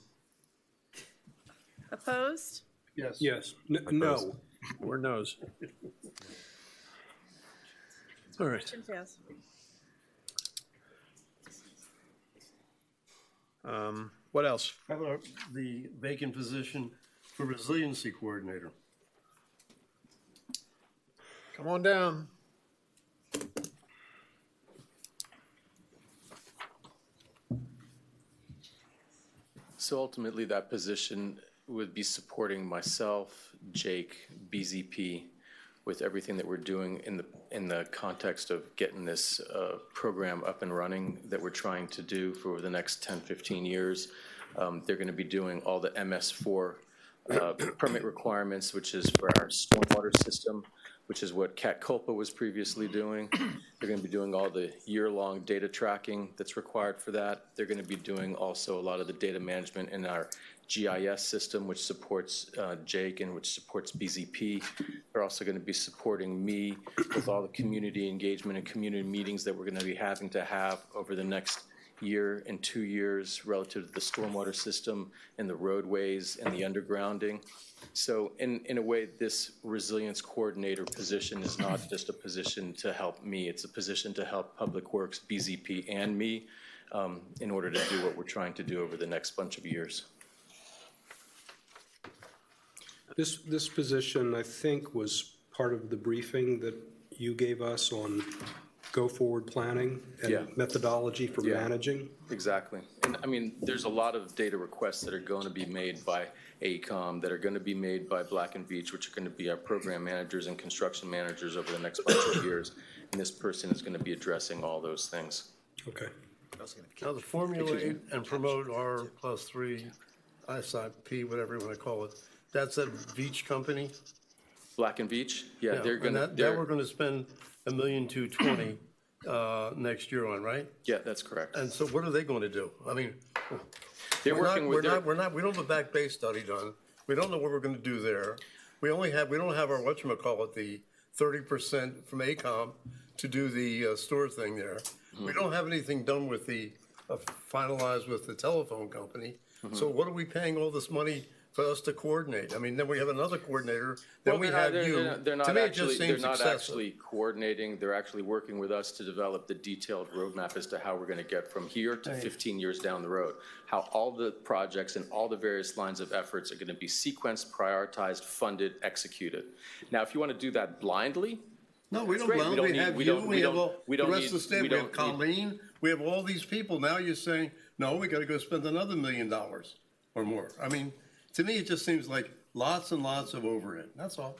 Opposed? Yes. Yes, no. Or no's. All right. Motion fails. What else? How about the vacant position for resiliency coordinator? Come on down. So ultimately, that position would be supporting myself, Jake, BZP, with everything that we're doing in the context of getting this program up and running that we're trying to do for the next 10, 15 years. They're going to be doing all the MS4 permit requirements, which is for our stormwater system, which is what Cat Culpa was previously doing. They're going to be doing all the year-long data tracking that's required for that. They're going to be doing also a lot of the data management in our GIS system, which supports Jake and which supports BZP. They're also going to be supporting me with all the community engagement and community meetings that we're going to be having to have over the next year and 2 years relative to the stormwater system and the roadways and the undergrounding. So in a way, this resilience coordinator position is not just a position to help me, it's a position to help Public Works, BZP, and me in order to do what we're trying to do over the next bunch of years. This position, I think, was part of the briefing that you gave us on go-forward planning and methodology for managing. Exactly. And I mean, there's a lot of data requests that are going to be made by AECOM, that are going to be made by Black and Veatch, which are going to be our program managers and construction managers over the next bunch of years. And this person is going to be addressing all those things. Okay. Now, to formulate and promote R+3 ISIP, whatever you want to call it, that's a Veatch company? Black and Veatch? Yeah, they're going to. That we're going to spend $1,220,000 next year on, right? Yeah, that's correct. And so what are they going to do? I mean, we don't have a back bay study done. We don't know what we're going to do there. We don't have our, whatchamacallit, the 30% from AECOM to do the store thing there. Mm-hmm. We don't have anything done with the, finalized with the telephone company. Mm-hmm. So what are we paying all this money for us to coordinate? I mean, then we have another coordinator, then we have you. They're not excessive. actually coordinating. They're actually working with us to develop the detailed roadmap as to how we're going to get from here to 15 years down the road. How all the projects and all the various lines of efforts are going to be sequenced, prioritized, funded, executed. Now, if you want to do that blindly, no, we don't blindly. We have you. We have all the rest of the staff. We have Colleen. We have all these people. Now you're saying, no, we got to go spend another $1 million or more. I mean, to me, it just seems like lots and lots of overhead. That's all.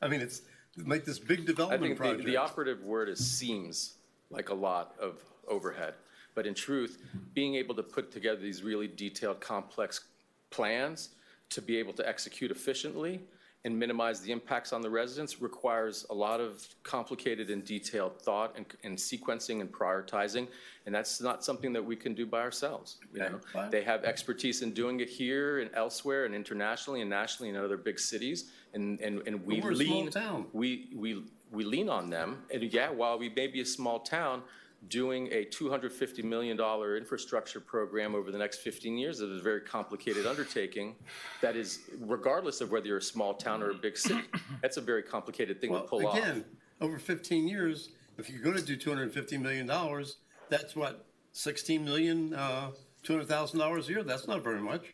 I mean, it's like this big development project. I think the operative word is seems like a lot of overhead. But in truth, being able to put together these really detailed, complex plans to be able to execute efficiently and minimize the impacts on the residents requires a lot of complicated and detailed thought and sequencing and prioritizing, and that's not something that we can do by ourselves. You know, they have expertise in doing it here and elsewhere and internationally and nationally in other big cities, and we lean. We lean on them, and yeah, while we may be a small town, doing a $250 million infrastructure program over the next 15 years is a very complicated undertaking. That is, regardless of whether you're a small town or a big city, that's a very complicated thing to pull off. Again, over 15 years, if you're going to do $250 million, that's what, $16 million, $200,000 a year? That's not very much.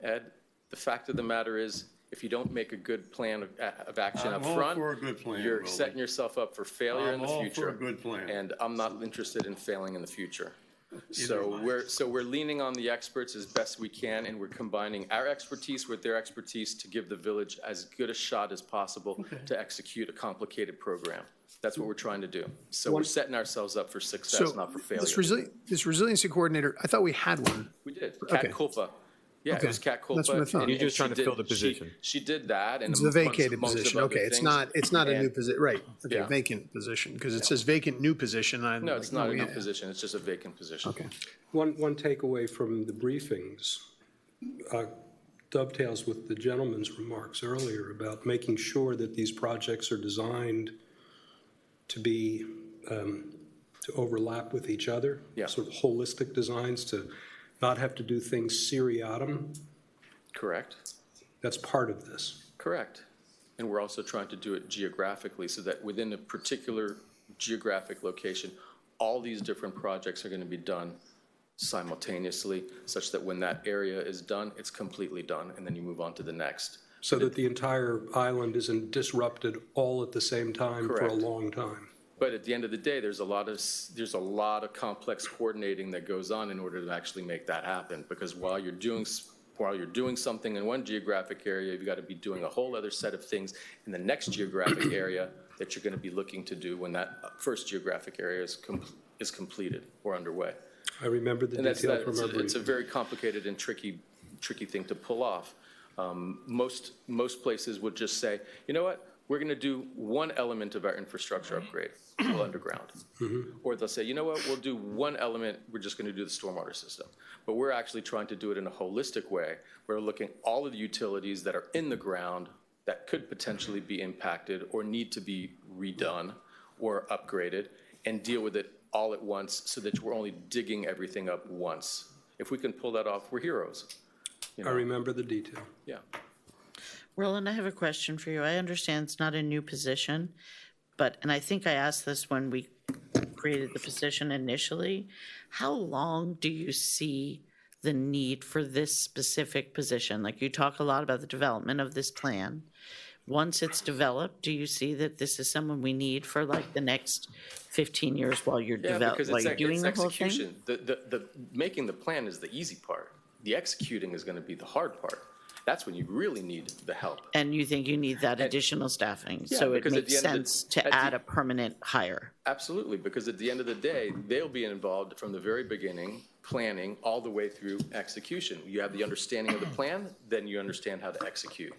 Ed, the fact of the matter is, if you don't make a good plan of action up front, you're setting yourself up for failure in the future. I'm all for a good plan. And I'm not interested in failing in the future. So we're leaning on the experts as best we can, and we're combining our expertise with their expertise to give the village as good a shot as possible to execute a complicated program. That's what we're trying to do. So we're setting ourselves up for success, not for failure. This resiliency coordinator, I thought we had one. We did. Cat Culpa. Yeah, it was Cat Culpa. That's what I thought. You're just trying to fill the position. She did that, and it's a vacated position. Okay, it's not a new position, right? Okay, Yeah. vacant position because it says vacant new position. No, it's not a new position. It's just a vacant position. Okay. One takeaway from the briefings dovetails with the gentleman's remarks earlier about making sure that these projects are designed to be to overlap with each other. Yeah. Sort of holistic designs to not have to do things seriatim. Correct. That's part of this. Correct. And we're also trying to do it geographically so that within a particular geographic location, all these different projects are going to be done simultaneously, such that when that area is done, it's completely done, and then you move on to the next. So that the entire island isn't disrupted all at the same time for a Correct. long time. But at the end of the day, there's a lot of complex coordinating that goes on in order to actually make that happen. Because while you're doing something in one geographic area, you've got to be doing a whole other set of things in the next geographic area that you're going to be looking to do when that first geographic area is completed or underway. I remember the detail from our briefing. It's a very complicated and tricky thing to pull off. Most places would just say, you know what, we're going to do one element of our infrastructure upgrade, well, underground. Or they'll say, you know what, we'll do one element, we're just going to do the stormwater system. But we're actually trying to do it in a holistic way. We're looking at all of the utilities that are in the ground that could potentially be impacted or need to be redone or upgraded, and deal with it all at once so that we're only digging everything up once. If we can pull that off, we're heroes. I remember the detail. Yeah. Roland, I have a question for you. I understand it's not a new position, and I think I asked this when we created the position initially. How long do you see the need for this specific position? Like, you talk a lot about the development of this plan. Once it's developed, do you see that this is someone we need for like the next 15 years while you're doing the whole execution. thing? The making the plan is the easy part. The executing is going to be the hard part. That's when you really need the help. And you think you need that additional staffing, so it makes sense to add a permanent hire. Absolutely, because at the end of the day, they'll be involved from the very beginning, planning all the way through execution. You have the understanding of the plan, then you understand how to execute.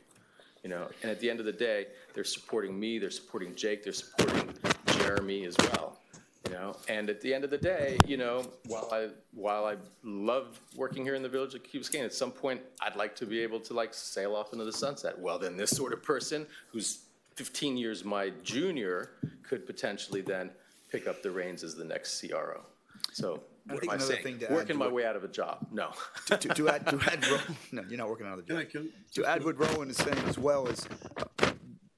You know, and at the end of the day, they're supporting me, they're supporting Jake, they're supporting Jeremy as well. You know, and at the end of the day, you know, while I love working here in the village of Key Biscayne, at some point I'd like to be able to like sail off into the sunset. Well, then this sort of person who's 15 years my junior could potentially then pick up the reins as the next CRO. So what am I saying? Working my way out of a job? No. To add, no, you're not working out of the job. To add what Rowan is saying as well is,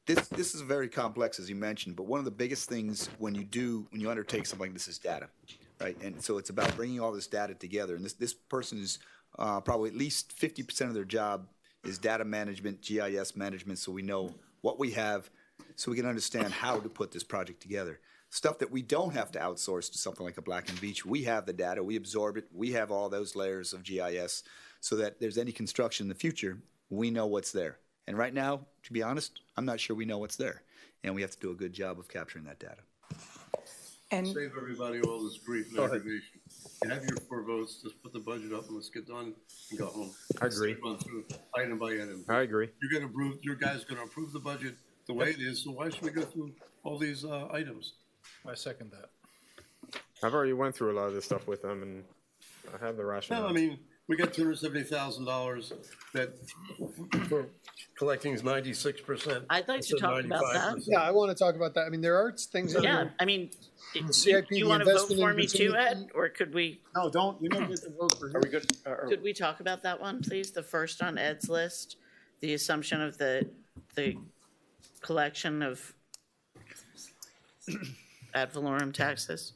this is very complex, as you mentioned, but one of the biggest things when you undertake something like this is data, right? And so it's about bringing all this data together. And this person is probably at least 50% of their job is data management, GIS management, so we know what we have, so we can understand how to put this project together. Stuff that we don't have to outsource to something like a Black and Beach. We have the data, we absorb it, we have all those layers of GIS, so that if there's any construction in the future, we know what's there. And right now, to be honest, I'm not sure we know what's there. And we have to do a good job of capturing that data. And save everybody all this grief and aggravation. You have your 4 votes, just put the budget up and let's get done and go home. I agree. Run through item by item. I agree. Your guys going to approve the budget the way it is, so why should we go through all these items? I second that. I've already went through a lot of this stuff with them, and I have the rationale. No, I mean, we got $270,000 that for collecting is 96%. I'd like to talk about that. Yeah, I want to talk about that. I mean, there are things in Yeah, there. I mean, CIP, you want to vote for me too, Ed, or could we? No, don't. You don't get to vote for. Are we good? Could we talk about that one, please? The first on Ed's list, the assumption of the collection of ad valorem taxes.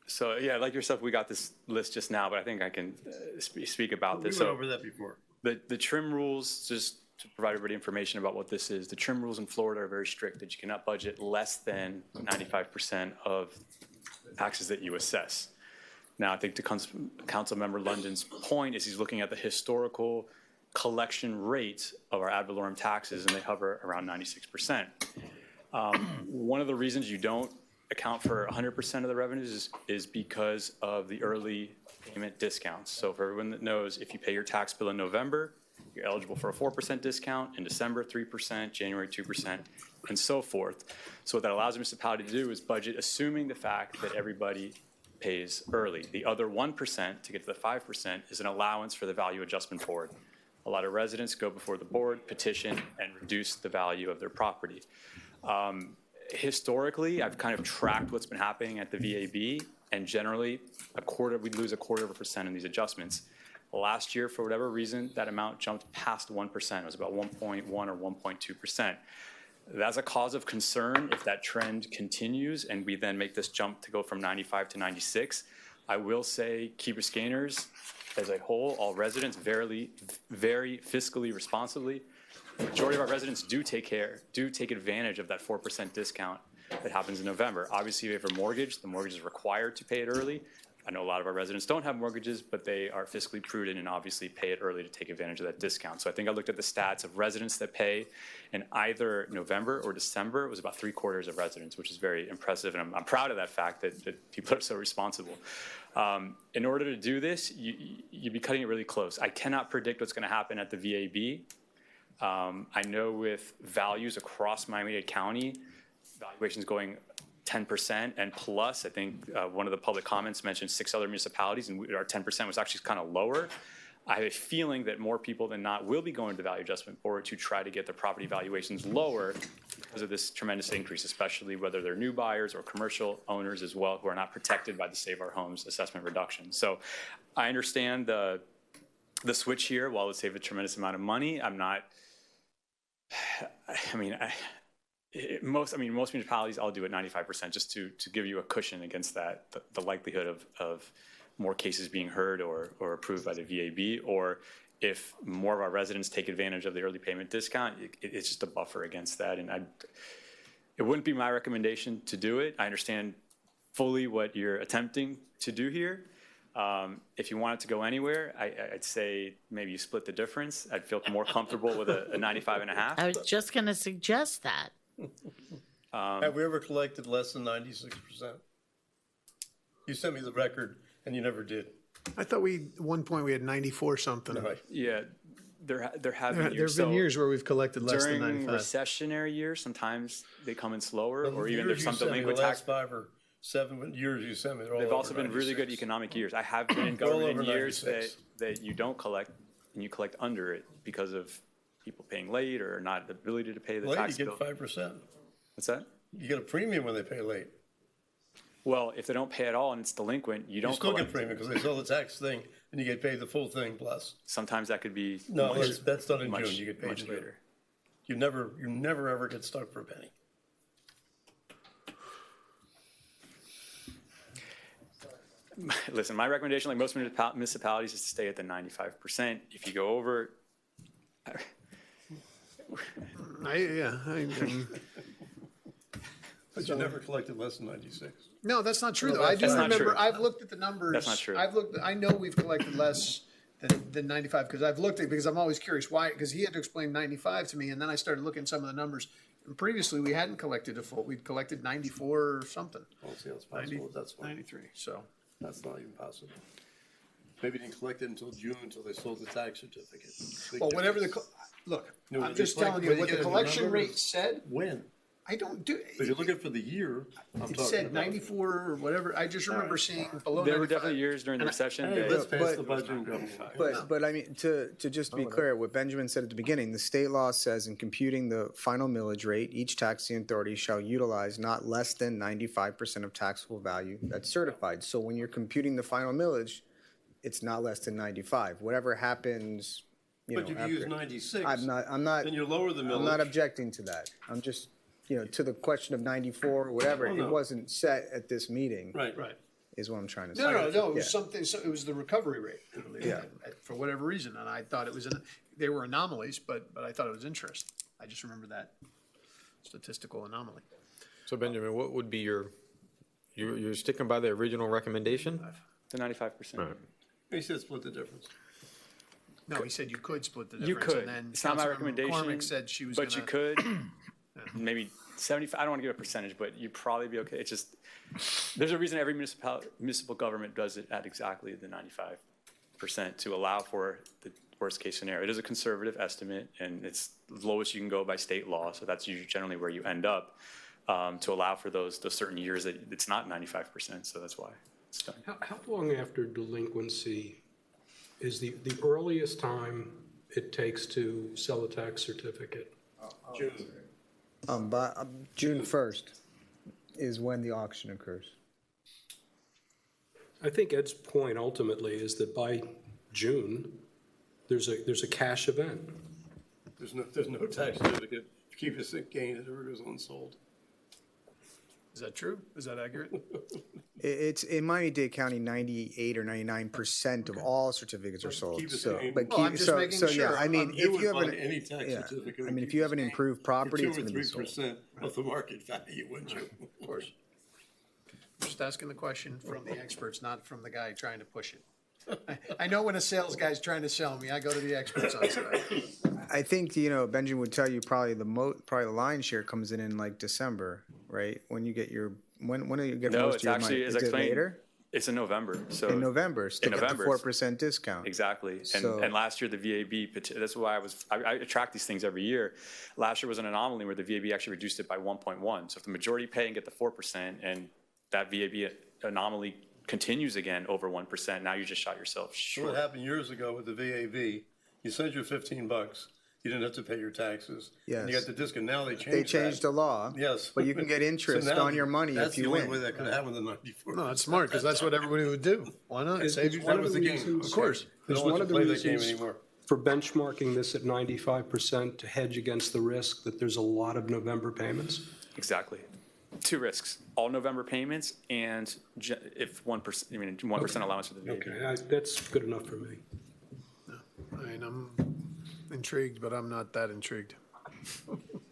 So, yeah, like yourself, we got this list just now, but I think I can speak about this. We went over that before. The trim rules, just to provide everybody information about what this is, the trim rules in Florida are very strict that you cannot budget less than 95% of taxes that you assess. Now, I think to Councilmember London's point is he's looking at the historical collection rate of our ad valorem taxes, and they hover around 96%. One of the reasons you don't account for 100% of the revenues is because of the early payment discounts. So for everyone that knows, if you pay your tax bill in November, you're eligible for a 4% discount, in December 3%, January 2%, and so forth. So what that allows a municipality to do is budget assuming the fact that everybody pays early. The other 1% to get to the 5% is an allowance for the value adjustment board. A lot of residents go before the board, petition, and reduce the value of their property. Historically, I've kind of tracked what's been happening at the VAB, and generally, we'd lose 1/4% in these adjustments. Last year, for whatever reason, that amount jumped past 1%. It was about 1.1 or 1.2%. That's a cause of concern if that trend continues and we then make this jump to go from 95 to 96. I will say Key Biscayners as a whole, all residents, very fiscally responsibly. The majority of our residents do take advantage of that 4% discount that happens in November. Obviously, if you have a mortgage, the mortgage is required to pay it early. I know a lot of our residents don't have mortgages, but they are fiscally prudent and obviously pay it early to take advantage of that discount. So I think I looked at the stats of residents that pay in either November or December. It was about 3/4 of residents, which is very impressive. And I'm proud of that fact that people are so responsible. In order to do this, you'd be cutting it really close. I cannot predict what's going to happen at the VAB. I know with values across Miami-Dade County, valuations going 10% and plus. I think one of the public comments mentioned 6 other municipalities, and our 10% was actually kind of lower. I have a feeling that more people than not will be going to the Value Adjustment Board to try to get their property valuations lower because of this tremendous increase, especially whether they're new buyers or commercial owners as well who are not protected by the Save Our Homes assessment reduction. So I understand the switch here. While it would save a tremendous amount of money, I'm not. Most municipalities I'll do at 95% just to give you a cushion against that, the likelihood of more cases being heard or approved by the VAB, or if more of our residents take advantage of the early payment discount, it's just a buffer against that. And it wouldn't be my recommendation to do it. I understand fully what you're attempting to do here. If you want it to go anywhere, I'd say maybe you split the difference. I'd feel more comfortable with a 95.5. I was just going to suggest that. Have we ever collected less than 96%? You sent me the record, and you never did. I thought at one point we had 94 something. Right. Yeah, there have been There years. have been years where we've collected less than During 95. recessionary years, sometimes they come in slower, The or even years there's some you sent me, delinquent the tax. last 5 or 7 years you sent me, they're all They've over also been really good 96. economic years. I have been in Well government over in years 96. that you don't collect, and you collect under it because of people paying late or not the ability to pay the Late, tax you bill. get 5%. What's that? You get a premium when they pay late. Well, if they don't pay at all and it's delinquent, you don't You still collect. get premium because they sell the tax thing, and you get paid the full thing plus. Sometimes that could be No, much- that's done in much- June. You get paid much in June. later. You never ever get stuck for a penny. Listen, my recommendation, like most municipalities, is to stay at the 95%. If you go over, But you never collected less than 96. No, that's not true, No, though. I do that's not remember, true. I've looked at the numbers. That's not true. I know we've collected less than 95, because I've looked at, because I'm always curious why, because he had to explain 95 to me, and then I started looking at some of the numbers. And previously, we hadn't collected a full, we'd collected 94 or something. Well, see, that's possible. That's fine. 93, so. That's not even possible. Maybe they didn't collect it until June, until they sold the tax certificate. Well, whatever look, No, I'm they just collect- telling you when what you the get a collection number, rate said. When? I don't do, If you're looking for the year, I'm it talking said about. 94 or whatever. I just remember seeing below 95. there were definitely years during the recession. Hey, that- let's pass the budget and go. But I mean, to just be clear, what Benjamin said at the beginning, the state law says in computing the final millage rate, each taxing authority shall utilize not less than 95% of taxable value that's certified. So when you're computing the final millage, it's not less than 95. Whatever happens, But if you use 96, I'm not. then you lower the millage. I'm not objecting to that. I'm just, to the question of 94 or whatever, Oh, no. it wasn't set at this meeting. Right. Is what I'm trying to say. No, it was Yeah. something, it was the recovery rate. Yeah. For whatever reason, and I thought it was, they were anomalies, but I thought it was interesting. I just remember that statistical anomaly. So Benjamin, what would be you're sticking by the original recommendation? The 95%. He said split the difference. No, he said you could split the difference. You could. And then It's not my Councilmember recommendation. McCormick said she was But gonna. you could. Maybe 75. I don't want to give a percentage, but you'd probably be okay. It's just there's a reason every municipal government does it at exactly the 95% to allow for the worst case scenario. It is a conservative estimate, and it's the lowest you can go by state law. So that's usually generally where you end up to allow for those certain years that it's not 95%. So that's why it's done. How long after delinquency is the earliest time it takes to sell a tax certificate? June. June 1st is when the auction occurs. I think Ed's point ultimately is that by June, there's a cash event. There's no tax certificate to keep us at gain if it goes unsold. Is that true? Is that accurate? It's in Miami-Dade County, 98 or 99% of all certificates are sold. keep it So, same. but Well, I'm just making yeah, sure. I mean, You if would you have buy an, any tax yeah, certificate. I mean, if you have an improved for property, 2 it's or going to be sold. 3% of the market value, wouldn't you? Of course. just asking the question from the experts, not from the guy trying to push it. I know when a sales guy's trying to sell me, I go to the experts on site. I think, you know, Benjamin would tell you probably the lion's share comes in like December, right? When you get your, when do you get No, most it's of your actually, money? as Is it explained, later? it's in November. So In November, to in get the November. 4% discount. Exactly. And, So- and last year, the VAB, that's why I track these things every year. Last year was an anomaly where the VAB actually reduced it by 1.1. So if the majority pay and get the 4%, and that VAB anomaly continues again over 1%, now you just shot yourself So what short. happened years ago with the VAV, you sent your $15, you didn't have to pay your taxes. And you Yes. got the discount, now they changed They changed that. the law. Yes. But you can get interest So now on your money that's if you the only win. way that could happen in 94. No, that's smart, because that's what everybody would do. Why not? Save you. That was the game. Of course. They Is don't let one you of the play that game reasons anymore. for benchmarking this at 95% to hedge against the risk that there's a lot of November payments? Exactly. Two risks, all November payments and if 1%, 1% allowance for the VAB. Okay, that's good enough for me. I mean, I'm intrigued, but I'm not that intrigued.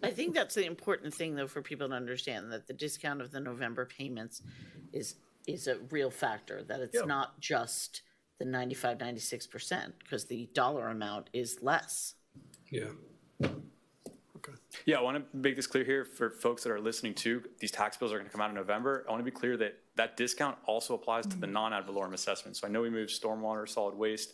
I think that's the important thing, though, for people to understand, that the discount of the November payments is a real factor, that it's not just the 95, 96%, because the dollar amount is less. Yeah. Yeah, I want to make this clear here for folks that are listening too. These tax bills are going to come out in November. I want to be clear that that discount also applies to the non-ad valorem assessments. So I know we moved stormwater, solid waste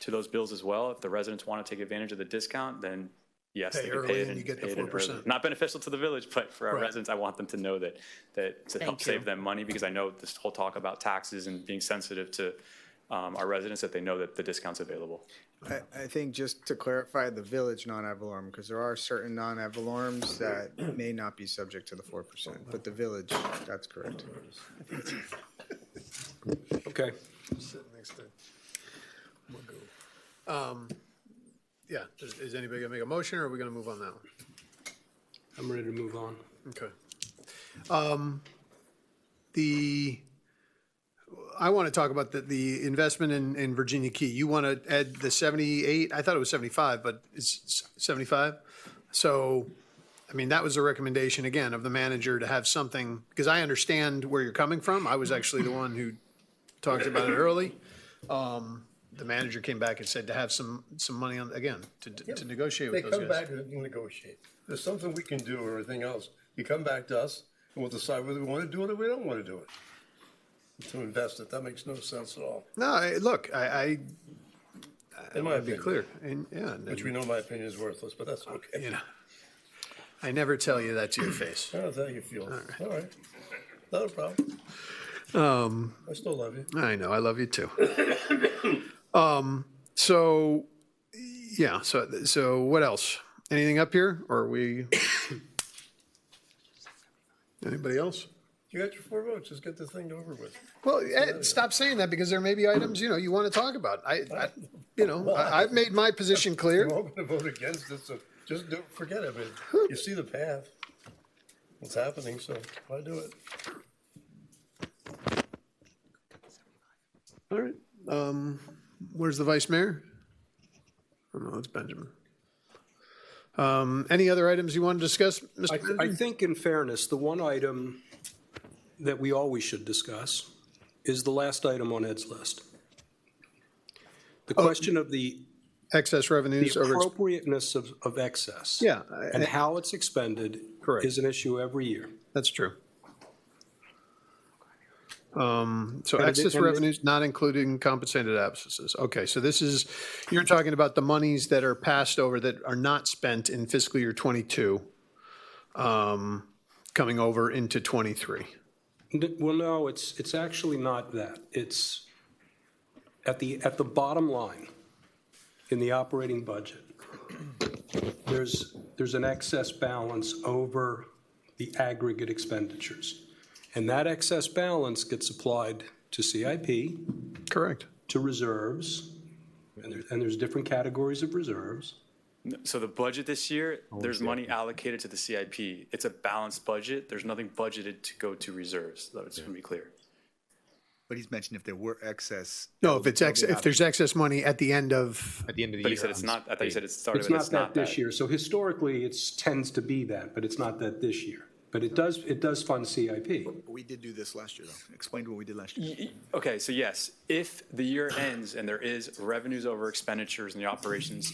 to those bills as well. If the residents want to take advantage of the discount, then yes, Pay they can early pay it and you get the pay it in 4%. early. Not beneficial to the village, but for our Right. residents, I want them to know that to help Thank you. save them money, because I know this whole talk about taxes and being sensitive to our residents, that they know that the discount's available. I think just to clarify the village non-ad valorem, because there are certain non-ad valorems that may not be subject to the 4%, but the village, that's correct. Okay. Sitting next to Magoo. Yeah, is anybody gonna make a motion, or are we gonna move on that one? I'm ready to move on. Okay. I want to talk about the investment in Virginia Key. You want to add the 78? I thought it was 75, but it's 75. So, I mean, that was a recommendation, again, of the manager to have something, because I understand where you're coming from. I was actually the one who talked about it early. The manager came back and said to have some money on, again, to negotiate with They those come guys. back and negotiate. There's something we can do or anything else. You come back to us and we'll decide whether we want to do it or we don't want to do it. To invest it, that makes no sense at all. No, look, I In my want to be opinion. clear. And, yeah. Which we know my opinion is worthless, but that's okay. You know, I never tell you that to your face. That's how you feel. All right. Not a problem. I still love you. I know, I love you too. So, yeah, so what else? Anything up here, or are we? Anybody else? You got your 4 votes. Just get the thing over with. Well, Ed, stop saying that, because there may be items, you want to talk about. I've made my position clear. I'm going to vote against it, so just forget it. You see the path. What's happening, so why do it? All right. Where's the vice mayor? Oh, no, it's Benjamin. Any other items you want to discuss, Mr. I Benjamin? think in fairness, the one item that we always should discuss is the last item on Ed's list. The question of the Excess revenues over. appropriateness of excess. Yeah. And how it's expended Correct. is an issue every year. That's true. So And excess and- revenues not including compensated absences. Okay, so this is, you're talking about the monies that are passed over that are not spent in fiscal year '22, coming over into '23. Well, no, it's actually not that. It's at the bottom line in the operating budget. There's an excess balance over the aggregate expenditures. And that excess balance gets applied to CIP. Correct. To reserves, and there's different categories of reserves. So the budget this year, there's money allocated to the CIP. It's a balanced budget. There's nothing budgeted to go to reserves. That's to be clear. But he's mentioned if there were excess. No, if there's excess money at the end of. At the end of the But year. he said it's not, I thought you said it started It's with not it's that not this that. year. So historically, it tends to be that, but it's not that this year. But it does fund CIP. We did do this last year, though. Explain what we did last year. Okay, so yes, if the year ends and there is revenues over expenditures in the operations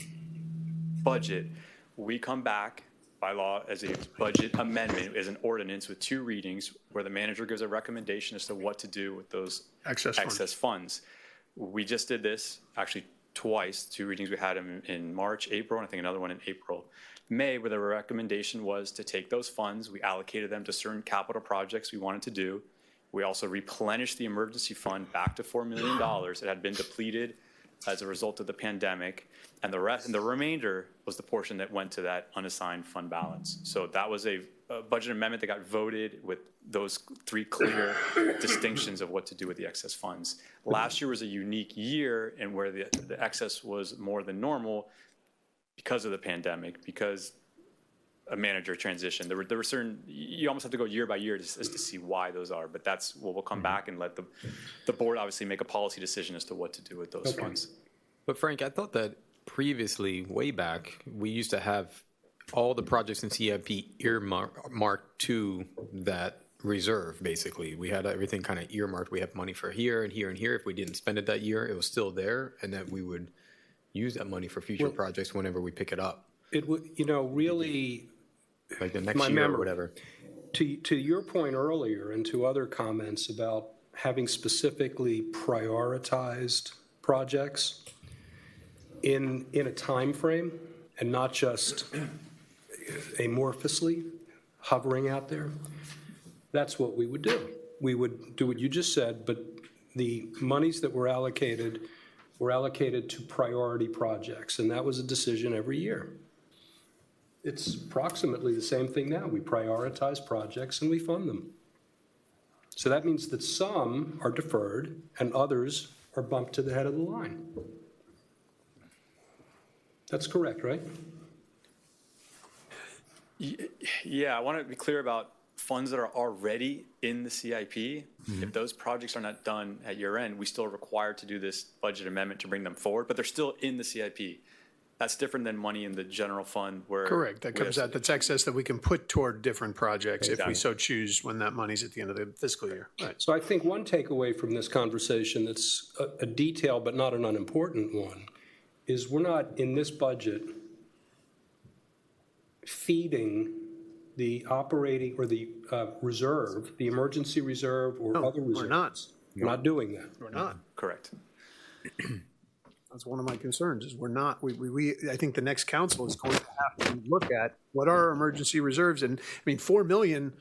budget, we come back by law as a budget amendment, as an ordinance with 2 readings, where the manager gives a recommendation as to what to do with those excess funds. We just did this, actually twice, 2 readings. We had them in March, April, and I think another one in April. May, where the recommendation was to take those funds, we allocated them to certain capital projects we wanted to do. We also replenished the emergency fund back to $4 million. It had been depleted as a result of the pandemic, and the remainder was the portion that went to that unassigned fund balance. So that was a budget amendment that got voted with those 3 clear distinctions of what to do with the excess funds. Last year was a unique year, and where the excess was more than normal because of the pandemic, because a manager transition. There were certain, you almost have to go year by year as to see why those are, but that's what we'll come back and let the board obviously make a policy decision as to what to do with those funds. But Frank, I thought that previously, way back, we used to have all the projects in CIP earmarked to that reserve, basically. We had everything kind of earmarked. We have money for here and here and here. If we didn't spend it that year, it was still there, and that we would use that money for future projects whenever we pick it up. It would, really, like the next year or whatever. To your point earlier and to other comments about having specifically prioritized projects in a time frame and not just amorphously hovering out there, that's what we would do. We would do what you just said, but the monies that were allocated to priority projects, and that was a decision every year. It's approximately the same thing now. We prioritize projects and we fund them. So that means that some are deferred and others are bumped to the head of the line. That's correct, right? Yeah, I want to be clear about funds that are already in the CIP. Mm-hmm. If those projects are not done at year end, we still are required to do this budget amendment to bring them forward, but they're still in the CIP. That's different than money in the general fund where... Correct. That comes out, that's excess that we can put toward different projects if we so choose when that money's at the end of the fiscal year. Right. So I think one takeaway from this conversation that's a detail but not an unimportant one is we're not in this budget feeding the operating or the reserve, the emergency reserve or other reserves. We're not. We're not doing that. We're not. Correct. That's one of my concerns is we're not, I think the next council is going to have to look at what are our emergency reserves. And I mean, 4 million,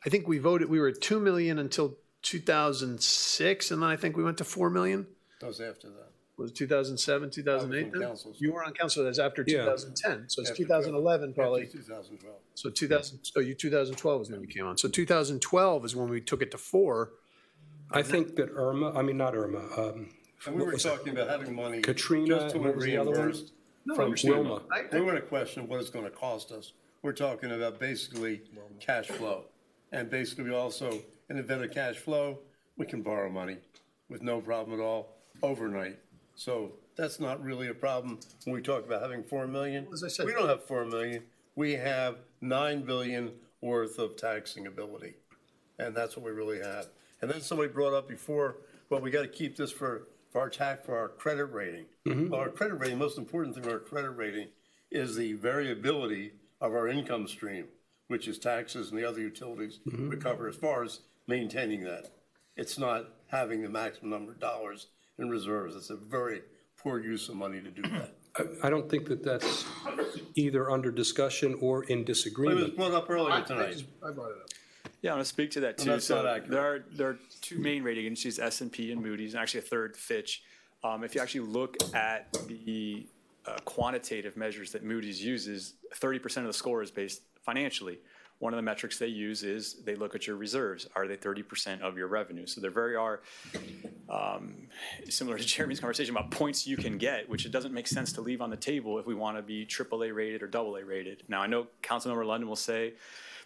I think we voted, we were at 2 million until 2006. And then I think we went to 4 million. That was after that. Was it 2007, 2008? You were on council, that's after 2010. So it's after 2011 probably. 2012. So 2012 is when we came on. So 2012 is when we took it to 4. I think that not Irma. And we were talking about having money Katrina, just to reimburse from Wilma. We weren't a question of what it's going to cost us. We're talking about basically cash flow. And basically we also, in the event of cash flow, we can borrow money with no problem at all overnight. So that's not really a problem when we talk about having 4 million. As I said, we don't have 4 million. We have 9 billion worth of taxing ability. And that's what we really have. And then somebody brought up before, well, we got to keep this for our credit rating. Mm-hmm. Well, our credit rating, most important thing about our credit rating is the variability of our income stream, which is taxes and the other utilities we cover as far as maintaining that. It's not having the maximum number of dollars in reserves. It's a very poor use of money to do that. I don't think that that's either under discussion or in disagreement. It was brought up earlier tonight. I brought it up. Yeah, I want to speak to that too. So there are 2 main rating agencies, S&P and Moody's, and actually a third, Fitch. If you actually look at the quantitative measures that Moody's uses, 30% of the score is based financially. One of the metrics they use is they look at your reserves. Are they 30% of your revenue? So there are, similar to Jeremy's conversation about points you can get, which it doesn't make sense to leave on the table if we want to be AAA rated or AA rated. Now, I know Councilmember London will say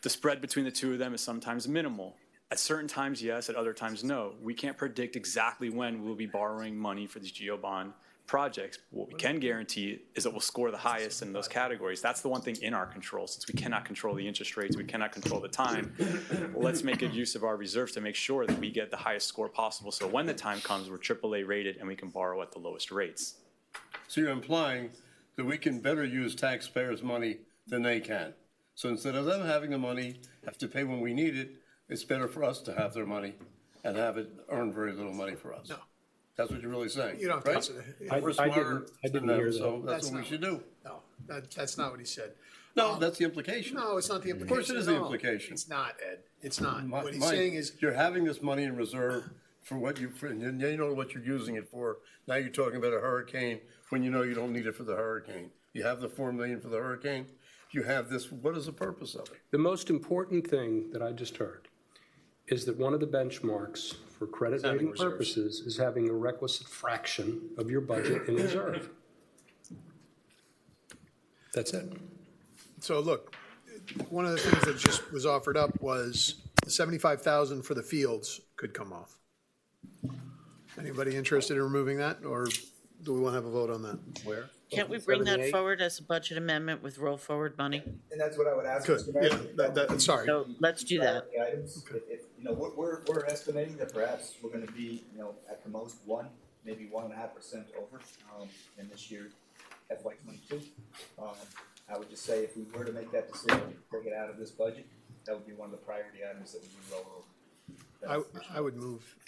the spread between the 2 of them is sometimes minimal. At certain times, yes. At other times, no. We can't predict exactly when we'll be borrowing money for these GEO bond projects. What we can guarantee is that we'll score the highest in those categories. That's the one thing in our control. Since we cannot control the interest rates, we cannot control the time, let's make good use of our reserves to make sure that we get the highest score possible. So when the time comes, we're AAA rated and we can borrow at the lowest rates. So you're implying that we can better use taxpayers' money than they can. So instead of them having the money, have to pay when we need it, it's better for us to have their money and have it earn very little money for us. No. That's what you're really saying, You don't right? consider. We're smarter I didn't than them, hear that. so that's what we should do. No, that's not what he said. No, that's the implication. No, it's not the Of implication. course it is at the all. implication. It's not, Ed. It's not. Mike, What he's saying is, you're having this money in reserve for what and you know what you're using it for. Now you're talking about a hurricane when you know you don't need it for the hurricane. You have the $4 million for the hurricane. You have this, what is the purpose of it? The most important thing that I just heard is that one of the benchmarks for credit rating purposes is having a requisite fraction of your budget in reserve. That's it. so look, one of the things that just was offered up was the 75,000 for the fields could come off. Anybody interested in removing that, or do we want to have a vote on that? Where? Can't we bring that 78? forward as a budget amendment with roll forward money? And that's what I would ask. Good. Mr. Mayor. Yeah, sorry. So let's do that. The items, if, you know, we're estimating that perhaps we're gonna be, you know, at the most 1, maybe 1.5% over, in this year, FY '22. I would just say if we were to make that decision, take it out of this budget, that would be one of the priority items that we would roll over.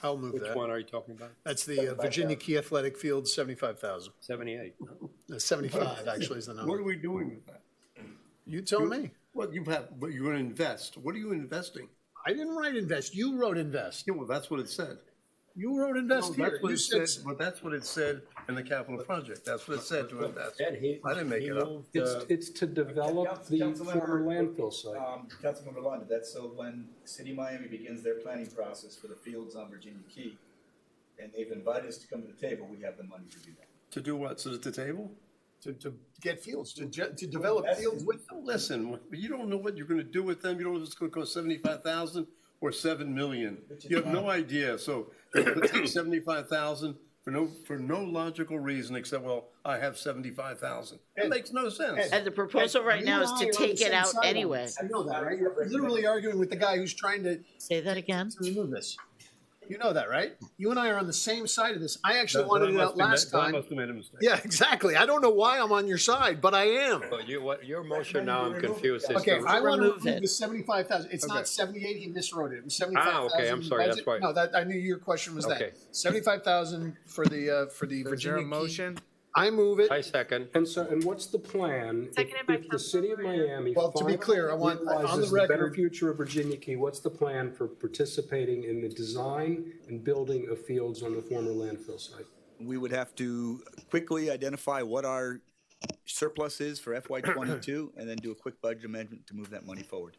I'll move that. Which one are you talking about? That's the Virginia Key Athletic Field, 75,000. 78. 75 actually is the number. What are we doing with that? You tell me. What you're going to invest. What are you investing? I didn't write invest. You wrote invest. Yeah, well, that's what it said. You wrote invest No, here. that's what You it said, but that's what it said in the capital project. That's what it said to invest. I didn't make it up. It's to develop the former landfill site. Councilmember London, that's so when City of Miami begins their planning process for the fields on Virginia Key, and they've invited us to come to the table, we have the money to do that. To do what? Sit at the table? To get fields, to develop fields with them. Listen, you don't know what you're going to do with them. You don't know if it's going to cost 75,000 or 7 million. You have no idea. So take 75,000 for no logical reason except, well, I have 75,000. It makes no sense. And the proposal right now is to take it out anyway. You know that, right? You're literally arguing with the guy who's trying to say that again. To remove this. You know that, right? You and I are on the same side of this. I actually wanted it out last time. I must have made a mistake. Yeah, exactly. I don't know why I'm on your side, but I am. But your motion now, I'm confused. Okay, I want to remove it. the 75,000. It's not 78. He miswrote it. It was 75,000. okay. I'm sorry. That's right. No, I knew your question was Okay. that. 75,000 for the Virginia. Is there a Key. motion? I move it. I second. And what's the plan? Seconded by If the city of Miami. Well, to be clear, I want on the finalizes better record. future of Virginia Key, what's the plan for participating in the design and building of fields on the former landfill site? We would have to quickly identify what our surplus is for FY '22 and then do a quick budget amendment to move that money forward.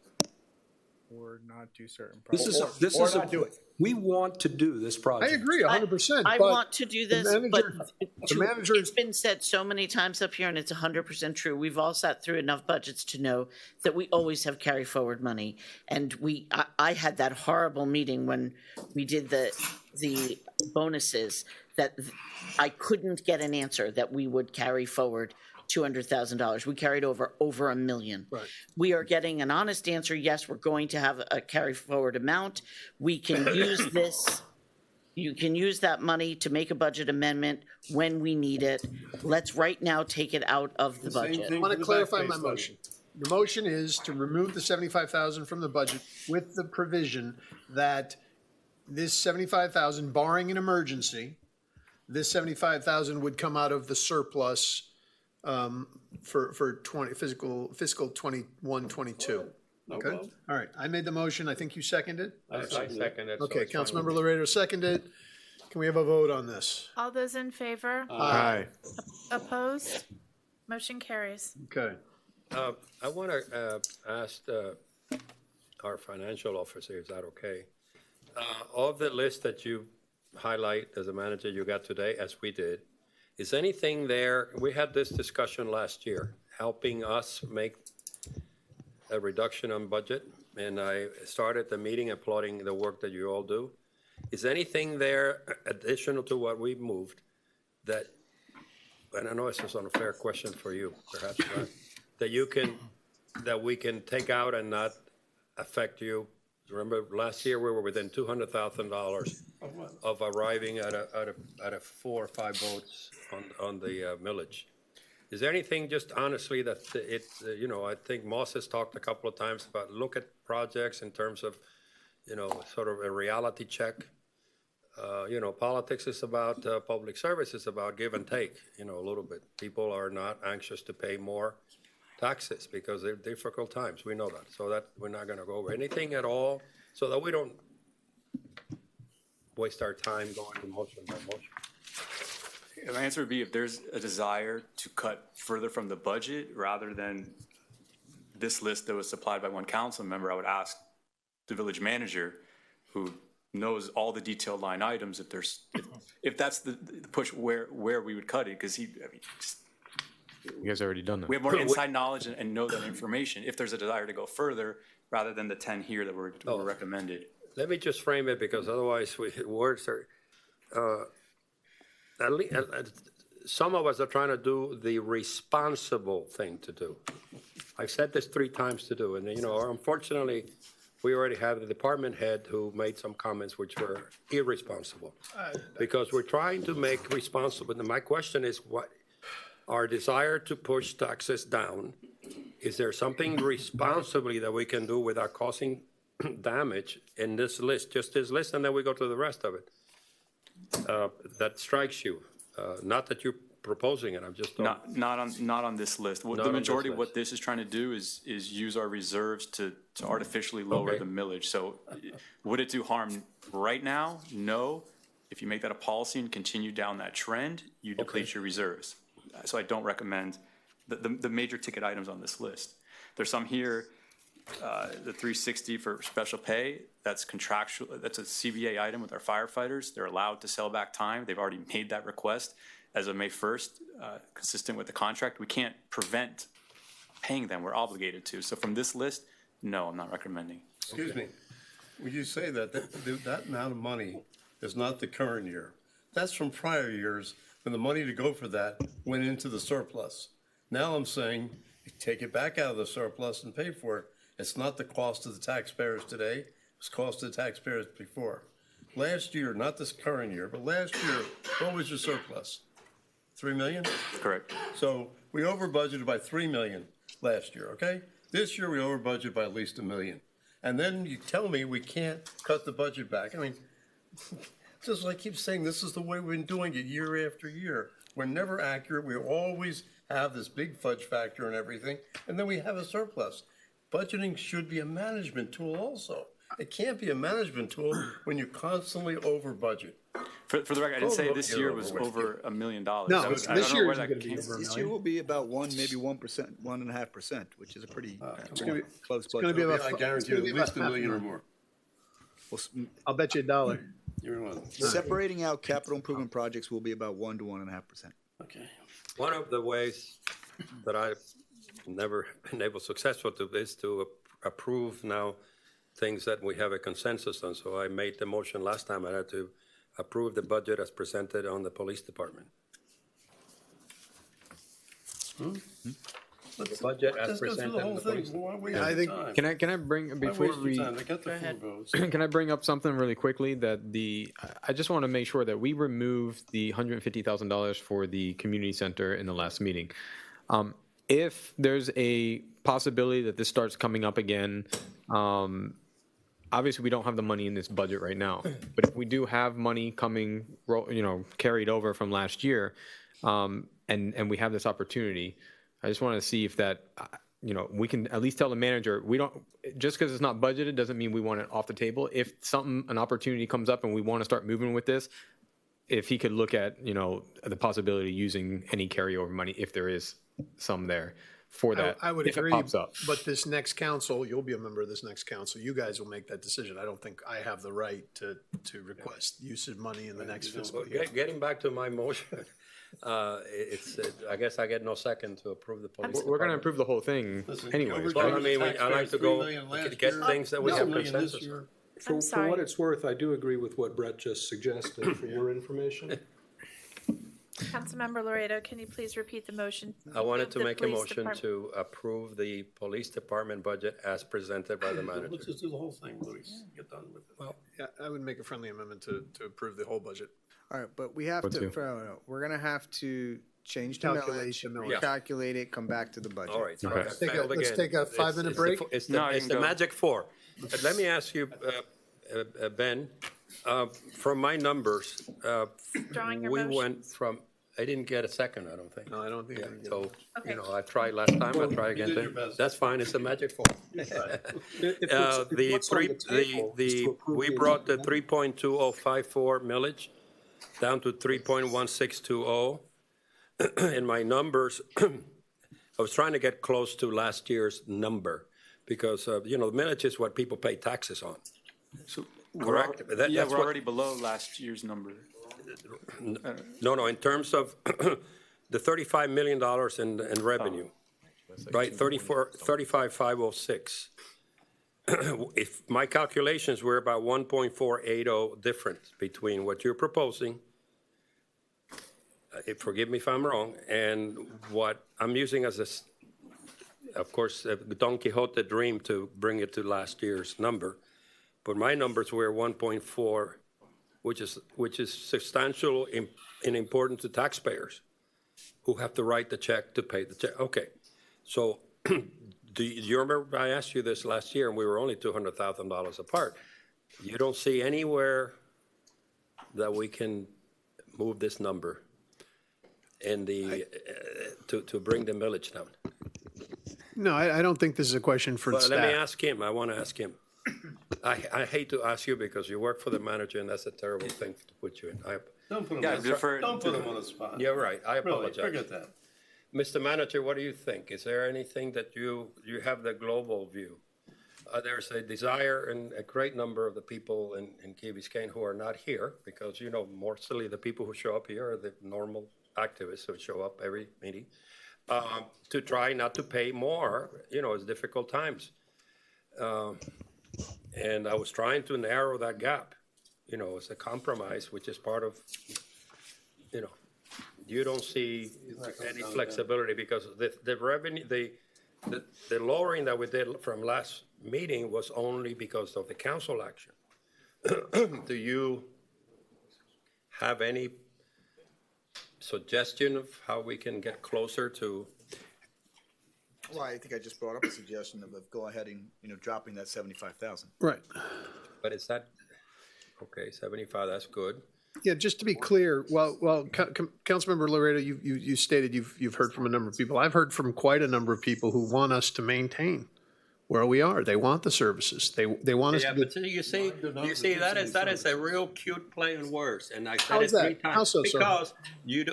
Or not do certain projects. We want to do this project. I agree 100%. I want to do this, but the manager, it's been said so many times up here, and it's 100% true. We've all sat through enough budgets to know that we always have carry forward money. And I had that horrible meeting when we did the bonuses that I couldn't get an answer that we would carry forward $200,000. We carried over $1 million. Right. We are getting an honest answer. Yes, we're going to have a carry forward amount. We can use this. You can use that money to make a budget amendment when we need it. Let's right now take it out of the budget. I want to clarify my motion. The motion is to remove the 75,000 from the budget with the provision that this 75,000, barring an emergency, this 75,000 would come out of the surplus for fiscal 21, 22. Okay. All right. I made the motion. I think you seconded. I second it. Okay. Councilmember Laredo seconded. Can we have a vote on this? All those in favor? Aye. Opposed? Motion carries. Okay. I want to ask our financial officer, is that okay? Of the list that you highlight as a manager you got today, as we did, is anything there, we had this discussion last year, helping us make a reduction on budget, and I started the meeting applauding the work that you all do. Is anything there additional to what we've moved that and I know this is an unfair question for you, perhaps, but that we can take out and not affect you. Remember, last year, we were within $200,000 of arriving at a 4 or 5 votes on the millage. Is there anything, just honestly, that I think Moss has talked a couple of times about look at projects in terms of, sort of a reality check. Politics is about public service. It's about give and take, a little bit. People are not anxious to pay more taxes because they're difficult times. We know that. So that we're not going to go over anything at all so that we don't waste our time going to motion by motion. The answer would be if there's a desire to cut further from the budget rather than this list that was supplied by one council member, I would ask the village manager who knows all the detailed line items if that's the push where we would cut it, because you guys already done that. We have more inside knowledge and know that information if there's a desire to go further rather than the 10 here that were recommended. Let me just frame it, because otherwise words are some of us are trying to do the responsible thing to do. I've said this 3 times to do, and unfortunately we already have the department head who made some comments which were irresponsible, because we're trying to make responsible. And my question is, what our desire to push taxes down, is there something responsibly that we can do without causing damage in this list, just this list, and then we go to the rest of it? That strikes you, not that you're proposing it. I'm just not on this list. The majority of what this is trying to do is use our reserves to artificially lower the millage. So, would it do harm right now? No. If you make that a policy and continue down that trend, you deplete your reserves. So I don't recommend the major ticket items on this list. There's some here. The 360 for special pay, that's contractual. That's a CBA item with our firefighters. They're allowed to sell back time. They've already made that request as of May 1st, consistent with the contract. We can't prevent paying them. We're obligated to. So from this list, no, I'm not recommending. Excuse me. Would you say that amount of money is not the current year? That's from prior years when the money to go for that went into the surplus. Now I'm saying take it back out of the surplus and pay for it. It's not the cost of the taxpayers today. It's cost of the taxpayers before. Last year, not this current year, but last year, what was your surplus? 3 million? Correct. So we over budgeted by 3 million last year, okay? This year we over budgeted by at least $1 million. And then you tell me we can't cut the budget back. I mean, just like I keep saying, this is the way we've been doing it year after year. We're never accurate. We always have this big fudge factor and everything, and then we have a surplus. Budgeting should be a management tool also. It can't be a management tool when you constantly over budget. For the record, I didn't say this year was over $1 million. No, this year is going to be over This year will be about 1%, 1.5%, which is a pretty close budget. It's going to be, I guarantee you, at least $1 million or more. I'll bet you $1. Separating out capital improvement projects will be about 1 to 1.5%. Okay. One of the ways that I've never been able successful to is to approve now things that we have a consensus on. So I made the motion last time. I had to approve the budget as presented on the police department. The budget as presented on the police department. I think. Can I bring before we? Can I bring up something really quickly that I just want to make sure that we remove the $150,000 for the community center in the last meeting. If there's a possibility that this starts coming up again, obviously we don't have the money in this budget right now. But if we do have money coming, carried over from last year, and we have this opportunity, I just want to see if that, we can at least tell the manager, we don't, just because it's not budgeted doesn't mean we want it off the table. If an opportunity comes up and we want to start moving with this, if he could look at, the possibility of using any carryover money, if there is some there for that, I would if agree, it pops up. but this next council, you'll be a member of this next council. You guys will make that decision. I don't think I have the right to request use of money in the next fiscal year. Getting back to my motion, I guess I get no second to approve the police. We're going to approve the whole thing anyway. Well, I mean, I like to go get things that we have consensus on. For what it's worth, I do agree with what Brett just suggested for your information. Councilmember Laredo, can you please repeat the motion? I wanted to The make a police motion department- to approve the police department budget as presented by the manager. Let's just do the whole thing, Luis. Get done with it. Well, yeah, I would make a friendly amendment to approve the whole budget. All right, but we have What to, to? we're gonna have to change the Calculate the millage, millage. calculate it, come back to the budget. All right. so Okay. I Let's take a- failed let's again. take a It's- 5-minute it's the break. fo- It's No, the, you it's can the go. magic four. But let me ask you, Ben, from my numbers, Drawing your we motion. went from, I didn't get a second, I don't think. No, I don't think. Yeah, we can get so, it. Okay. I tried last time, I'll try again. You did your best. That's fine, it's a magic four. The We brought the 3.2054 millage down to 3.1620. In my numbers, I was trying to get close to last year's number because, the millage is what people pay taxes on. Correct? Yeah, That's we're what- already below last year's number. No, in terms of the $35 million in revenue, right? 35,506. If my calculations were about 1.480 difference between what you're proposing, forgive me if I'm wrong, and what I'm using as of course, Don Quixote dream to bring it to last year's number, but my numbers were 1.4, which is substantial and important to taxpayers who have to write the check to pay the check. Okay, so do you remember I asked you this last year and we were only $200,000 apart? You don't see anywhere that we can move this number in the to bring the millage down. No, I don't think this is a question for the Well, let me staff. ask him. I want to ask him. I hate to ask you because you work for the manager, and that's a terrible thing to put you in. Don't put him Yeah, on the just spot. Don't put him on the spot. You're right. I Really, apologize. forget that. Mr. Manager, what do you think? Is there anything that you have the global view? There's a desire and a great number of the people in Key Biscayne who are not here because, mostly the people who show up here are the normal activists who show up every meeting to try not to pay more. It's difficult times. And I was trying to narrow that gap, as a compromise, which is part of, you don't see any flexibility because the revenue, the lowering that we did from last meeting was only because of the council action. Do you have any suggestion of how we can get closer to? Well, I think I just brought up a suggestion of go ahead and, dropping that 75,000. Right. But is that, okay, 75, that's good. Yeah, just to be clear, Councilmember Laredo, you stated you've heard from a number of people. I've heard from quite a number of people who want us to maintain where we are. They want the services. They want us Yeah, to be. but you see, that is a real cute play on words, and I How said it is that? 3 times. How so, sir? Because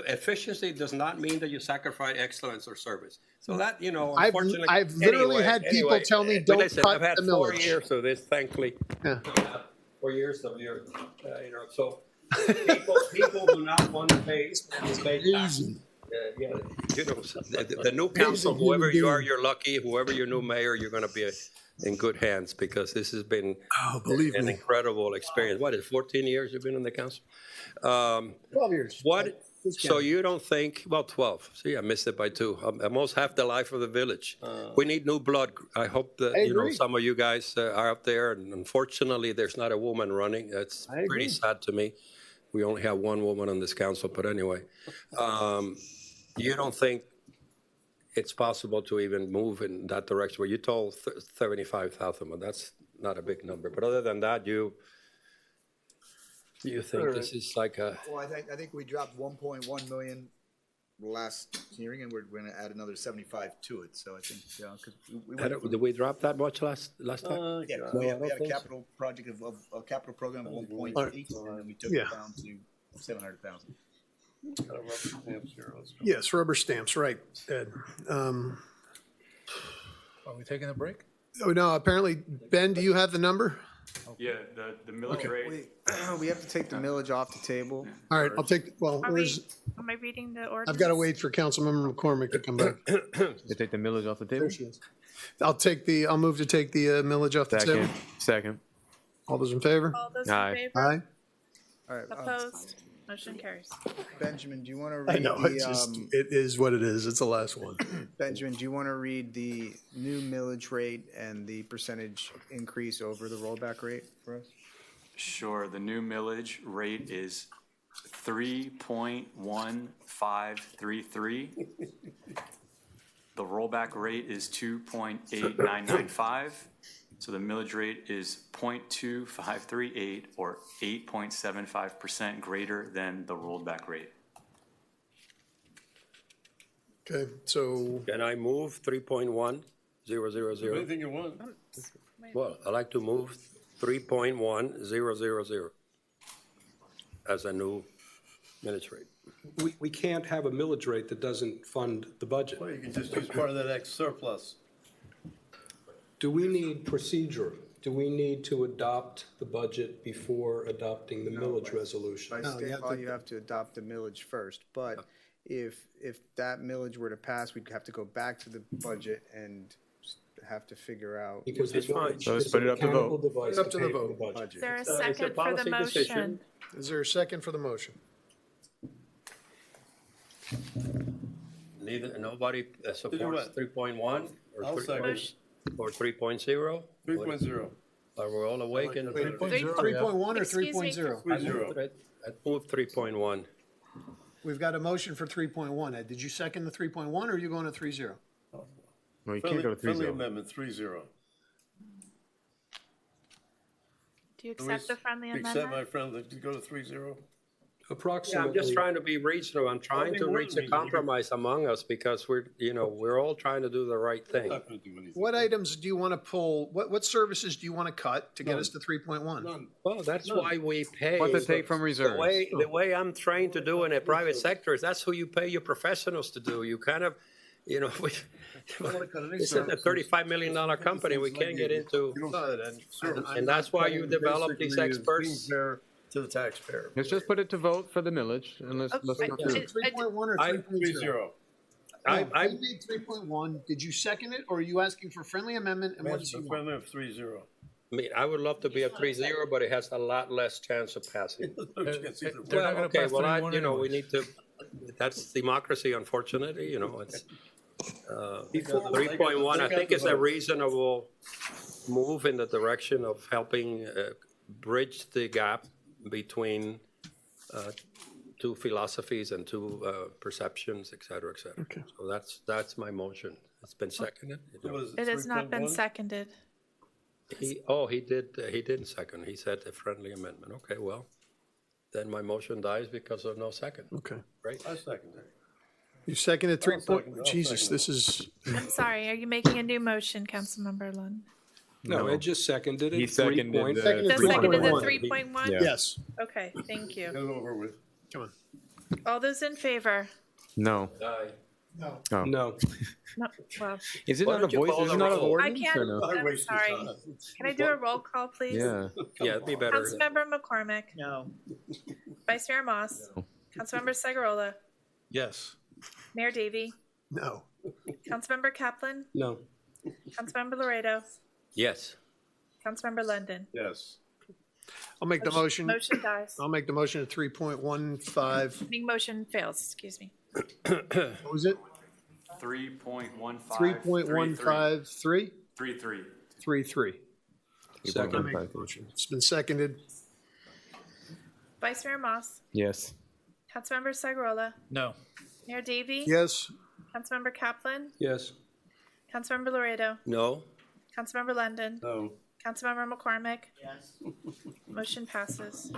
efficiency does not mean that you sacrifice excellence or service. So that, I've unfortunately. literally had people tell me, but "Don't listen, cut I've had the 4 millage." years of this, thankfully. Yeah. 4 years of your, so people do not want to pay taxes. The new council, whoever you are, you're lucky. Whoever your new mayor, you're going to be in good hands because this has been an incredible experience. What is 14 years you've been in the council? 12 years. What? So you don't think? Well, 12. See, I missed it by 2. Almost half the life of the village. We need new blood. I hope that some of you guys are up there. And unfortunately, there's not a woman running. That's pretty sad to me. We only have one woman on this council, but anyway. You don't think it's possible to even move in that direction? Where you told 75,000, but that's not a big number. But other than that, you think this is like a... Well, I think we dropped 1.1 million last hearing, and we're going to add another 75 to it. So I think, because we went Did we drop that much last time? yeah, No, we I had don't a think so. capital project of a capital program of 1.8, and then we took it down to 700,000. Yes, rubber stamps, right, Ed. Are we taking a break? Oh, no, apparently, Ben, do you have the number? Yeah, the millage rate. We have to take the millage off the table. All right, I'll take, Am I reading the ordinance? I've got to wait for Councilmember McCormick to come back. You take the millage off the table? I'll move to take the millage off the table. Second. All those in favor? All those in Aye. favor? Aye. All right. Opposed? Motion carries. Benjamin, do you want to I read know, it's just, it is what it is. It's the last one. Benjamin, do you want to read the new millage rate and the percentage increase over the rollback rate for us? Sure, the new millage rate is 3.1533. The rollback rate is 2.8995. So the millage rate is 0.2538 or 8.75% greater than the rollback rate. Okay, so. Can I move 3.1000? Anything you want. Well, I'd like to move 3.1000 as a new millage rate. We can't have a millage rate that doesn't fund the budget. Well, you can just use part of that X surplus. Do we need procedure? Do we need to adopt the budget before adopting the millage resolution? By state law, you have to adopt the millage first, but if that millage were to pass, we'd have to go back to the budget and have to figure out. Because It's fine. So let's put it up to vote. Put it up to the vote. Is there a second for the motion? Is there a second for the motion? Nobody supports 3.1 I'll or second. or 3.0? 3.0. Are we all awake? Wait, 3.1 or Excuse me. 3.0? I moved 3.1. We've got a motion for 3.1. Ed, did you second the 3.1 or are you going to 3.0? No, you can't go to Friendly 3-0. amendment, 3-0. Do you accept the friendly Accept amendment? my friendly, to go to 3-0? Yeah, Approximately. I'm just trying to be reasonable. I'm trying to reach a compromise among us because we're all trying to do the right thing. Not gonna do anything. What items do you want to pull? What services do you want to cut to get us to 3.1? None. Well, that's why we pay. What to take from reserves. The way I'm trained to do in a private sector is that's who you pay your professionals to do. You kind of, it's a $35 million company. We can't get into, and that's why you develop these experts. To the taxpayer. Let's just put it to vote for the millage, and let's go through it. 3.1 or 3.0? 3-0. I made 3.1. Did you second it, or are you asking for friendly amendment? And what does he want? Friendly of 3-0. I mean, I would love to be a 3-0, but it has a lot less chance of passing. They're not Well, gonna okay, pass well, 3-1 we anyways. need to, that's democracy, unfortunately, it's, 3.1, I think is a reasonable move in the direction of helping bridge the gap between two philosophies and two perceptions, et cetera, et cetera. Okay. So that's my motion. It's been seconded? It has not been seconded. He didn't second. He said a friendly amendment. Okay, well, then my motion dies because of no second. Okay. Great. I second that. You seconded 3. I'll Jesus, second this is. I'm sorry, are you making a new motion, Councilmember Lund? No, Ed just seconded it. He seconded the Just seconded the 3.1. 3.1? Yeah. Yes. Okay, thank Get you. it over with. Come on. All those in favor? No. No. Oh. No. No, well, Is it Why not a don't you voice? call Is the it not a roll? I ordinance can't, or no? I'm sorry. Can I do a roll call, please? Yeah. Yeah, it'd be better. Councilmember McCormick, No. Vice Mayor Moss, Councilmember Segarola, Yes. Mayor Davy, No. Councilmember Kaplan, No. Councilmember Laredo, Yes. Councilmember London. Yes. I'll make the motion. Motion dies. I'll make the motion at 3.15. Motion fails, excuse me. What was it? 3.15. 3.153? 3.3. 3.3. Second. I'll make the motion. It's been seconded. Vice Mayor Moss, Yes. Councilmember Segarola, No. Mayor Davy, Yes. Councilmember Kaplan, Yes. Councilmember Laredo, No? Councilmember London, No. Councilmember McCormick. Yes. Motion passes.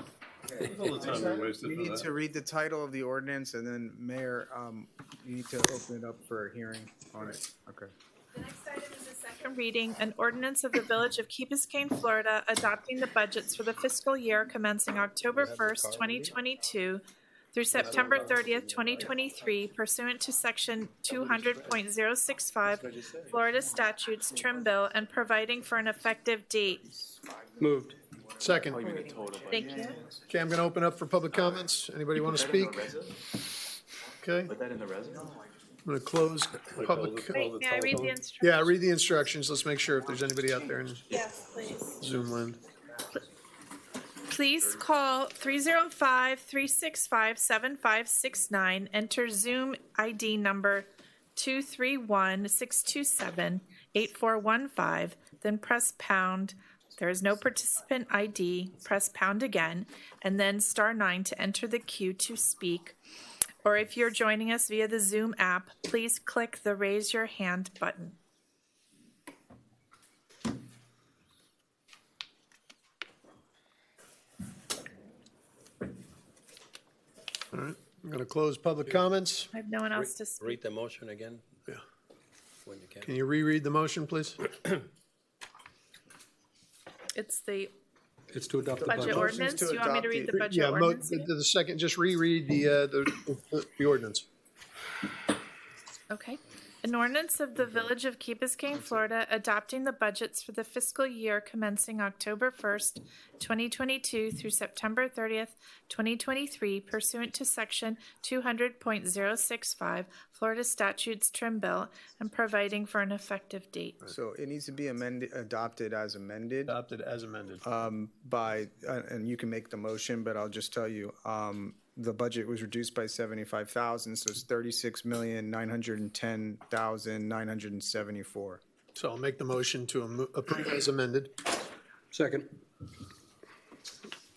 All the time we wasted You for need that. to read the title of the ordinance, and then Mayor, you need to open it up for a hearing on it. Okay. The next item is the second reading, an ordinance of the Village of Key Biscayne, Florida, adopting the budgets for the fiscal year commencing October 1st, 2022 through September 30th, 2023 pursuant to Section 200.065 Florida statutes, trim bill, and providing for an effective date. Moved. Second. Thank you. Okay, I'm going to open up for public comments. Anybody want to speak? Okay, Put that in the resume? I'm going to close public. Wait, may I read the instructions? Yeah, read the instructions. Let's make sure if there's anybody out there in Yes, please. Zoom land. Please call 305-365-7569, enter Zoom ID number 231-627-8415, then press pound. There is no participant ID, press pound again, and then *9 to enter the queue to speak. Or if you're joining us via the Zoom app, please click the raise your hand button. All right, I'm going to close public comments. I have no one else to speak. Read the motion again. Yeah. When you can. Can you reread the motion, please? It's the It's to adopt the budget budget. ordinance. Do you want me to read the budget Yeah, ordinance? the second, just reread the ordinance. Okay. An ordinance of the Village of Key Biscayne, Florida, adopting the budgets for the fiscal year commencing October 1st, 2022 through September 30th, 2023 pursuant to Section 200.065 Florida Statutes Trim Bill and providing for an effective date. So it needs to be adopted as amended. Adopted as amended. And you can make the motion, but I'll just tell you, the budget was reduced by 75,000, so it's 36,910,974. So I'll make the motion to approve as amended. Second.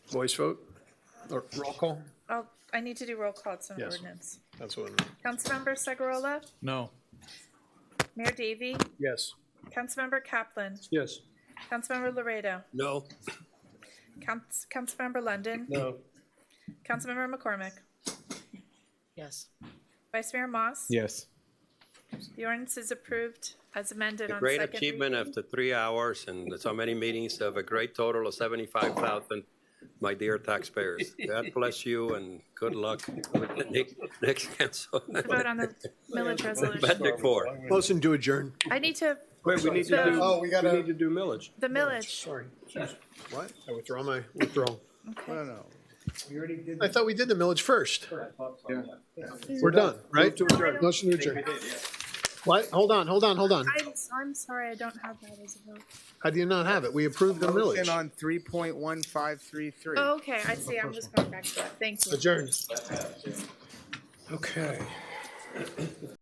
Voice vote or roll call? I need to do roll call. It's an Yes. ordinance. That's what I meant. Councilmember Segurola? No. Mayor Davey? Yes. Councilmember Kaplan? Yes. Councilmember Laredo? No. Councilmember London? No. Councilmember McCormick? Yes. Vice Mayor Moss? Yes. The ordinance is approved as amended A on great second achievement reading. after 3 hours and so many meetings of a great total of 75,000, my dear taxpayers. God bless you and good luck with the next council. Vote on the millage resolution. Magic 4. Motion to adjourn. I need to, Wait, we need to do, we need to do millage. the millage. Sorry. What? I withdraw my withdrawal. No. I thought we did the millage first. We're done, right? Motion to adjourn. What? Hold on. I'm sorry, I don't have that as a vote. How do you not have it? We approved the millage. Motion on 3.1533. Oh, okay, I see. I'm just going back to that. Thank you. Adjourned. Okay.